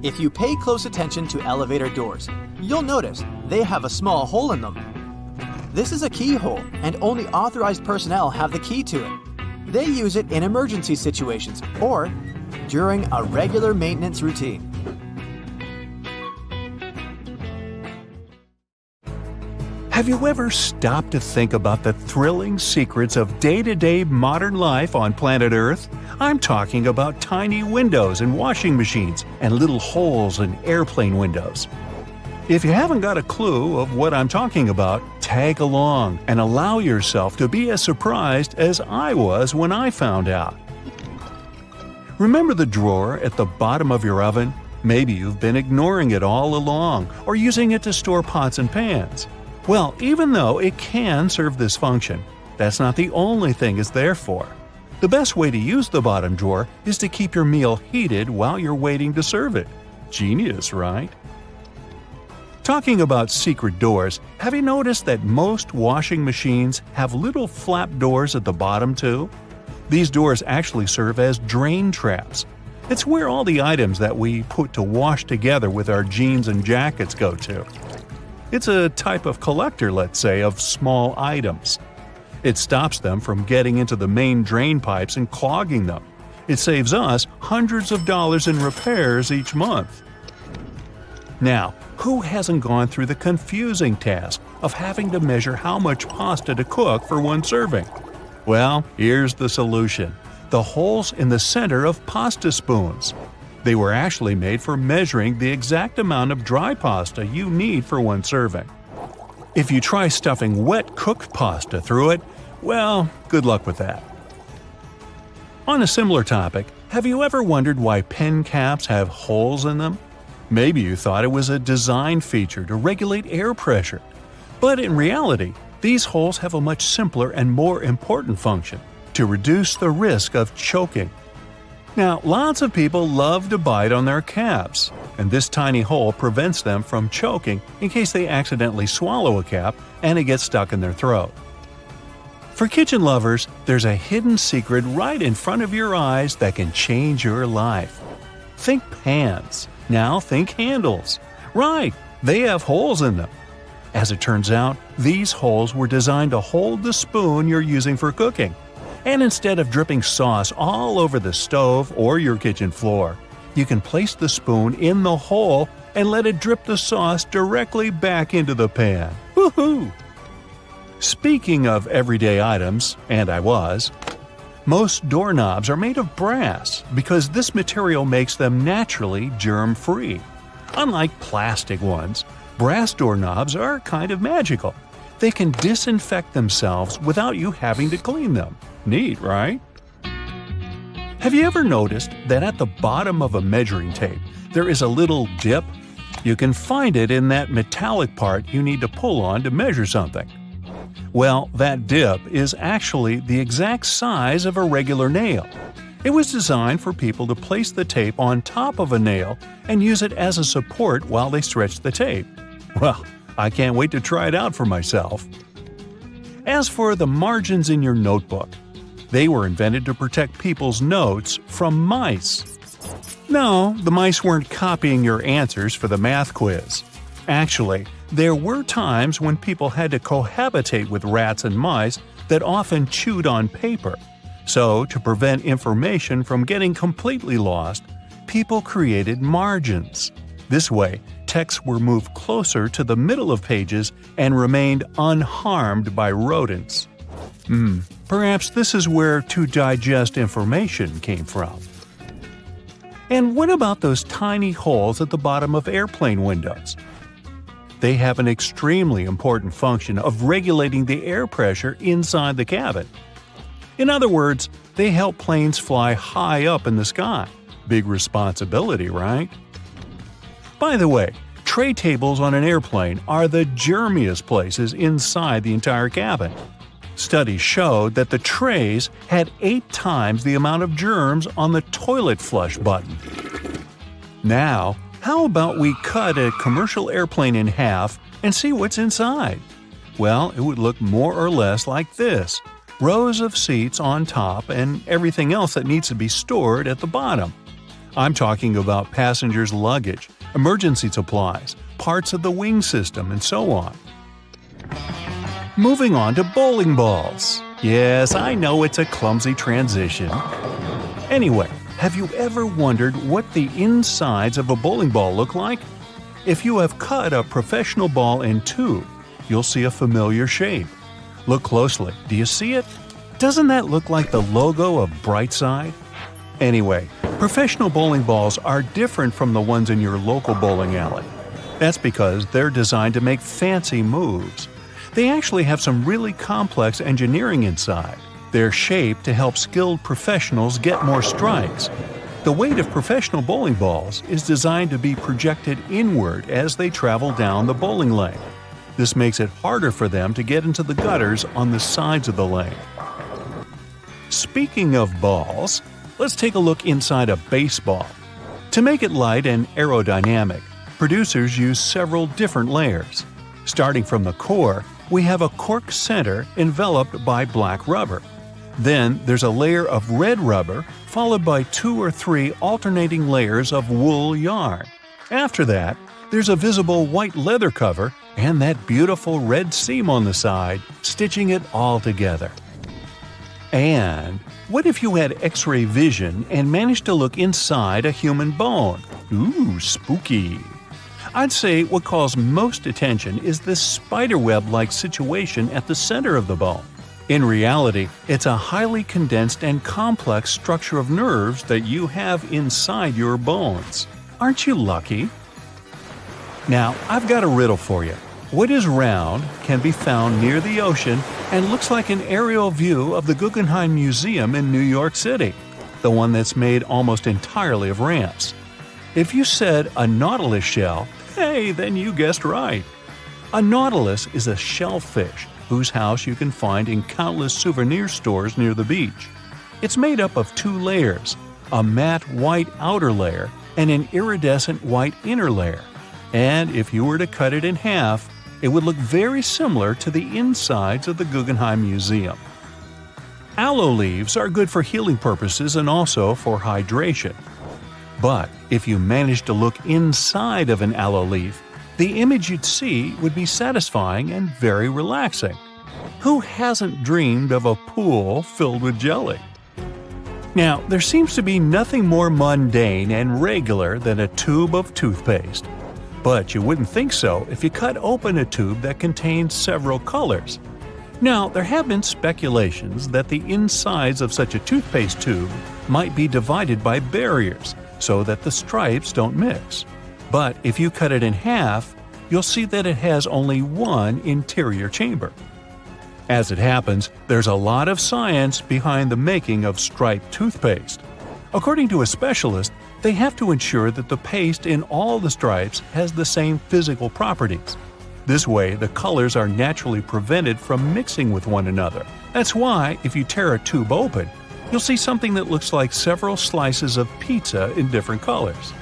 If you pay close attention to elevator doors, you'll notice they have a small hole in them. This is a keyhole, and only authorized personnel have the key to it. They use it in emergency situations or during a regular maintenance routine. Have you ever stopped to think about the thrilling secrets of day-to-day modern life on planet Earth? I'm talking about tiny windows in washing machines and little holes in airplane windows. If you haven't got a clue of what I'm talking about, tag along and allow yourself to be as surprised as I was when I found out. Remember the drawer at the bottom of your oven? Maybe you've been ignoring it all along or using it to store pots and pans. Well, even though it can serve this function, that's not the only thing it's there for. The best way to use the bottom drawer is to keep your meal heated while you're waiting to serve it. Genius, right? Talking about secret doors, have you noticed that most washing machines have little flap doors at the bottom too? These doors actually serve as drain traps. It's where all the items that we put to wash together with our jeans and jackets go to. It's a type of collector, let's say, of small items. It stops them from getting into the main drain pipes and clogging them. It saves us hundreds of dollars in repairs each month. Now, who hasn't gone through the confusing task of having to measure how much pasta to cook for one serving? Well, here's the solution: the holes in the center of pasta spoons. They were actually made for measuring the exact amount of dry pasta you need for one serving. If you try stuffing wet cooked pasta through it, well, good luck with that. On a similar topic, have you ever wondered why pen caps have holes in them? Maybe you thought it was a design feature to regulate air pressure. But in reality, these holes have a much simpler and more important function: to reduce the risk of choking. Now, lots of people love to bite on their caps, and this tiny hole prevents them from choking in case they accidentally swallow a cap and it gets stuck in their throat. For kitchen lovers, there's a hidden secret right in front of your eyes that can change your life. Think pans. Now think handles. Right, they have holes in them. As it turns out, these holes were designed to hold the spoon you're using for cooking. And instead of dripping sauce all over the stove or your kitchen floor, you can place the spoon in the hole and let it drip the sauce directly back into the pan. Woohoo! Speaking of everyday items, and most doorknobs are made of brass because this material makes them naturally germ-free. Unlike plastic ones, brass doorknobs are kind of magical. They can disinfect themselves without you having to clean them. Neat, right? Have you ever noticed that at the bottom of a measuring tape there is a little dip? You can find it in that metallic part you need to pull on to measure something. Well, that dip is actually the exact size of a regular nail. It was designed for people to place the tape on top of a nail and use it as a support while they stretch the tape. Well, I can't wait to try it out for myself. As for the margins in your notebook, they were invented to protect people's notes from mice. No, the mice weren't copying your answers for the math quiz. Actually, there were times when people had to cohabitate with rats and mice that often chewed on paper. So, to prevent information from getting completely lost, people created margins. This way, texts were moved closer to the middle of pages and remained unharmed by rodents. Perhaps this is where to digest information came from. And what about those tiny holes at the bottom of airplane windows? They have an extremely important function of regulating the air pressure inside the cabin. In other words, they help planes fly high up in the sky. Big responsibility, right? By the way, tray tables on an airplane are the germiest places inside the entire cabin. Studies showed that the trays had 8 times the amount of germs on the toilet flush button. Now, how about we cut a commercial airplane in half and see what's inside? Well, it would look more or less like this: rows of seats on top and everything else that needs to be stored at the bottom. I'm talking about passengers' luggage, emergency supplies, parts of the wing system, and so on. Moving on to bowling balls. Yes, I know it's a clumsy transition. Anyway, have you ever wondered what the insides of a bowling ball look like? If you have cut a professional ball in two, you'll see a familiar shape. Look closely. Do you see it? Doesn't that look like the logo of Brightside? Anyway, professional bowling balls are different from the ones in your local bowling alley. That's because they're designed to make fancy moves. They actually have some really complex engineering inside. They're shaped to help skilled professionals get more strikes. The weight of professional bowling balls is designed to be projected inward as they travel down the bowling lane. This makes it harder for them to get into the gutters on the sides of the lane. Speaking of balls, let's take a look inside a baseball. To make it light and aerodynamic, producers use several different layers. Starting from the core, we have a cork center enveloped by black rubber. Then there's a layer of red rubber, followed by 2 or 3 alternating layers of wool yarn. After that, there's a visible white leather cover and that beautiful red seam on the side, stitching it all together. And what if you had X-ray vision and managed to look inside a human bone? Ooh, spooky! I'd say what calls most attention is this spiderweb-like situation at the center of the bone. In reality, it's a highly condensed and complex structure of nerves that you have inside your bones. Aren't you lucky? Now, I've got a riddle for you. What is round, can be found near the ocean, and looks like an aerial view of the Guggenheim Museum in New York City, the one that's made almost entirely of ramps? If you said a nautilus shell, hey, then you guessed right. A nautilus is a shellfish whose house you can find in countless souvenir stores near the beach. It's made up of 2 layers, a matte white outer layer and an iridescent white inner layer. And if you were to cut it in half, it would look very similar to the insides of the Guggenheim Museum. Aloe leaves are good for healing purposes and also for hydration. But if you managed to look inside of an aloe leaf, the image you'd see would be satisfying and very relaxing. Who hasn't dreamed of a pool filled with jelly? Now, there seems to be nothing more mundane and regular than a tube of toothpaste. But you wouldn't think so if you cut open a tube that contains several colors. Now, there have been speculations that the insides of such a toothpaste tube might be divided by barriers so that the stripes don't mix. But if you cut it in half, you'll see that it has only one interior chamber. As it happens, there's a lot of science behind the making of striped toothpaste. According to a specialist, they have to ensure that the paste in all the stripes has the same physical properties. This way, the colors are naturally prevented from mixing with one another. That's why, if you tear a tube open, you'll see something that looks like several slices of pizza in different colors.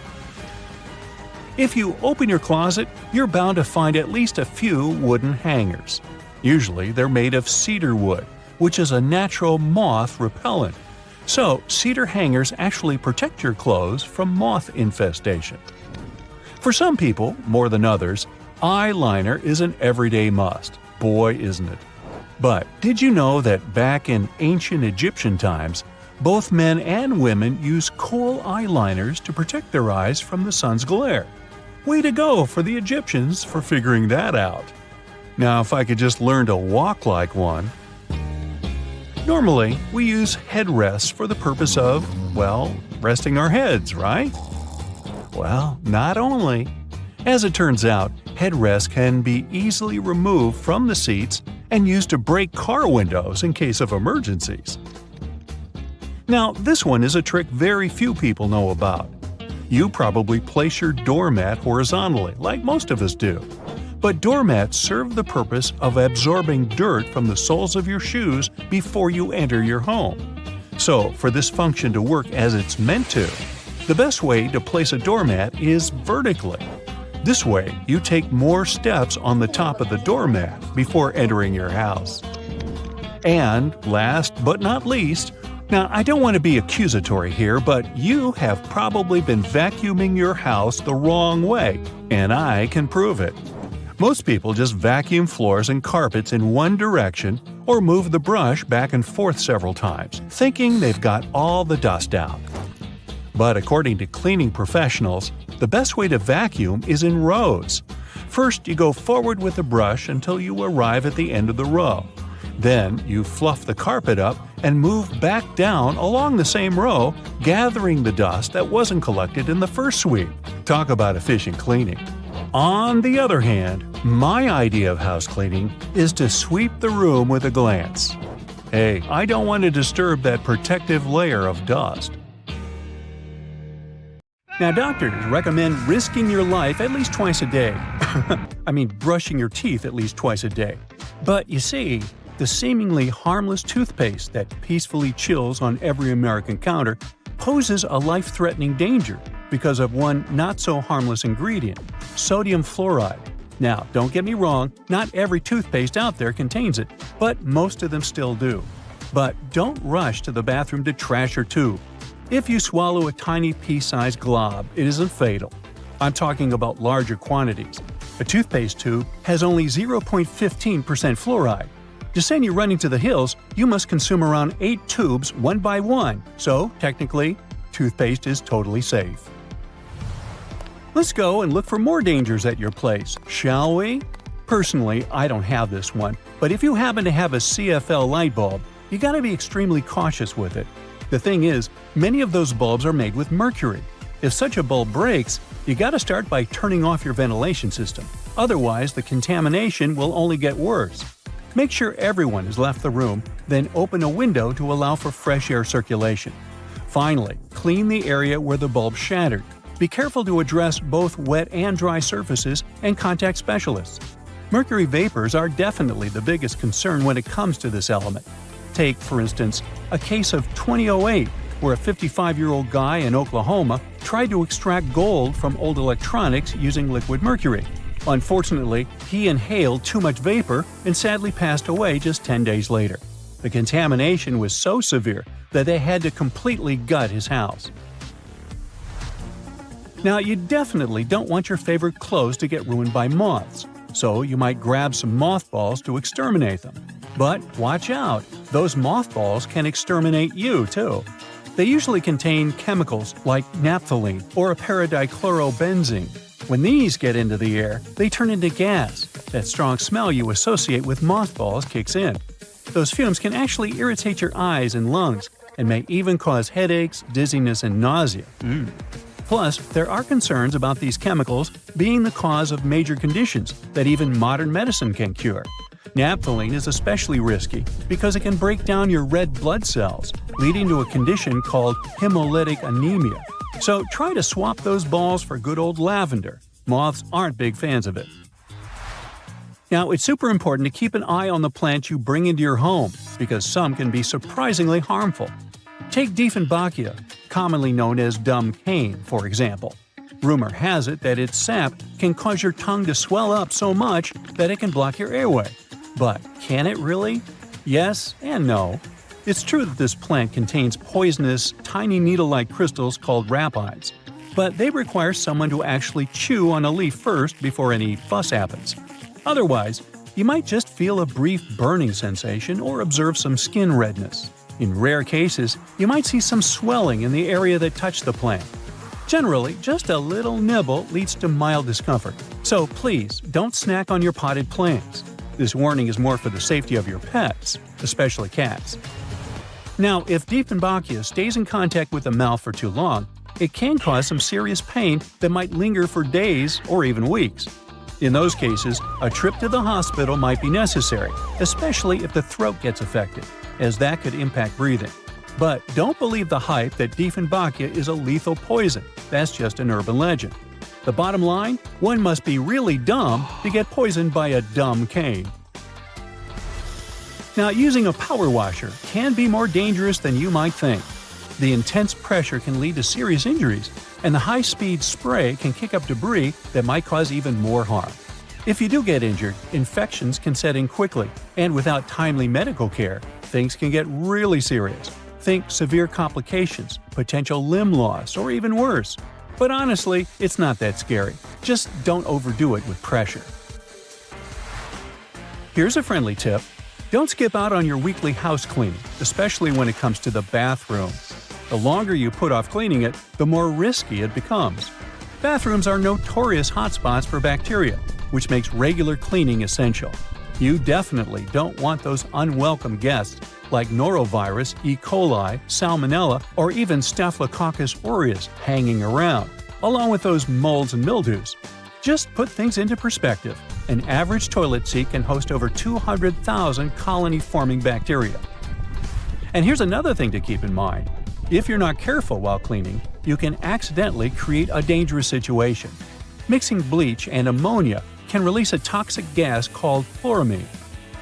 If you open your closet, you're bound to find at least a few wooden hangers. Usually, they're made of cedar wood, which is a natural moth repellent. So, cedar hangers actually protect your clothes from moth infestation. For some people, more than others, eyeliner is an everyday must. Boy, isn't it. But did you know that back in ancient Egyptian times, both men and women used kohl eyeliners to protect their eyes from the sun's glare? Way to go for the Egyptians for figuring that out. Now, if I could just learn to walk like one. Normally, we use headrests for the purpose of, well, resting our heads, right? Well, not only. As it turns out, headrests can be easily removed from the seats and used to break car windows in case of emergencies. Now, this one is a trick very few people know about. You probably place your doormat horizontally, like most of us do. But doormats serve the purpose of absorbing dirt from the soles of your shoes before you enter your home. So, for this function to work as it's meant to, the best way to place a doormat is vertically. This way, you take more steps on the top of the doormat before entering your house. And last but not least, now I don't want to be accusatory here, but you have probably been vacuuming your house the wrong way, and I can prove it. Most people just vacuum floors and carpets in one direction or move the brush back and forth several times, thinking they've got all the dust out. But according to cleaning professionals, the best way to vacuum is in rows. First, you go forward with the brush until you arrive at the end of the row. Then, you fluff the carpet up and move back down along the same row, gathering the dust that wasn't collected in the first sweep. Talk about efficient cleaning. On the other hand, my idea of house cleaning is to sweep the room with a glance. Hey, I don't want to disturb that protective layer of dust. Now, doctors recommend risking your life at least twice a day. I mean, brushing your teeth at least twice a day. But you see, the seemingly harmless toothpaste that peacefully chills on every American counter poses a life-threatening danger because of one not-so-harmless ingredient, sodium fluoride. Now, don't get me wrong, not every toothpaste out there contains it, but most of them still do. But don't rush to the bathroom to trash your tube. If you swallow a tiny pea-sized glob, it isn't fatal. I'm talking about larger quantities. A toothpaste tube has only 0.15% fluoride. To send you running to the hills, you must consume around 8 tubes one by one, so technically, toothpaste is totally safe. Let's go and look for more dangers at your place, shall we? Personally, I don't have this one, but if you happen to have a CFL light bulb, you gotta be extremely cautious with it. The thing is, many of those bulbs are made with mercury. If such a bulb breaks, you gotta start by turning off your ventilation system. Otherwise, the contamination will only get worse. Make sure everyone has left the room, then open a window to allow for fresh air circulation. Finally, clean the area where the bulb shattered. Be careful to address both wet and dry surfaces and contact specialists. Mercury vapors are definitely the biggest concern when it comes to this element. Take, for instance, a case of 2008, where a 55-year-old guy in Oklahoma tried to extract gold from old electronics using liquid mercury. Unfortunately, he inhaled too much vapor and sadly passed away just 10 days later. The contamination was so severe that they had to completely gut his house. Now, you definitely don't want your favorite clothes to get ruined by moths, so you might grab some mothballs to exterminate them. But watch out, those mothballs can exterminate you too. They usually contain chemicals like naphthalene or paradichlorobenzene. When these get into the air, they turn into gas. That strong smell you associate with mothballs kicks in. Those fumes can actually irritate your eyes and lungs, and may even cause headaches, dizziness, and nausea. Plus, there are concerns about these chemicals being the cause of major conditions that even modern medicine can cure. Naphthalene is especially risky because it can break down your red blood cells, leading to a condition called hemolytic anemia. So try to swap those balls for good old lavender. Moths aren't big fans of it. Now, it's super important to keep an eye on the plants you bring into your home because some can be surprisingly harmful. Take Dieffenbachia, commonly known as dumb cane, for example. Rumor has it that its sap can cause your tongue to swell up so much that it can block your airway. But can it really? Yes and no. It's true that this plant contains poisonous, tiny needle-like crystals called rapides, but they require someone to actually chew on a leaf first before any fuss happens. Otherwise, you might just feel a brief burning sensation or observe some skin redness. In rare cases, you might see some swelling in the area that touched the plant. Generally, just a little nibble leads to mild discomfort, so please don't snack on your potted plants. This warning is more for the safety of your pets, especially cats. Now, if Dieffenbachia stays in contact with the mouth for too long, it can cause some serious pain that might linger for days or even weeks. In those cases, a trip to the hospital might be necessary, especially if the throat gets affected, as that could impact breathing. But don't believe the hype that Dieffenbachia is a lethal poison. That's just an urban legend. The bottom line? One must be really dumb to get poisoned by a dumb cane. Now, using a power washer can be more dangerous than you might think. The intense pressure can lead to serious injuries, and the high-speed spray can kick up debris that might cause even more harm. If you do get injured, infections can set in quickly, and without timely medical care, things can get really serious. Think severe complications, potential limb loss, or even worse. But honestly, it's not that scary. Just don't overdo it with pressure. Here's a friendly tip. Don't skip out on your weekly house cleaning, especially when it comes to the bathroom. The longer you put off cleaning it, the more risky it becomes. Bathrooms are notorious hotspots for bacteria, which makes regular cleaning essential. You definitely don't want those unwelcome guests like norovirus, E. coli, salmonella, or even Staphylococcus aureus hanging around, along with those molds and mildews. Just put things into perspective. An average toilet seat can host over 200,000 colony-forming bacteria. And here's another thing to keep in mind. If you're not careful while cleaning, you can accidentally create a dangerous situation. Mixing bleach and ammonia can release a toxic gas called chloramine.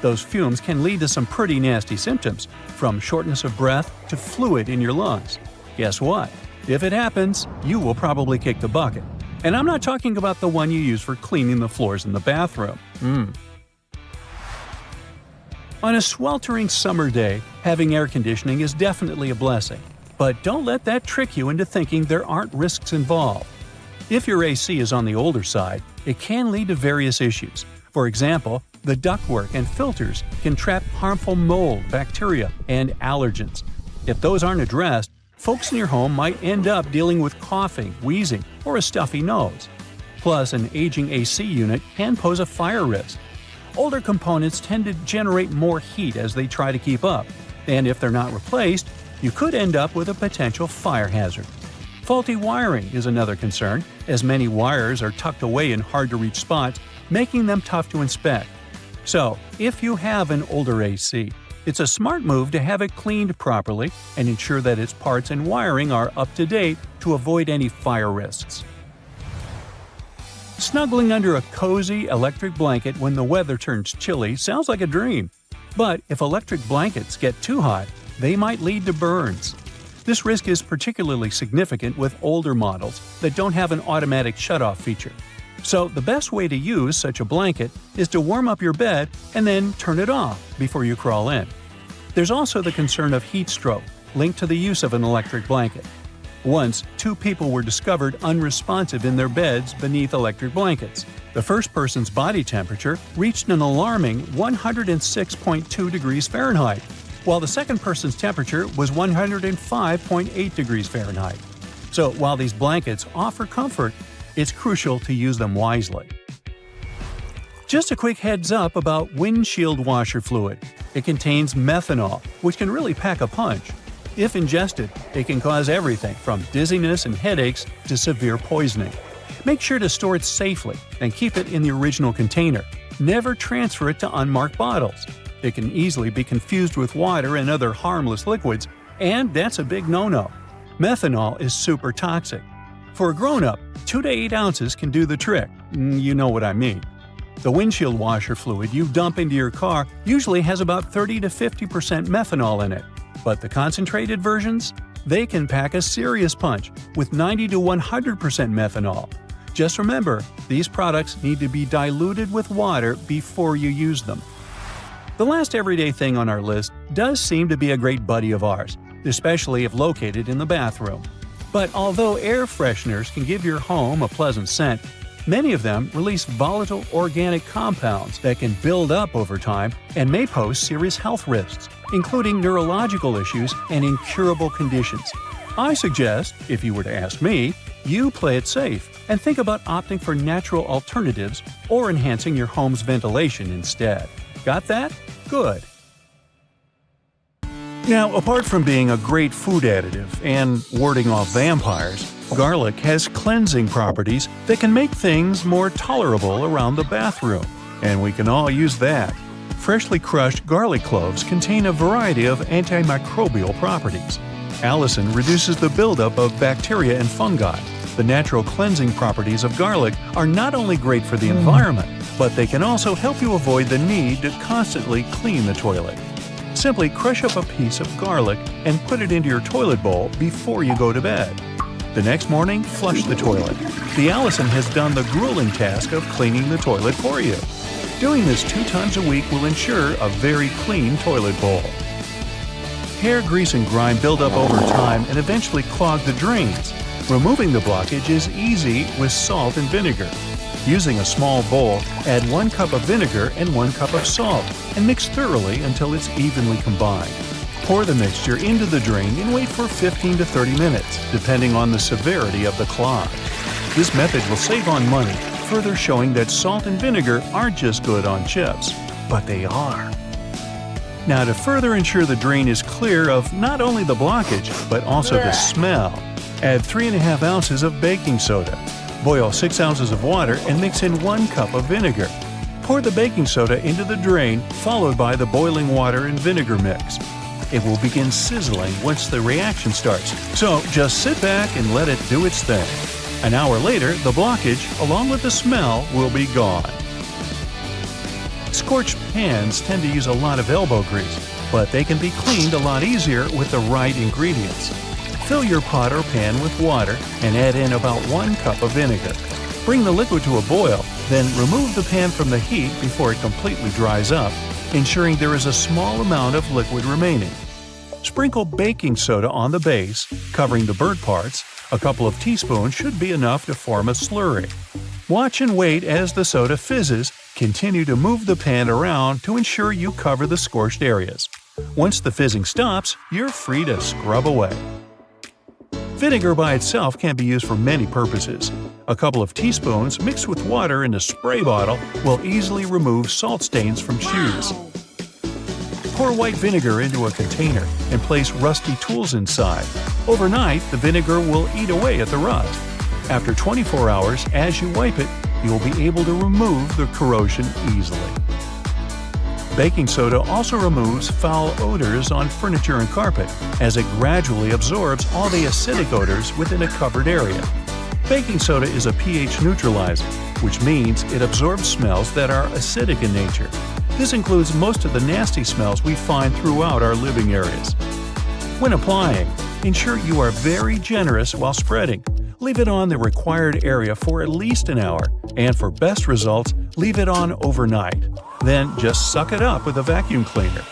Those fumes can lead to some pretty nasty symptoms, from shortness of breath to fluid in your lungs. Guess what? If it happens, you will probably kick the bucket. And I'm not talking about the one you use for cleaning the floors in the bathroom. On a sweltering summer day, having air conditioning is definitely a blessing. But don't let that trick you into thinking there aren't risks involved. If your AC is on the older side, it can lead to various issues. For example, the ductwork and filters can trap harmful mold, bacteria, and allergens. If those aren't addressed, folks in your home might end up dealing with coughing, wheezing, or a stuffy nose. Plus, an aging AC unit can pose a fire risk. Older components tend to generate more heat as they try to keep up, and if they're not replaced, you could end up with a potential fire hazard. Faulty wiring is another concern, as many wires are tucked away in hard-to-reach spots, making them tough to inspect. So, if you have an older AC, it's a smart move to have it cleaned properly and ensure that its parts and wiring are up to date to avoid any fire risks. Snuggling under a cozy electric blanket when the weather turns chilly sounds like a dream. But if electric blankets get too hot, they might lead to burns. This risk is particularly significant with older models that don't have an automatic shutoff feature. So the best way to use such a blanket is to warm up your bed and then turn it off before you crawl in. There's also the concern of heat stroke, linked to the use of an electric blanket. Once, 2 people were discovered unresponsive in their beds beneath electric blankets. The first person's body temperature reached an alarming 106.2 degrees Fahrenheit, while the second person's temperature was 105.8 degrees Fahrenheit. So while these blankets offer comfort, it's crucial to use them wisely. Just a quick heads up about windshield washer fluid. It contains methanol, which can really pack a punch. If ingested, it can cause everything from dizziness and headaches to severe poisoning. Make sure to store it safely and keep it in the original container. Never transfer it to unmarked bottles. It can easily be confused with water and other harmless liquids, and that's a big no-no. Methanol is super toxic. For a grown-up, 2 to 8 ounces can do the trick. You know what I mean. The windshield washer fluid you dump into your car usually has about 30 to 50% methanol in it. But the concentrated versions? They can pack a serious punch with 90 to 100% methanol. Just remember, these products need to be diluted with water before you use them. The last everyday thing on our list does seem to be a great buddy of ours, especially if located in the bathroom. But although air fresheners can give your home a pleasant scent, many of them release volatile organic compounds that can build up over time and may pose serious health risks, including neurological issues and incurable conditions. I suggest, if you were to ask me, you play it safe and think about opting for natural alternatives or enhancing your home's ventilation instead. Got that? Good. Now, apart from being a great food additive and warding off vampires, garlic has cleansing properties that can make things more tolerable around the bathroom. And we can all use that. Freshly crushed garlic cloves contain a variety of antimicrobial properties. Allicin reduces the buildup of bacteria and fungi. The natural cleansing properties of garlic are not only great for the environment, but they can also help you avoid the need to constantly clean the toilet. Simply crush up a piece of garlic and put it into your toilet bowl before you go to bed. The next morning, flush the toilet. The allicin has done the grueling task of cleaning the toilet for you. Doing this 2 times a week will ensure a very clean toilet bowl. Hair grease and grime build up over time and eventually clog the drains. Removing the blockage is easy with salt and vinegar. Using a small bowl, add 1 cup of vinegar and 1 cup of salt and mix thoroughly until it's evenly combined. Pour the mixture into the drain and wait for 15 to 30 minutes, depending on the severity of the clog. This method will save on money, further showing that salt and vinegar aren't just good on chips, but they are. Now, to further ensure the drain is clear of not only the blockage, but also the smell, add 3.5 ounces of baking soda. Boil 6 ounces of water and mix in 1 cup of vinegar. Pour the baking soda into the drain, followed by the boiling water and vinegar mix. It will begin sizzling once the reaction starts, so just sit back and let it do its thing. An hour later, the blockage, along with the smell, will be gone. Scorched pans tend to use a lot of elbow grease, but they can be cleaned a lot easier with the right ingredients. Fill your pot or pan with water and add in about 1 cup of vinegar. Bring the liquid to a boil, then remove the pan from the heat before it completely dries up, ensuring there is a small amount of liquid remaining. Sprinkle baking soda on the base, covering the burnt parts. A couple of teaspoons should be enough to form a slurry. Watch and wait as the soda fizzes. Continue to move the pan around to ensure you cover the scorched areas. Once the fizzing stops, you're free to scrub away. Vinegar by itself can be used for many purposes. A couple of teaspoons mixed with water in a spray bottle will easily remove salt stains from shoes. Pour white vinegar into a container and place rusty tools inside. Overnight, the vinegar will eat away at the rust. After 24 hours, as you wipe it, you'll be able to remove the corrosion easily. Baking soda also removes foul odors on furniture and carpet, as it gradually absorbs all the acidic odors within a covered area. Baking soda is a pH neutralizer, which means it absorbs smells that are acidic in nature. This includes most of the nasty smells we find throughout our living areas. When applying, ensure you are very generous while spreading. Leave it on the required area for at least an hour, and for best results, leave it on overnight. Then just suck it up with a vacuum cleaner.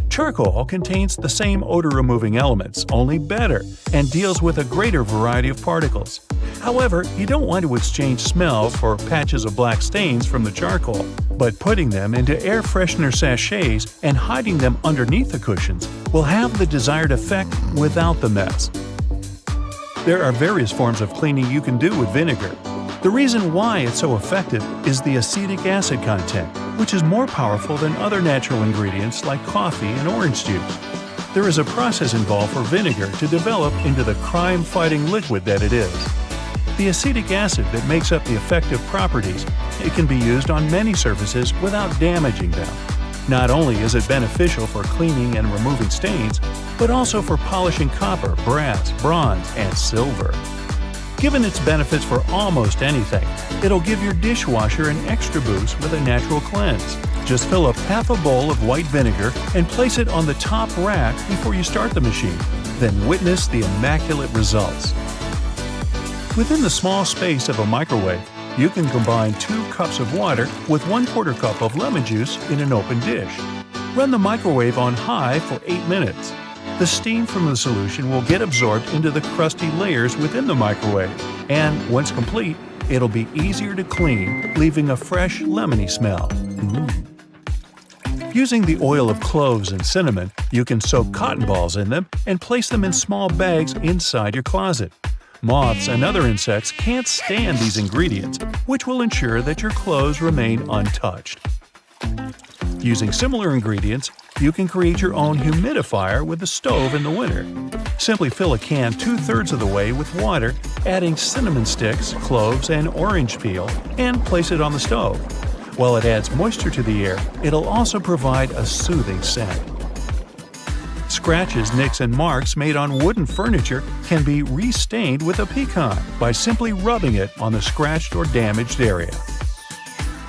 Charcoal contains the same odor-removing elements, only better, and deals with a greater variety of particles. However, you don't want to exchange smells for patches of black stains from the charcoal, but putting them into air freshener sachets and hiding them underneath the cushions will have the desired effect without the mess. There are various forms of cleaning you can do with vinegar. The reason why it's so effective is the acetic acid content, which is more powerful than other natural ingredients like coffee and orange juice. There is a process involved for vinegar to develop into the crime-fighting liquid that it is. The acetic acid that makes up the effective properties, it can be used on many surfaces without damaging them. Not only is it beneficial for cleaning and removing stains, but also for polishing copper, brass, bronze, and silver. Given its benefits for almost anything, it'll give your dishwasher an extra boost with a natural cleanse. Just fill up half a bowl of white vinegar and place it on the top rack before you start the machine. Then witness the immaculate results. Within the small space of a microwave, you can combine 2 cups of water with 1/4 cup of lemon juice in an open dish. Run the microwave on high for 8 minutes. The steam from the solution will get absorbed into the crusty layers within the microwave, and once complete, it'll be easier to clean, leaving a fresh, lemony smell. Using the oil of cloves and cinnamon, you can soak cotton balls in them and place them in small bags inside your closet. Moths and other insects can't stand these ingredients, which will ensure that your clothes remain untouched. Using similar ingredients, you can create your own humidifier with a stove in the winter. Simply fill a can 2/3 of the way with water, adding cinnamon sticks, cloves, and orange peel, and place it on the stove. While it adds moisture to the air, it'll also provide a soothing scent. Scratches, nicks, and marks made on wooden furniture can be restained with a pecan by simply rubbing it on the scratched or damaged area.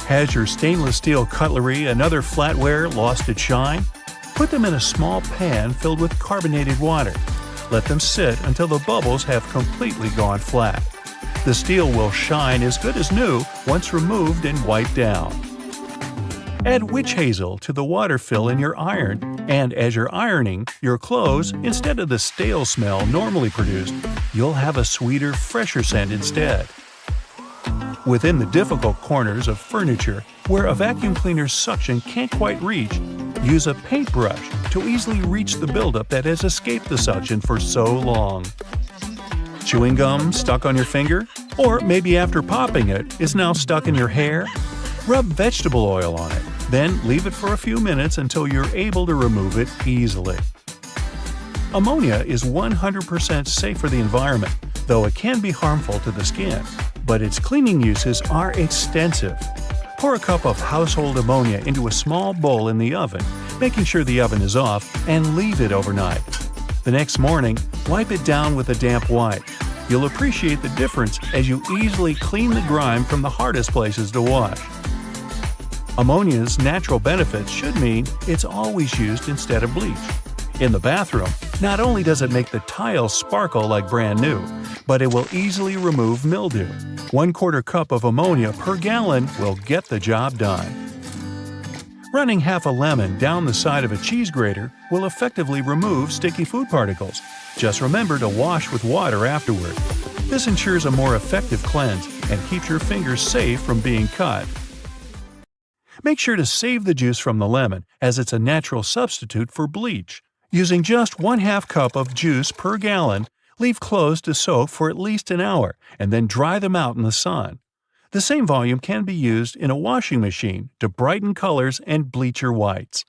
Has your stainless steel cutlery and other flatware lost its shine? Put them in a small pan filled with carbonated water. Let them sit until the bubbles have completely gone flat. The steel will shine as good as new once removed and wiped down. Add witch hazel to the water fill in your iron, and as you're ironing your clothes, instead of the stale smell normally produced, you'll have a sweeter, fresher scent instead. Within the difficult corners of furniture where a vacuum cleaner's suction can't quite reach, use a paintbrush to easily reach the buildup that has escaped the suction for so long. Chewing gum stuck on your finger? Or maybe after popping it, is now stuck in your hair? Rub vegetable oil on it, then leave it for a few minutes until you're able to remove it easily. Ammonia is 100% safe for the environment, though it can be harmful to the skin. But its cleaning uses are extensive. Pour a cup of household ammonia into a small bowl in the oven, making sure the oven is off, and leave it overnight. The next morning, wipe it down with a damp wipe. You'll appreciate the difference as you easily clean the grime from the hardest places to wash. Ammonia's natural benefits should mean it's always used instead of bleach. In the bathroom, not only does it make the tiles sparkle like brand new, but it will easily remove mildew. 1/4 cup of ammonia per gallon will get the job done. Running half a lemon down the side of a cheese grater will effectively remove sticky food particles. Just remember to wash with water afterward. This ensures a more effective cleanse and keeps your fingers safe from being cut. Make sure to save the juice from the lemon, as it's a natural substitute for bleach. Using just 1/2 cup of juice per gallon, leave clothes to soak for at least an hour and then dry them out in the sun. The same volume can be used in a washing machine to brighten colors and bleach your whites.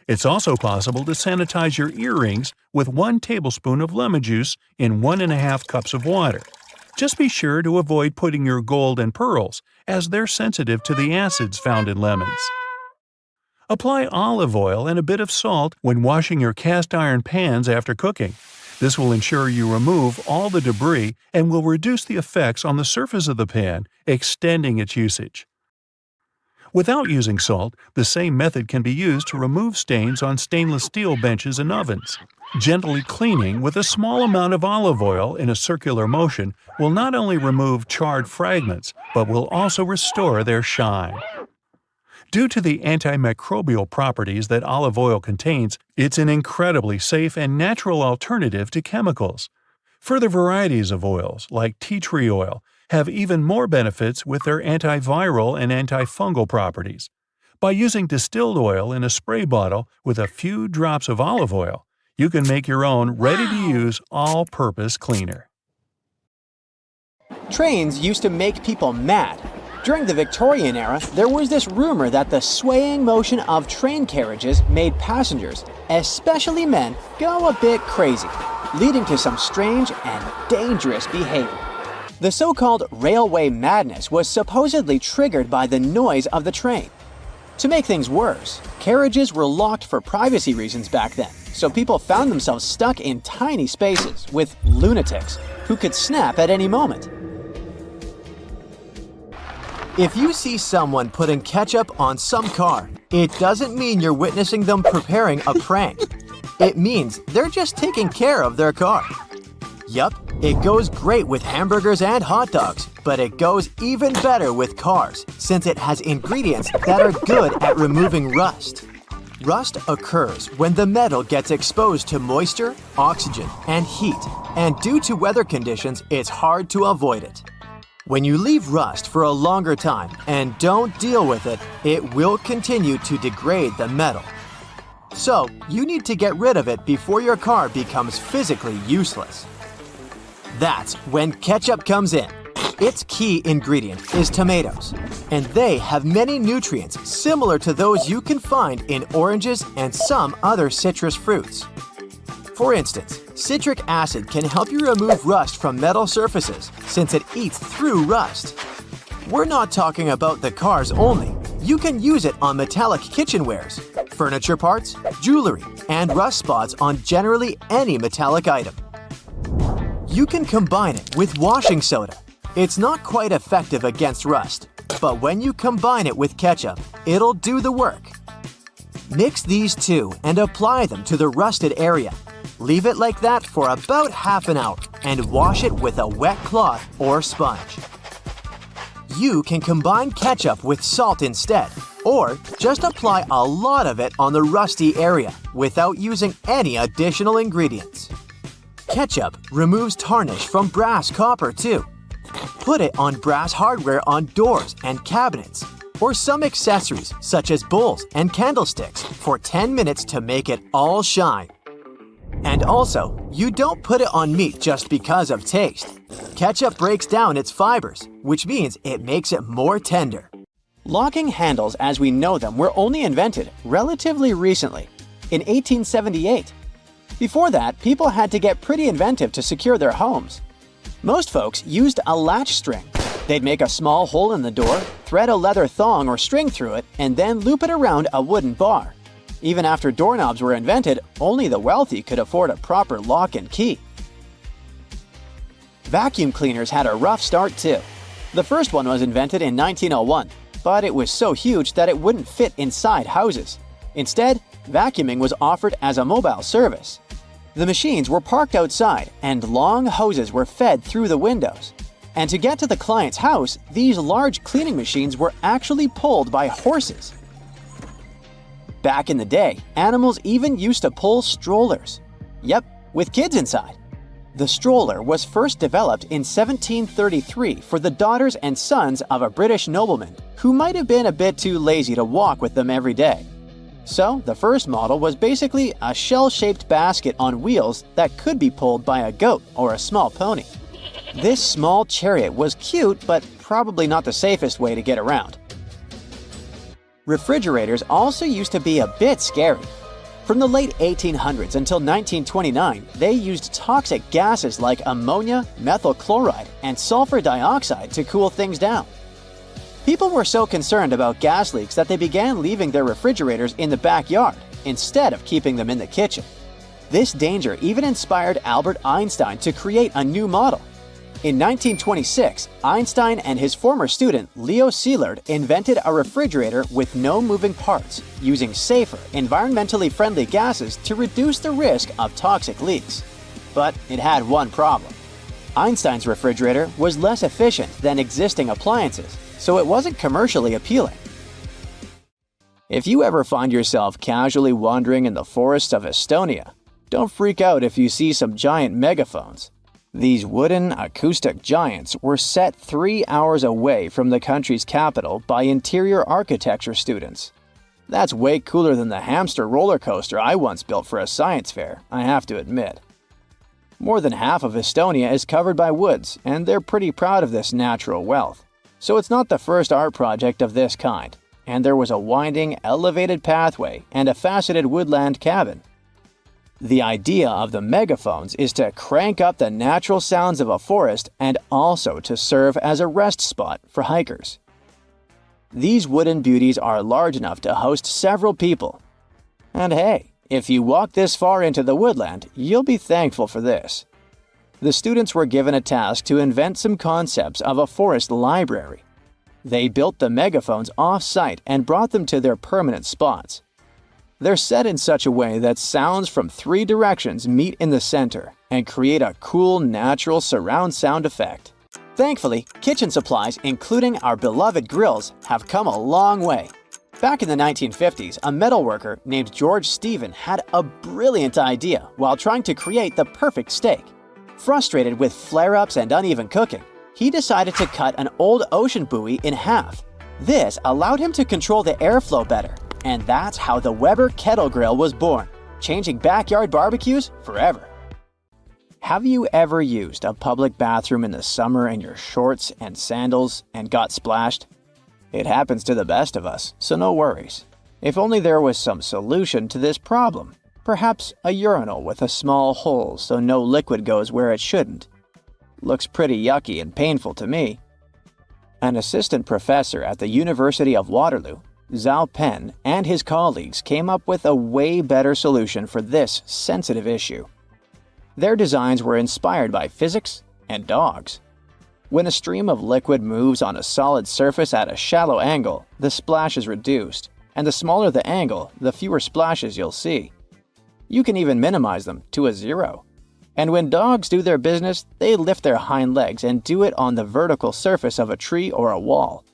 It's also possible to sanitize your earrings with 1 tablespoon of lemon juice in 1.5 cups of water. Just be sure to avoid putting your gold and pearls, as they're sensitive to the acids found in lemons. Apply olive oil and a bit of salt when washing your cast iron pans after cooking. This will ensure you remove all the debris and will reduce the effects on the surface of the pan, extending its usage. Without using salt, the same method can be used to remove stains on stainless steel benches and ovens. Gently cleaning with a small amount of olive oil in a circular motion will not only remove charred fragments, but will also restore their shine. Due to the antimicrobial properties that olive oil contains, it's an incredibly safe and natural alternative to chemicals. Further varieties of oils, like tea tree oil, have even more benefits with their antiviral and antifungal properties. By using distilled oil in a spray bottle with a few drops of olive oil, you can make your own ready-to-use all-purpose cleaner. Trains used to make people mad. During the Victorian era, there was this rumor that the swaying motion of train carriages made passengers, especially men, go a bit crazy, leading to some strange and dangerous behavior. The so-called railway madness was supposedly triggered by the noise of the train. To make things worse, carriages were locked for privacy reasons back then, so people found themselves stuck in tiny spaces with lunatics who could snap at any moment. If you see someone putting ketchup on some car, it doesn't mean you're witnessing them preparing a prank. It means they're just taking care of their car. Yup, it goes great with hamburgers and hot dogs, but it goes even better with cars since it has ingredients that are good at removing rust. Rust occurs when the metal gets exposed to moisture, oxygen, and heat, and due to weather conditions, it's hard to avoid it. When you leave rust for a longer time and don't deal with it, it will continue to degrade the metal. So, you need to get rid of it before your car becomes physically useless. That's when ketchup comes in. Its key ingredient is tomatoes, and they have many nutrients similar to those you can find in oranges and some other citrus fruits. For instance, citric acid can help you remove rust from metal surfaces since it eats through rust. We're not talking about the cars only. You can use it on metallic kitchenwares, furniture parts, jewelry, and rust spots on generally any metallic item. You can combine it with washing soda. It's not quite effective against rust, but when you combine it with ketchup, it'll do the work. Mix these two and apply them to the rusted area. Leave it like that for about half an hour and wash it with a wet cloth or sponge. You can combine ketchup with salt instead, or just apply a lot of it on the rusty area without using any additional ingredients. Ketchup removes tarnish from brass copper too. Put it on brass hardware on doors and cabinets, or some accessories such as bowls and candlesticks for 10 minutes to make it all shine. And also, you don't put it on meat just because of taste. Ketchup breaks down its fibers, which means it makes it more tender. Locking handles as we know them were only invented relatively recently, in 1878. Before that, people had to get pretty inventive to secure their homes. Most folks used a latch string. They'd make a small hole in the door, thread a leather thong or string through it, and then loop it around a wooden bar. Even after doorknobs were invented, only the wealthy could afford a proper lock and key. Vacuum cleaners had a rough start too. The first one was invented in 1901, but it was so huge that it wouldn't fit inside houses. Instead, vacuuming was offered as a mobile service. The machines were parked outside, and long hoses were fed through the windows. And to get to the client's house, these large cleaning machines were actually pulled by horses. Back in the day, animals even used to pull strollers. Yep, with kids inside. The stroller was first developed in 1733 for the daughters and sons of a British nobleman who might have been a bit too lazy to walk with them every day. So, the first model was basically a shell-shaped basket on wheels that could be pulled by a goat or a small pony. This small chariot was cute, but probably not the safest way to get around. Refrigerators also used to be a bit scary. From the late 1800s until 1929, they used toxic gases like ammonia, methyl chloride, and sulfur dioxide to cool things down. People were so concerned about gas leaks that they began leaving their refrigerators in the backyard instead of keeping them in the kitchen. This danger even inspired Albert Einstein to create a new model. In 1926, Einstein and his former student Leo Szilard invented a refrigerator with no moving parts, using safer, environmentally friendly gases to reduce the risk of toxic leaks. But it had one problem. Einstein's refrigerator was less efficient than existing appliances, so it wasn't commercially appealing. If you ever find yourself casually wandering in the forests of Estonia, don't freak out if you see some giant megaphones. These wooden acoustic giants were set 3 hours away from the country's capital by interior architecture students. That's way cooler than the hamster roller coaster I once built for a science fair, I have to admit. More than half of Estonia is covered by woods, and they're pretty proud of this natural wealth. So it's not the first art project of this kind, and there was a winding, elevated pathway and a faceted woodland cabin. The idea of the megaphones is to crank up the natural sounds of a forest and also to serve as a rest spot for hikers. These wooden beauties are large enough to host several people. And hey, if you walk this far into the woodland, you'll be thankful for this. The students were given a task to invent some concepts of a forest library. They built the megaphones off-site and brought them to their permanent spots. They're set in such a way that sounds from 3 directions meet in the center and create a cool, natural surround sound effect. Thankfully, kitchen supplies, including our beloved grills, have come a long way. Back in the 1950s, a metalworker named George Stephen had a brilliant idea while trying to create the perfect steak. Frustrated with flare-ups and uneven cooking, he decided to cut an old ocean buoy in half. This allowed him to control the airflow better. And that's how the Weber Kettle Grill was born, changing backyard barbecues forever. Have you ever used a public bathroom in the summer in your shorts and sandals and got splashed? It happens to the best of us, so no worries. If only there was some solution to this problem. Perhaps a urinal with a small hole so no liquid goes where it shouldn't. Looks pretty yucky and painful to me. An assistant professor at the University of Waterloo, Zhao Pen, and his colleagues came up with a way better solution for this sensitive issue. Their designs were inspired by physics and dogs. When a stream of liquid moves on a solid surface at a shallow angle, the splash is reduced, and the smaller the angle, the fewer splashes you'll see. You can even minimize them to a 0. And when dogs do their business, they lift their hind legs and do it on the vertical surface of a tree or a wall.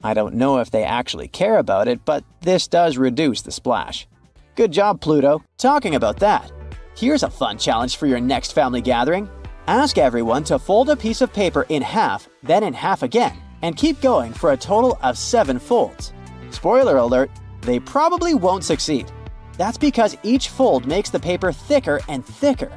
I don't know if they actually care about it, but this does reduce the splash. Good job, Pluto. Talking about that, here's a fun challenge for your next family gathering. Ask everyone to fold a piece of paper in half, then in half again, and keep going for a total of 7 folds. Spoiler alert, they probably won't succeed. That's because each fold makes the paper thicker and thicker.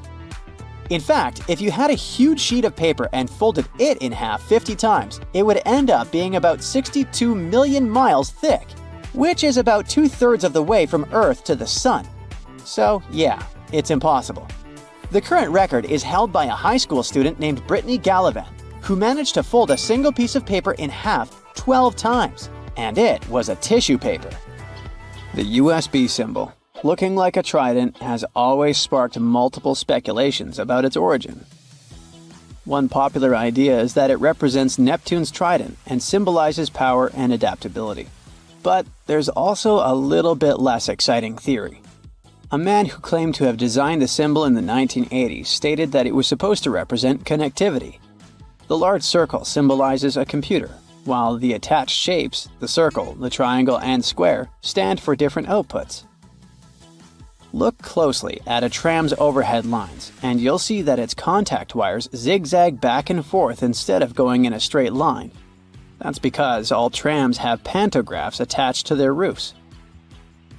In fact, if you had a huge sheet of paper and folded it in half 50 times, it would end up being about 62 million miles thick, which is about 2/3 of the way from Earth to the Sun. So yeah, it's impossible. The current record is held by a high school student named Brittany Gallivan, who managed to fold a single piece of paper in half 12 times, and it was a tissue paper. The USB symbol, looking like a trident, has always sparked multiple speculations about its origin. One popular idea is that it represents Neptune's trident and symbolizes power and adaptability. But there's also a little bit less exciting theory. A man who claimed to have designed the symbol in the 1980s stated that it was supposed to represent connectivity. The large circle symbolizes a computer, while the attached shapes, the circle, the triangle, and square, stand for different outputs. Look closely at a tram's overhead lines, and you'll see that its contact wires zigzag back and forth instead of going in a straight line. That's because all trams have pantographs attached to their roofs.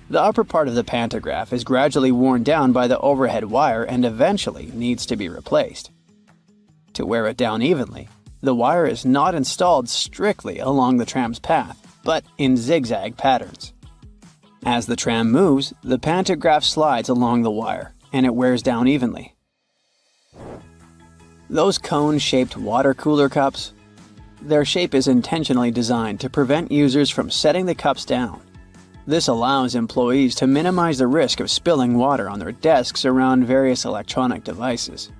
The upper part of the pantograph is gradually worn down by the overhead wire and eventually needs to be replaced. To wear it down evenly, the wire is not installed strictly along the tram's path, but in zigzag patterns. As the tram moves, the pantograph slides along the wire, and it wears down evenly. Those cone-shaped water cooler cups? Their shape is intentionally designed to prevent users from setting the cups down. This allows employees to minimize the risk of spilling water on their desks around various electronic devices.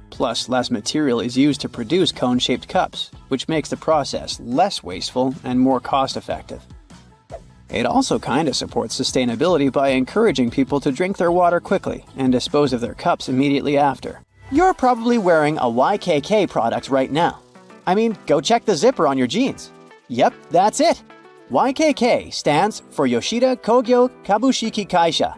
Plus, less material is used to produce cone-shaped cups, which makes the process less wasteful and more cost-effective. It also kinda supports sustainability by encouraging people to drink their water quickly and dispose of their cups immediately after. You're probably wearing a YKK product right now. I mean, go check the zipper on your jeans. Yep, that's it. YKK stands for Yoshida Kogyo Kabushiki Kaisha,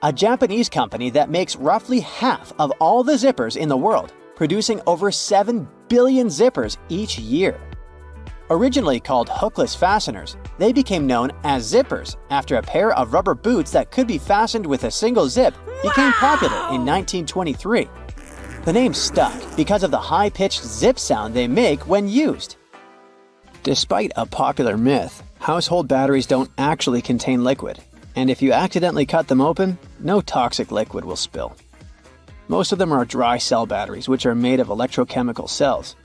a Japanese company that makes roughly half of all the zippers in the world, producing over 7 billion zippers each year. Originally called hookless fasteners, they became known as zippers after a pair of rubber boots that could be fastened with a single zip became popular in 1923. The name stuck because of the high-pitched zip sound they make when used. Despite a popular myth, household batteries don't actually contain liquid, and if you accidentally cut them open, no toxic liquid will spill. Most of them are dry cell batteries, which are made of electrochemical cells.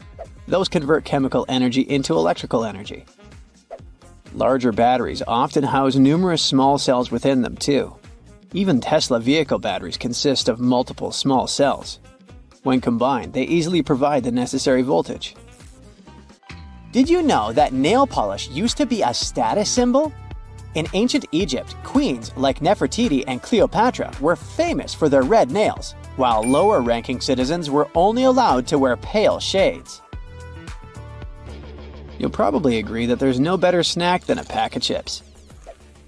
Those convert chemical energy into electrical energy. Larger batteries often house numerous small cells within them too. Even Tesla vehicle batteries consist of multiple small cells. When combined, they easily provide the necessary voltage. Did you know that nail polish used to be a status symbol? In ancient Egypt, queens like Nefertiti and Cleopatra were famous for their red nails, while lower-ranking citizens were only allowed to wear pale shades. You'll probably agree that there's no better snack than a pack of chips.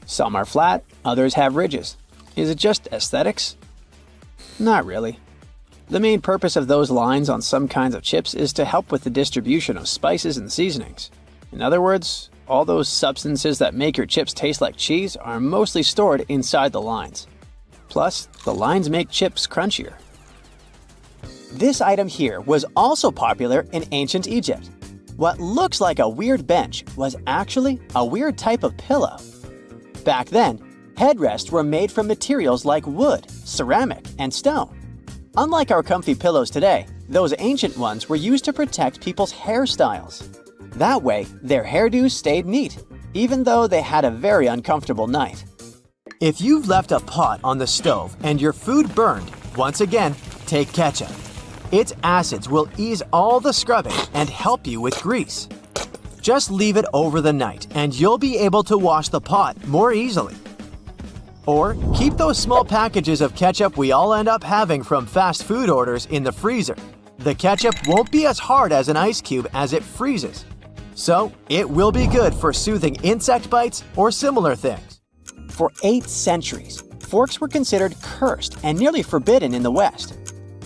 Some are flat, others have ridges. Is it just aesthetics? Not really. The main purpose of those lines on some kinds of chips is to help with the distribution of spices and seasonings. In other words, all those substances that make your chips taste like cheese are mostly stored inside the lines. Plus, the lines make chips crunchier. This item here was also popular in ancient Egypt. What looks like a weird bench was actually a weird type of pillow. Back then, headrests were made from materials like wood, ceramic, and stone. Unlike our comfy pillows today, those ancient ones were used to protect people's hairstyles. That way, their hairdos stayed neat, even though they had a very uncomfortable night. If you've left a pot on the stove and your food burned, once again, take ketchup. Its acids will ease all the scrubbing and help you with grease. Just leave it over the night and you'll be able to wash the pot more easily. Or keep those small packages of ketchup we all end up having from fast food orders in the freezer. The ketchup won't be as hard as an ice cube as it freezes. So it will be good for soothing insect bites or similar things. For 8 centuries, forks were considered cursed and nearly forbidden in the West.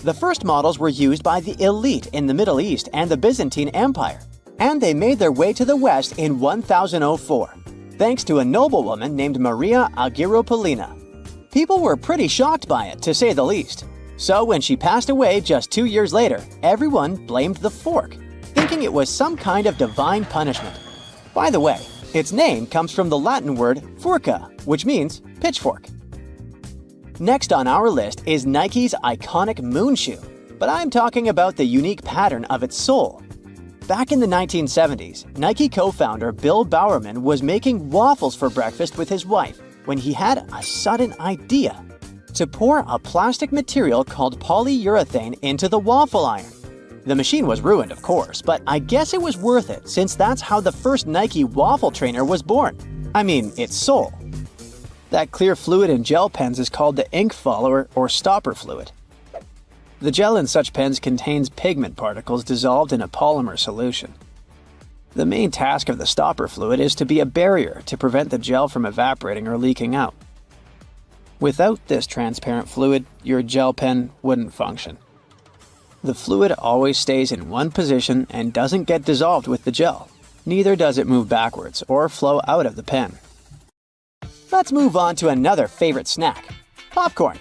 The first models were used by the elite in the Middle East and the Byzantine Empire, and they made their way to the West in 1004, thanks to a noblewoman named Maria Agrippina. People were pretty shocked by it, to say the least. So when she passed away just 2 years later, everyone blamed the fork, thinking it was some kind of divine punishment. By the way, its name comes from the Latin word furca, which means pitchfork. Next on our list is Nike's iconic moon shoe, but I'm talking about the unique pattern of its sole. Back in the 1970s, Nike co-founder Bill Bowerman was making waffles for breakfast with his wife when he had a sudden idea: to pour a plastic material called polyurethane into the waffle iron. The machine was ruined, of course, but I guess it was worth it since that's how the first Nike waffle trainer was born. I mean, its sole. That clear fluid in gel pens is called the ink follower or stopper fluid. The gel in such pens contains pigment particles dissolved in a polymer solution. The main task of the stopper fluid is to be a barrier to prevent the gel from evaporating or leaking out. Without this transparent fluid, your gel pen wouldn't function. The fluid always stays in one position and doesn't get dissolved with the gel. Neither does it move backwards or flow out of the pen. Let's move on to another favorite snack: popcorn.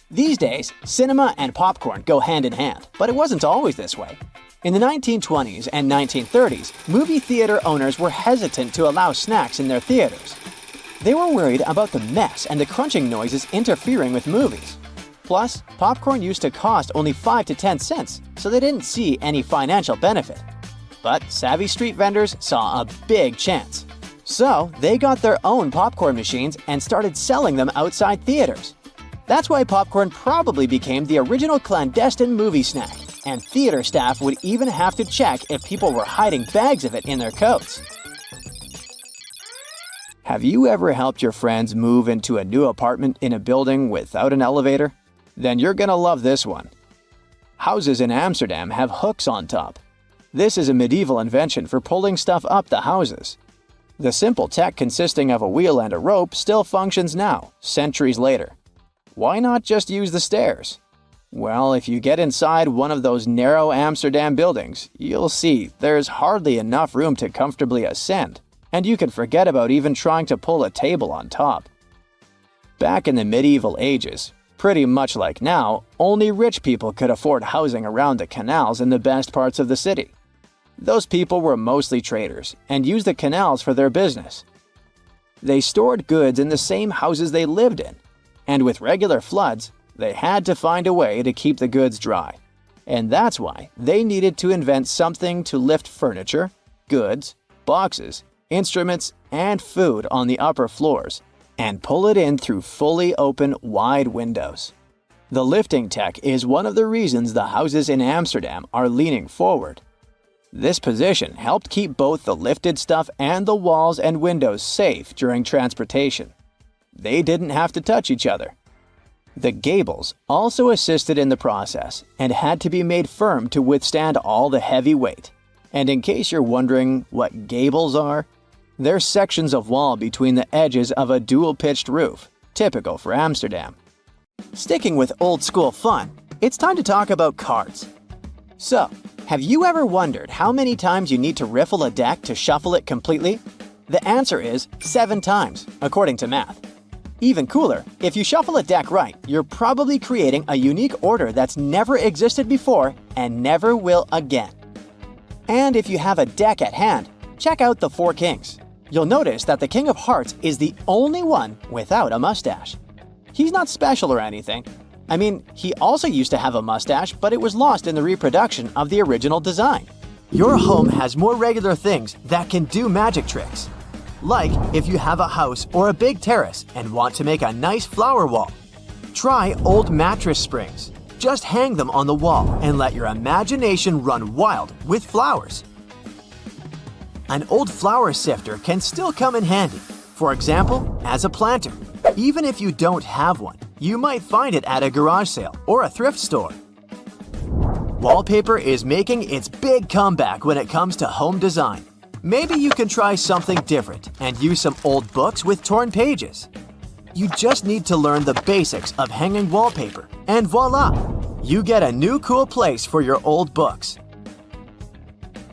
These days, cinema and popcorn go hand in hand, but it wasn't always this way. In the 1920s and 1930s, movie theater owners were hesitant to allow snacks in their theaters. They were worried about the mess and the crunching noises interfering with movies. Plus, popcorn used to cost only 5 to 10 cents, so they didn't see any financial benefit. But savvy street vendors saw a big chance. So, they got their own popcorn machines and started selling them outside theaters. That's why popcorn probably became the original clandestine movie snack, and theater staff would even have to check if people were hiding bags of it in their coats. Have you ever helped your friends move into a new apartment in a building without an elevator? Then you're gonna love this one. Houses in Amsterdam have hooks on top. This is a medieval invention for pulling stuff up the houses. The simple tech consisting of a wheel and a rope still functions now, centuries later. Why not just use the stairs? Well, if you get inside one of those narrow Amsterdam buildings, you'll see there's hardly enough room to comfortably ascend, and you can forget about even trying to pull a table on top. Back in the medieval ages, pretty much like now, only rich people could afford housing around the canals in the best parts of the city. Those people were mostly traders and used the canals for their business. They stored goods in the same houses they lived in, and with regular floods, they had to find a way to keep the goods dry. And that's why they needed to invent something to lift furniture, goods, boxes, instruments, and food on the upper floors, and pull it in through fully open, wide windows. The lifting tech is one of the reasons the houses in Amsterdam are leaning forward. This position helped keep both the lifted stuff and the walls and windows safe during transportation. They didn't have to touch each other. The gables also assisted in the process and had to be made firm to withstand all the heavy weight. And in case you're wondering what gables are, they're sections of wall between the edges of a dual-pitched roof, typical for Amsterdam. Sticking with old-school fun, it's time to talk about cards. So, have you ever wondered how many times you need to riffle a deck to shuffle it completely? The answer is 7 times, according to math. Even cooler, if you shuffle a deck right, you're probably creating a unique order that's never existed before and never will again. And if you have a deck at hand, check out the 4 Kings. You'll notice that the King of Hearts is the only one without a mustache. He's not special or anything. I mean, he also used to have a mustache, but it was lost in the reproduction of the original design. Your home has more regular things that can do magic tricks. Like if you have a house or a big terrace and want to make a nice flower wall. Try old mattress springs. Just hang them on the wall and let your imagination run wild with flowers. An old flower sifter can still come in handy, for example, as a planter. Even if you don't have one, you might find it at a garage sale or a thrift store. Wallpaper is making its big comeback when it comes to home design. Maybe you can try something different and use some old books with torn pages. You just need to learn the basics of hanging wallpaper, and voila! You get a new cool place for your old books.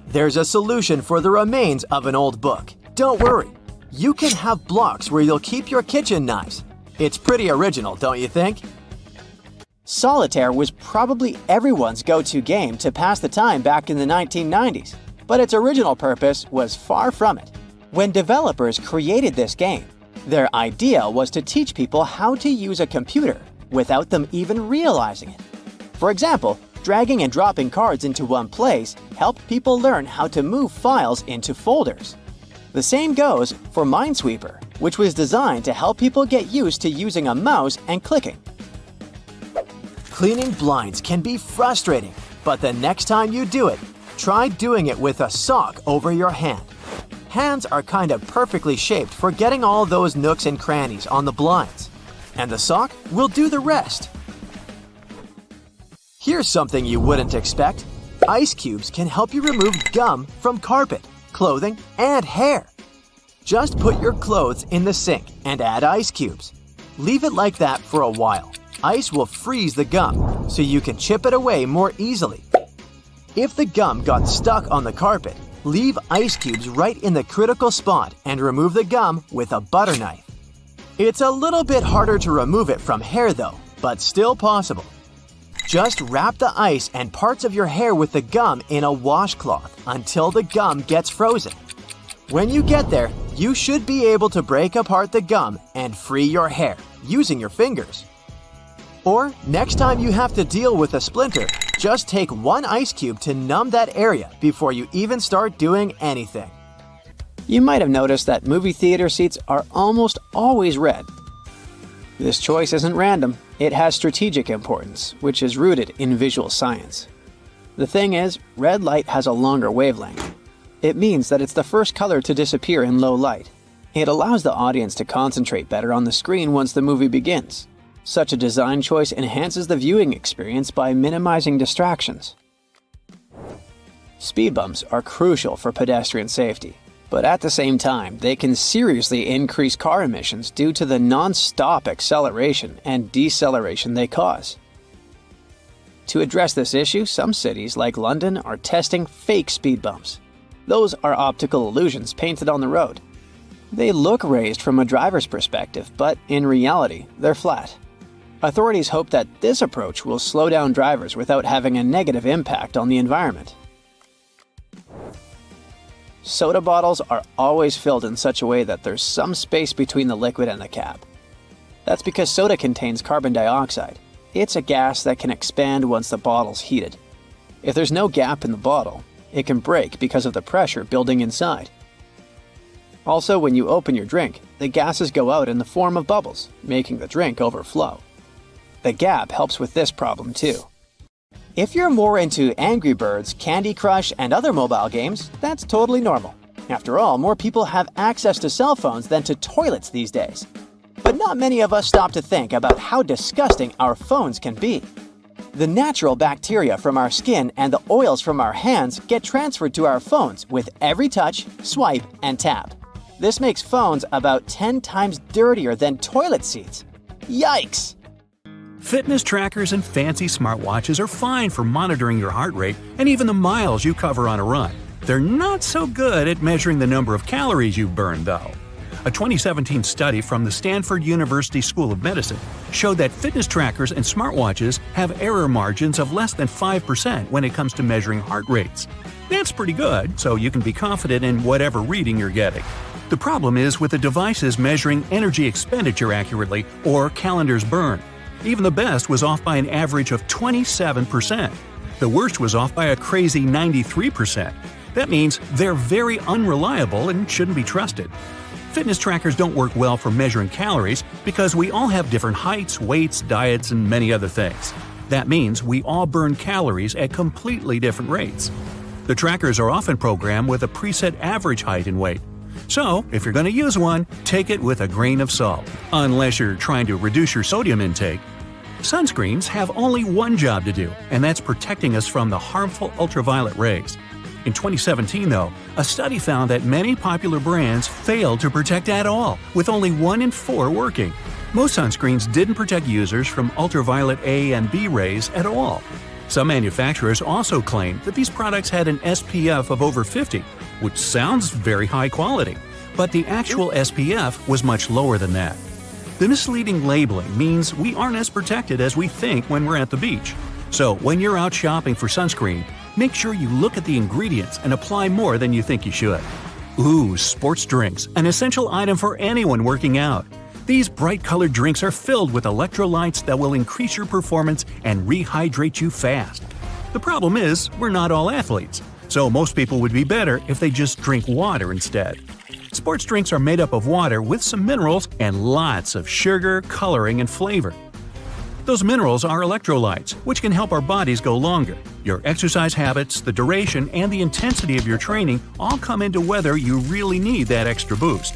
There's a solution for the remains of an old book. Don't worry. You can have blocks where you'll keep your kitchen knives. It's pretty original, don't you think? Solitaire was probably everyone's go-to game to pass the time back in the 1990s, but its original purpose was far from it. When developers created this game, their idea was to teach people how to use a computer without them even realizing it. For example, dragging and dropping cards into one place helped people learn how to move files into folders. The same goes for Minesweeper, which was designed to help people get used to using a mouse and clicking. Cleaning blinds can be frustrating, but the next time you do it, try doing it with a sock over your hand. Hands are kind of perfectly shaped for getting all those nooks and crannies on the blinds, and the sock will do the rest. Here's something you wouldn't expect. Ice cubes can help you remove gum from carpet, clothing, and hair. Just put your clothes in the sink and add ice cubes. Leave it like that for a while. Ice will freeze the gum, so you can chip it away more easily. If the gum got stuck on the carpet, leave ice cubes right in the critical spot and remove the gum with a butter knife. It's a little bit harder to remove it from hair though, but still possible. Just wrap the ice and parts of your hair with the gum in a washcloth until the gum gets frozen. When you get there, you should be able to break apart the gum and free your hair using your fingers. Or next time you have to deal with a splinter, just take one ice cube to numb that area before you even start doing anything. You might have noticed that movie theater seats are almost always red. This choice isn't random, it has strategic importance, which is rooted in visual science. The thing is, red light has a longer wavelength. It means that it's the first color to disappear in low light. It allows the audience to concentrate better on the screen once the movie begins. Such a design choice enhances the viewing experience by minimizing distractions. Speed bumps are crucial for pedestrian safety, but at the same time, they can seriously increase car emissions due to the non-stop acceleration and deceleration they cause. To address this issue, some cities like London are testing fake speed bumps. Those are optical illusions painted on the road. They look raised from a driver's perspective, but in reality, they're flat. Authorities hope that this approach will slow down drivers without having a negative impact on the environment. Soda bottles are always filled in such a way that there's some space between the liquid and the cap. That's because soda contains carbon dioxide. It's a gas that can expand once the bottle's heated. If there's no gap in the bottle, it can break because of the pressure building inside. Also, when you open your drink, the gases go out in the form of bubbles, making the drink overflow. The gap helps with this problem too. If you're more into Angry Birds, Candy Crush, and other mobile games, that's totally normal. After all, more people have access to cell phones than to toilets these days. But not many of us stop to think about how disgusting our phones can be. The natural bacteria from our skin and the oils from our hands get transferred to our phones with every touch, swipe, and tap. This makes phones about 10 times dirtier than toilet seats. Yikes! Fitness trackers and fancy smartwatches are fine for monitoring your heart rate and even the miles you cover on a run. They're not so good at measuring the number of calories you've burned, though. A 2017 study from the Stanford University School of Medicine showed that fitness trackers and smartwatches have error margins of less than 5% when it comes to measuring heart rates. That's pretty good, so you can be confident in whatever reading you're getting. The problem is with the devices measuring energy expenditure accurately or calendars burned. Even the best was off by an average of 27%. The worst was off by a crazy 93%. That means they're very unreliable and shouldn't be trusted. Fitness trackers don't work well for measuring calories because we all have different heights, weights, diets, and many other things. That means we all burn calories at completely different rates. The trackers are often programmed with a preset average height and weight. So, if you're going to use one, take it with a grain of salt, unless you're trying to reduce your sodium intake. Sunscreens have only one job to do, and that's protecting us from the harmful ultraviolet rays. In 2017, though, a study found that many popular brands failed to protect at all, with only 1 in 4 working. Most sunscreens didn't protect users from ultraviolet A and B rays at all. Some manufacturers also claim that these products had an SPF of over 50, which sounds very high quality, but the actual SPF was much lower than that. The misleading labeling means we aren't as protected as we think when we're at the beach. So when you're out shopping for sunscreen, make sure you look at the ingredients and apply more than you think you should. Ooh, sports drinks, an essential item for anyone working out. These bright-colored drinks are filled with electrolytes that will increase your performance and rehydrate you fast. The problem is, we're not all athletes, so most people would be better if they just drink water instead. Sports drinks are made up of water with some minerals and lots of sugar, coloring, and flavor. Those minerals are electrolytes, which can help our bodies go longer. Your exercise habits, the duration, and the intensity of your training all come into whether you really need that extra boost.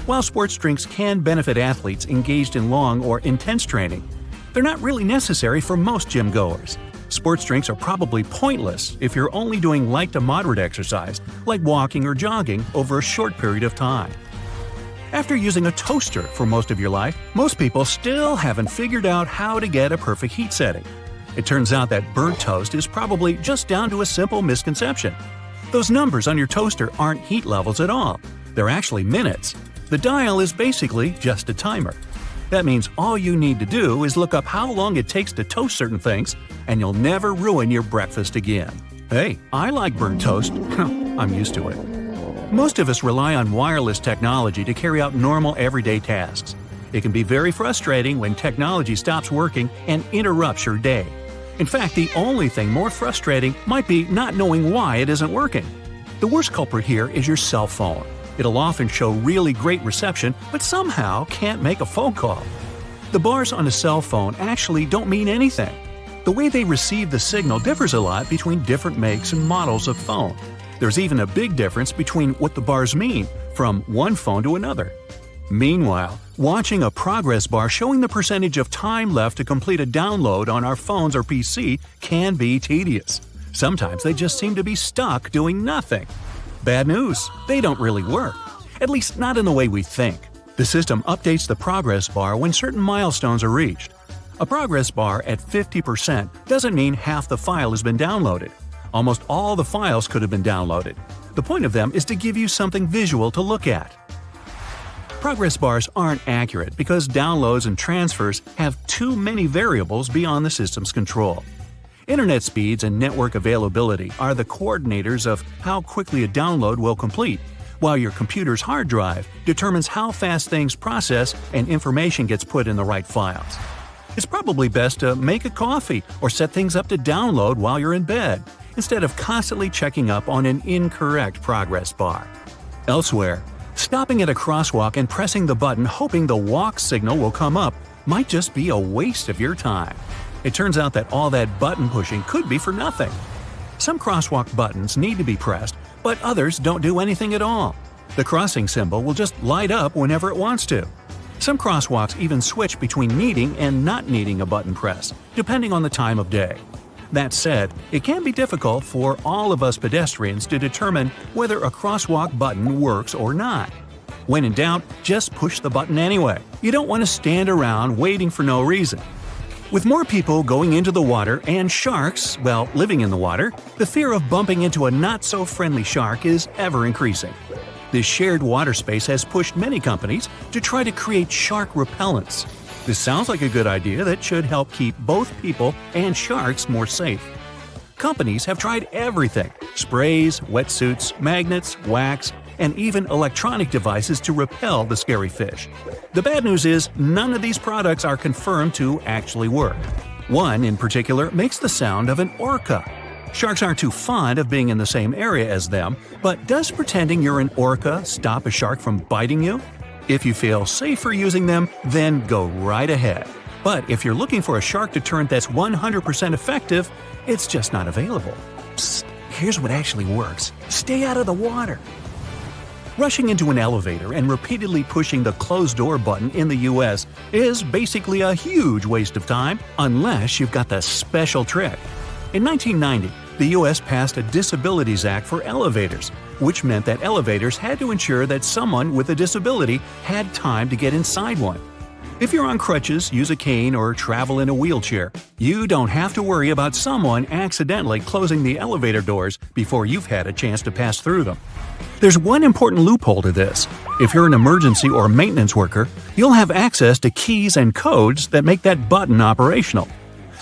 While sports drinks can benefit athletes engaged in long or intense training, they're not really necessary for most gym goers. Sports drinks are probably pointless if you're only doing light to moderate exercise, like walking or jogging, over a short period of time. After using a toaster for most of your life, most people still haven't figured out how to get a perfect heat setting. It turns out that burnt toast is probably just down to a simple misconception. Those numbers on your toaster aren't heat levels at all. They're actually minutes. The dial is basically just a timer. That means all you need to do is look up how long it takes to toast certain things, and you'll never ruin your breakfast again. Hey, I like burnt toast. I'm used to it. Most of us rely on wireless technology to carry out normal everyday tasks. It can be very frustrating when technology stops working and interrupts your day. In fact, the only thing more frustrating might be not knowing why it isn't working. The worst culprit here is your cell phone. It'll often show really great reception, but somehow can't make a phone call. The bars on a cell phone actually don't mean anything. The way they receive the signal differs a lot between different makes and models of phone. There's even a big difference between what the bars mean from one phone to another. Meanwhile, watching a progress bar showing the percentage of time left to complete a download on our phones or PC can be tedious. Sometimes they just seem to be stuck doing nothing. Bad news, they don't really work. At least not in the way we think. The system updates the progress bar when certain milestones are reached. A progress bar at 50% doesn't mean half the file has been downloaded. Almost all the files could have been downloaded. The point of them is to give you something visual to look at. Progress bars aren't accurate because downloads and transfers have too many variables beyond the system's control. Internet speeds and network availability are the coordinators of how quickly a download will complete, while your computer's hard drive determines how fast things process and information gets put in the right files. It's probably best to make a coffee or set things up to download while you're in bed, instead of constantly checking up on an incorrect progress bar. Elsewhere, stopping at a crosswalk and pressing the button hoping the walk signal will come up might just be a waste of your time. It turns out that all that button pushing could be for nothing. Some crosswalk buttons need to be pressed, but others don't do anything at all. The crossing symbol will just light up whenever it wants to. Some crosswalks even switch between needing and not needing a button press, depending on the time of day. That said, it can be difficult for all of us pedestrians to determine whether a crosswalk button works or not. When in doubt, just push the button anyway. You don't want to stand around waiting for no reason. With more people going into the water and sharks, living in the water, the fear of bumping into a not-so-friendly shark is ever increasing. This shared water space has pushed many companies to try to create shark repellents. This sounds like a good idea that should help keep both people and sharks more safe. Companies have tried everything: sprays, wetsuits, magnets, wax, and even electronic devices to repel the scary fish. The bad news is none of these products are confirmed to actually work. One in particular makes the sound of an orca. Sharks aren't too fond of being in the same area as them, but does pretending you're an orca stop a shark from biting you? If you feel safer using them, then go right ahead. But if you're looking for a shark deterrent that's 100% effective, it's just not available. Psst, here's what actually works. Stay out of the water. Rushing into an elevator and repeatedly pushing the closed door button in the US is basically a huge waste of time unless you've got the special trick. In 1990, the US passed a Disabilities Act for elevators, which meant that elevators had to ensure that someone with a disability had time to get inside one. If you're on crutches, use a cane, or travel in a wheelchair, you don't have to worry about someone accidentally closing the elevator doors before you've had a chance to pass through them. There's one important loophole to this. If you're an emergency or maintenance worker, you'll have access to keys and codes that make that button operational.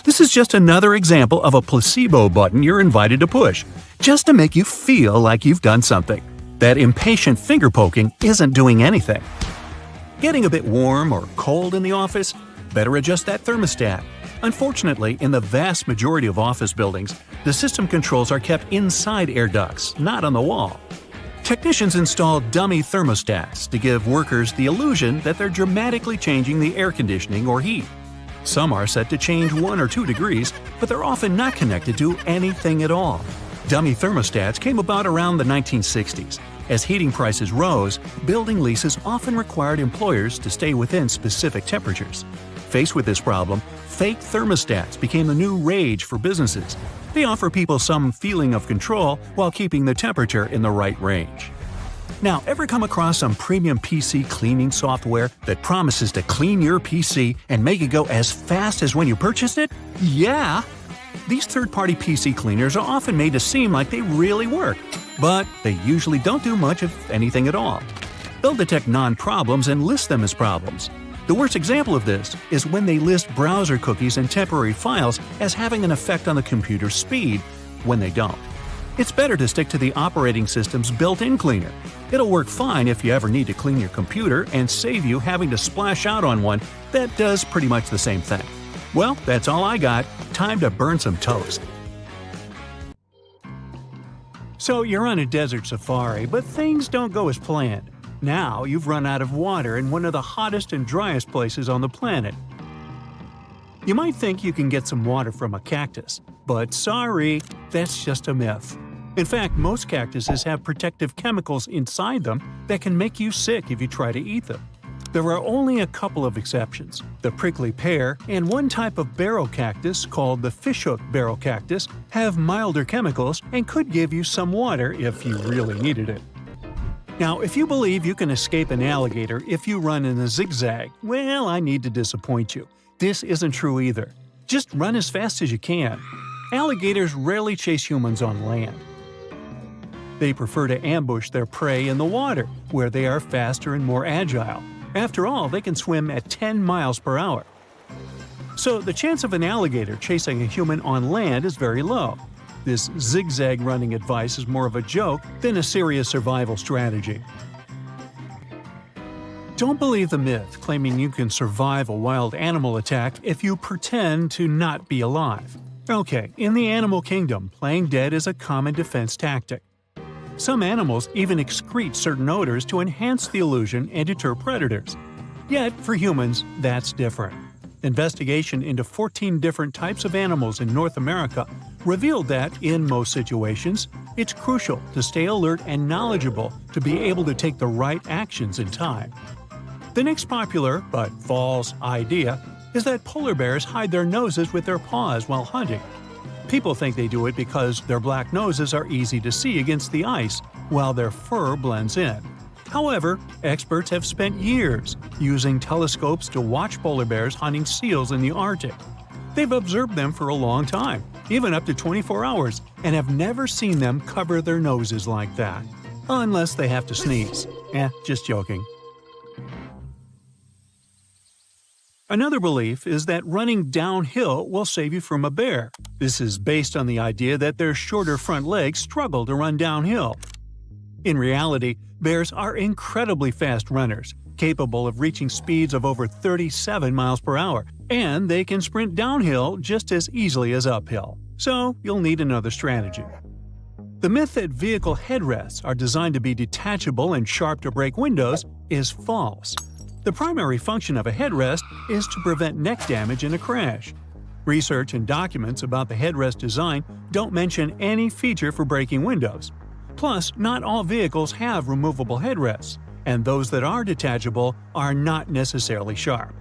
This is just another example of a placebo button you're invited to push, just to make you feel like you've done something. That impatient finger poking isn't doing anything. Getting a bit warm or cold in the office? Better adjust that thermostat. Unfortunately, in the vast majority of office buildings, the system controls are kept inside air ducts, not on the wall. Technicians install dummy thermostats to give workers the illusion that they're dramatically changing the air conditioning or heat. Some are set to change 1 or 2 degrees, but they're often not connected to anything at all. Dummy thermostats came about around the 1960s. As heating prices rose, building leases often required employers to stay within specific temperatures. Faced with this problem, fake thermostats became the new rage for businesses. They offer people some feeling of control while keeping the temperature in the right range. Now, ever come across some premium PC cleaning software that promises to clean your PC and make it go as fast as when you purchased it? Yeah! These third-party PC cleaners are often made to seem like they really work, but they usually don't do much of anything at all. They'll detect non-problems and list them as problems. The worst example of this is when they list browser cookies and temporary files as having an effect on the computer's speed, when they don't. It's better to stick to the operating system's built-in cleaner. It'll work fine if you ever need to clean your computer and save you having to splash out on one that does pretty much the same thing. Well, that's all I got. Time to burn some toast. So you're on a desert safari, but things don't go as planned. Now you've run out of water in one of the hottest and driest places on the planet. You might think you can get some water from a cactus, but sorry, that's just a myth. In fact, most cactuses have protective chemicals inside them that can make you sick if you try to eat them. There are only a couple of exceptions. The prickly pear and one type of barrel cactus called the fishhook barrel cactus have milder chemicals and could give you some water if you really needed it. Now, if you believe you can escape an alligator if you run in a zigzag, well, I need to disappoint you. This isn't true either. Just run as fast as you can. Alligators rarely chase humans on land. They prefer to ambush their prey in the water, where they are faster and more agile. After all, they can swim at 10 miles per hour. So the chance of an alligator chasing a human on land is very low. This zigzag running advice is more of a joke than a serious survival strategy. Don't believe the myth claiming you can survive a wild animal attack if you pretend to not be alive. Okay, in the animal kingdom, playing dead is a common defense tactic. Some animals even excrete certain odors to enhance the illusion and deter predators. Yet, for humans, that's different. Investigation into 14 different types of animals in North America revealed that, in most situations, it's crucial to stay alert and knowledgeable to be able to take the right actions in time. The next popular, but false, idea is that polar bears hide their noses with their paws while hunting. People think they do it because their black noses are easy to see against the ice, while their fur blends in. However, experts have spent years using telescopes to watch polar bears hunting seals in the Arctic. They've observed them for a long time, even up to 24 hours, and have never seen them cover their noses like that. Unless they have to sneeze. Just joking. Another belief is that running downhill will save you from a bear. This is based on the idea that their shorter front legs struggle to run downhill. In reality, bears are incredibly fast runners, capable of reaching speeds of over 37 miles per hour, and they can sprint downhill just as easily as uphill. So you'll need another strategy. The myth that vehicle headrests are designed to be detachable and sharp to break windows is false. The primary function of a headrest is to prevent neck damage in a crash. Research and documents about the headrest design don't mention any feature for breaking windows. Plus, not all vehicles have removable headrests, and those that are detachable are not necessarily sharp.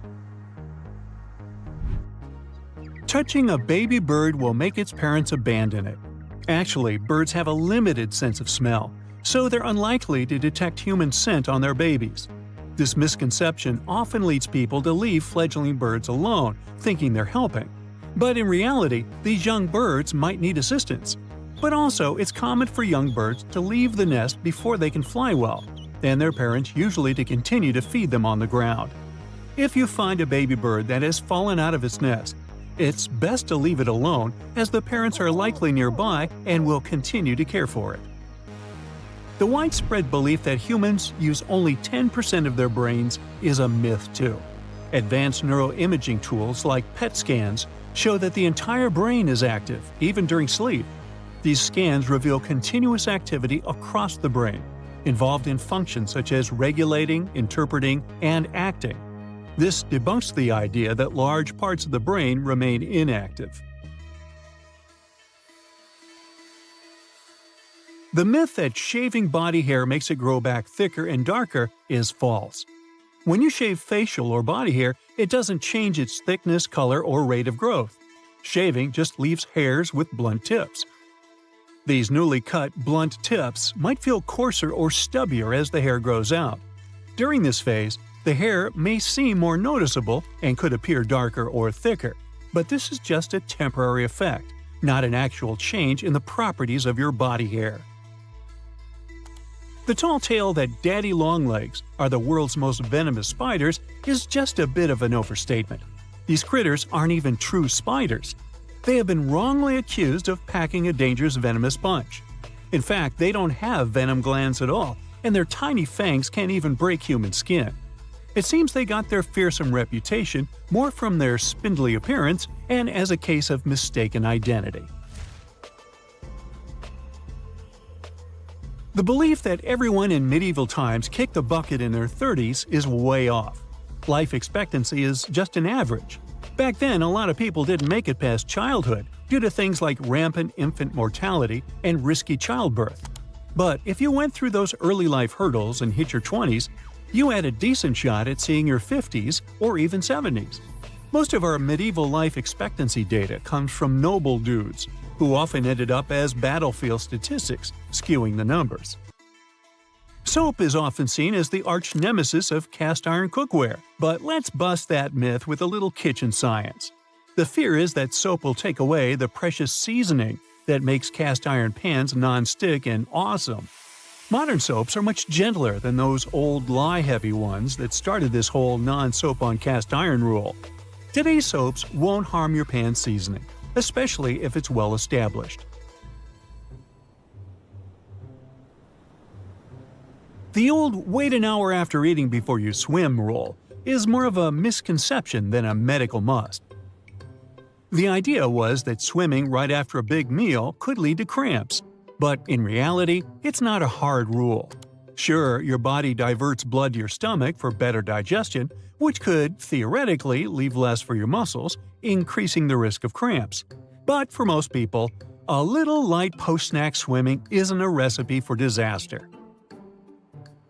Touching a baby bird will make its parents abandon it. Actually, birds have a limited sense of smell, so they're unlikely to detect human scent on their babies. This misconception often leads people to leave fledgling birds alone, thinking they're helping. But in reality, these young birds might need assistance. But also, it's common for young birds to leave the nest before they can fly well, and their parents usually to continue to feed them on the ground. If you find a baby bird that has fallen out of its nest, it's best to leave it alone, as the parents are likely nearby and will continue to care for it. The widespread belief that humans use only 10% of their brains is a myth too. Advanced neuroimaging tools like PET scans show that the entire brain is active, even during sleep. These scans reveal continuous activity across the brain, involved in functions such as regulating, interpreting, and acting. This debunks the idea that large parts of the brain remain inactive. The myth that shaving body hair makes it grow back thicker and darker is false. When you shave facial or body hair, it doesn't change its thickness, color, or rate of growth. Shaving just leaves hairs with blunt tips. These newly cut, blunt tips might feel coarser or stubbier as the hair grows out. During this phase, the hair may seem more noticeable and could appear darker or thicker, but this is just a temporary effect, not an actual change in the properties of your body hair. The tall tale that daddy longlegs are the world's most venomous spiders is just a bit of an overstatement. These critters aren't even true spiders. They have been wrongly accused of packing a dangerous venomous punch. In fact, they don't have venom glands at all, and their tiny fangs can't even break human skin. It seems they got their fearsome reputation more from their spindly appearance and as a case of mistaken identity. The belief that everyone in medieval times kicked the bucket in their 30s is way off. Life expectancy is just an average. Back then, a lot of people didn't make it past childhood due to things like rampant infant mortality and risky childbirth. But if you went through those early life hurdles and hit your 20s, you had a decent shot at seeing your 50s or even 70s. Most of our medieval life expectancy data comes from noble dudes, who often ended up as battlefield statistics, skewing the numbers. Soap is often seen as the arch nemesis of cast-iron cookware, but let's bust that myth with a little kitchen science. The fear is that soap will take away the precious seasoning that makes cast-iron pans non-stick and awesome. Modern soaps are much gentler than those old lye-heavy ones that started this whole non-soap on cast-iron rule. Today's soaps won't harm your pan seasoning, especially if it's well established. The old "wait an hour after eating before you swim" rule is more of a misconception than a medical must. The idea was that swimming right after a big meal could lead to cramps, but in reality, it's not a hard rule. Sure, your body diverts blood to your stomach for better digestion, which could, theoretically, leave less for your muscles, increasing the risk of cramps. But for most people, a little light post-snack swimming isn't a recipe for disaster.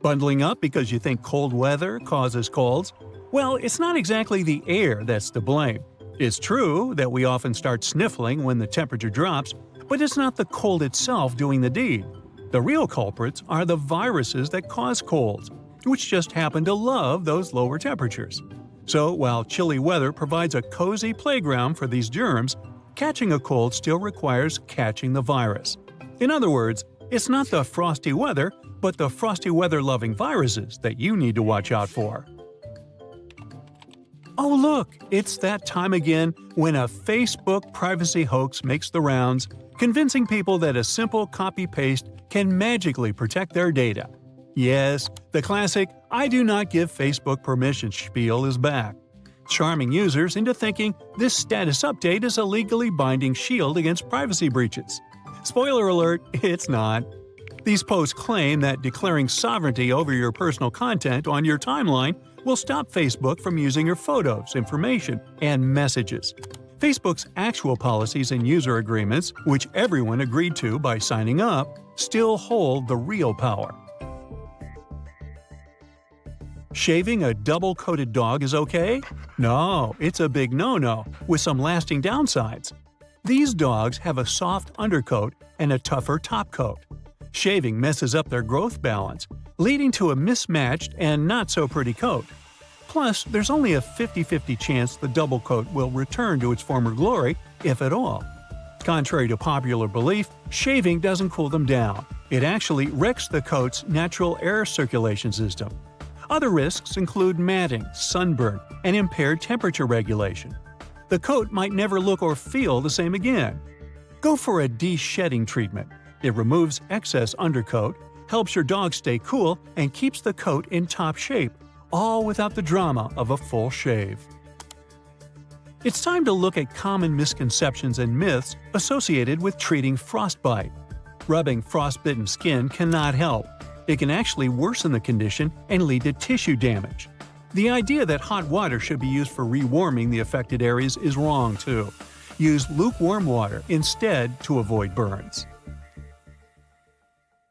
Bundling up because you think cold weather causes colds? Well, it's not exactly the air that's to blame. It's true that we often start sniffling when the temperature drops, but it's not the cold itself doing the deed. The real culprits are the viruses that cause colds, which just happen to love those lower temperatures. So while chilly weather provides a cozy playground for these germs, catching a cold still requires catching the virus. In other words, it's not the frosty weather, but the frosty weather-loving viruses that you need to watch out for. Oh look, it's that time again when a Facebook privacy hoax makes the rounds, convincing people that a simple copy-paste can magically protect their data. Yes, the classic "I do not give Facebook permission" spiel is back, charming users into thinking this status update is a legally binding shield against privacy breaches. Spoiler alert, it's not. These posts claim that declaring sovereignty over your personal content on your timeline will stop Facebook from using your photos, information, and messages. Facebook's actual policies and user agreements, which everyone agreed to by signing up, still hold the real power. Shaving a double-coated dog is okay? No, it's a big no-no, with some lasting downsides. These dogs have a soft undercoat and a tougher top coat. Shaving messes up their growth balance, leading to a mismatched and not-so-pretty coat. Plus, there's only a 50-50 chance the double coat will return to its former glory, if at all. Contrary to popular belief, shaving doesn't cool them down. It actually wrecks the coat's natural air circulation system. Other risks include matting, sunburn, and impaired temperature regulation. The coat might never look or feel the same again. Go for a de-shedding treatment. It removes excess undercoat, helps your dog stay cool, and keeps the coat in top shape, all without the drama of a full shave. It's time to look at common misconceptions and myths associated with treating frostbite. Rubbing frostbitten skin cannot help. It can actually worsen the condition and lead to tissue damage. The idea that hot water should be used for rewarming the affected areas is wrong too. Use lukewarm water instead to avoid burns.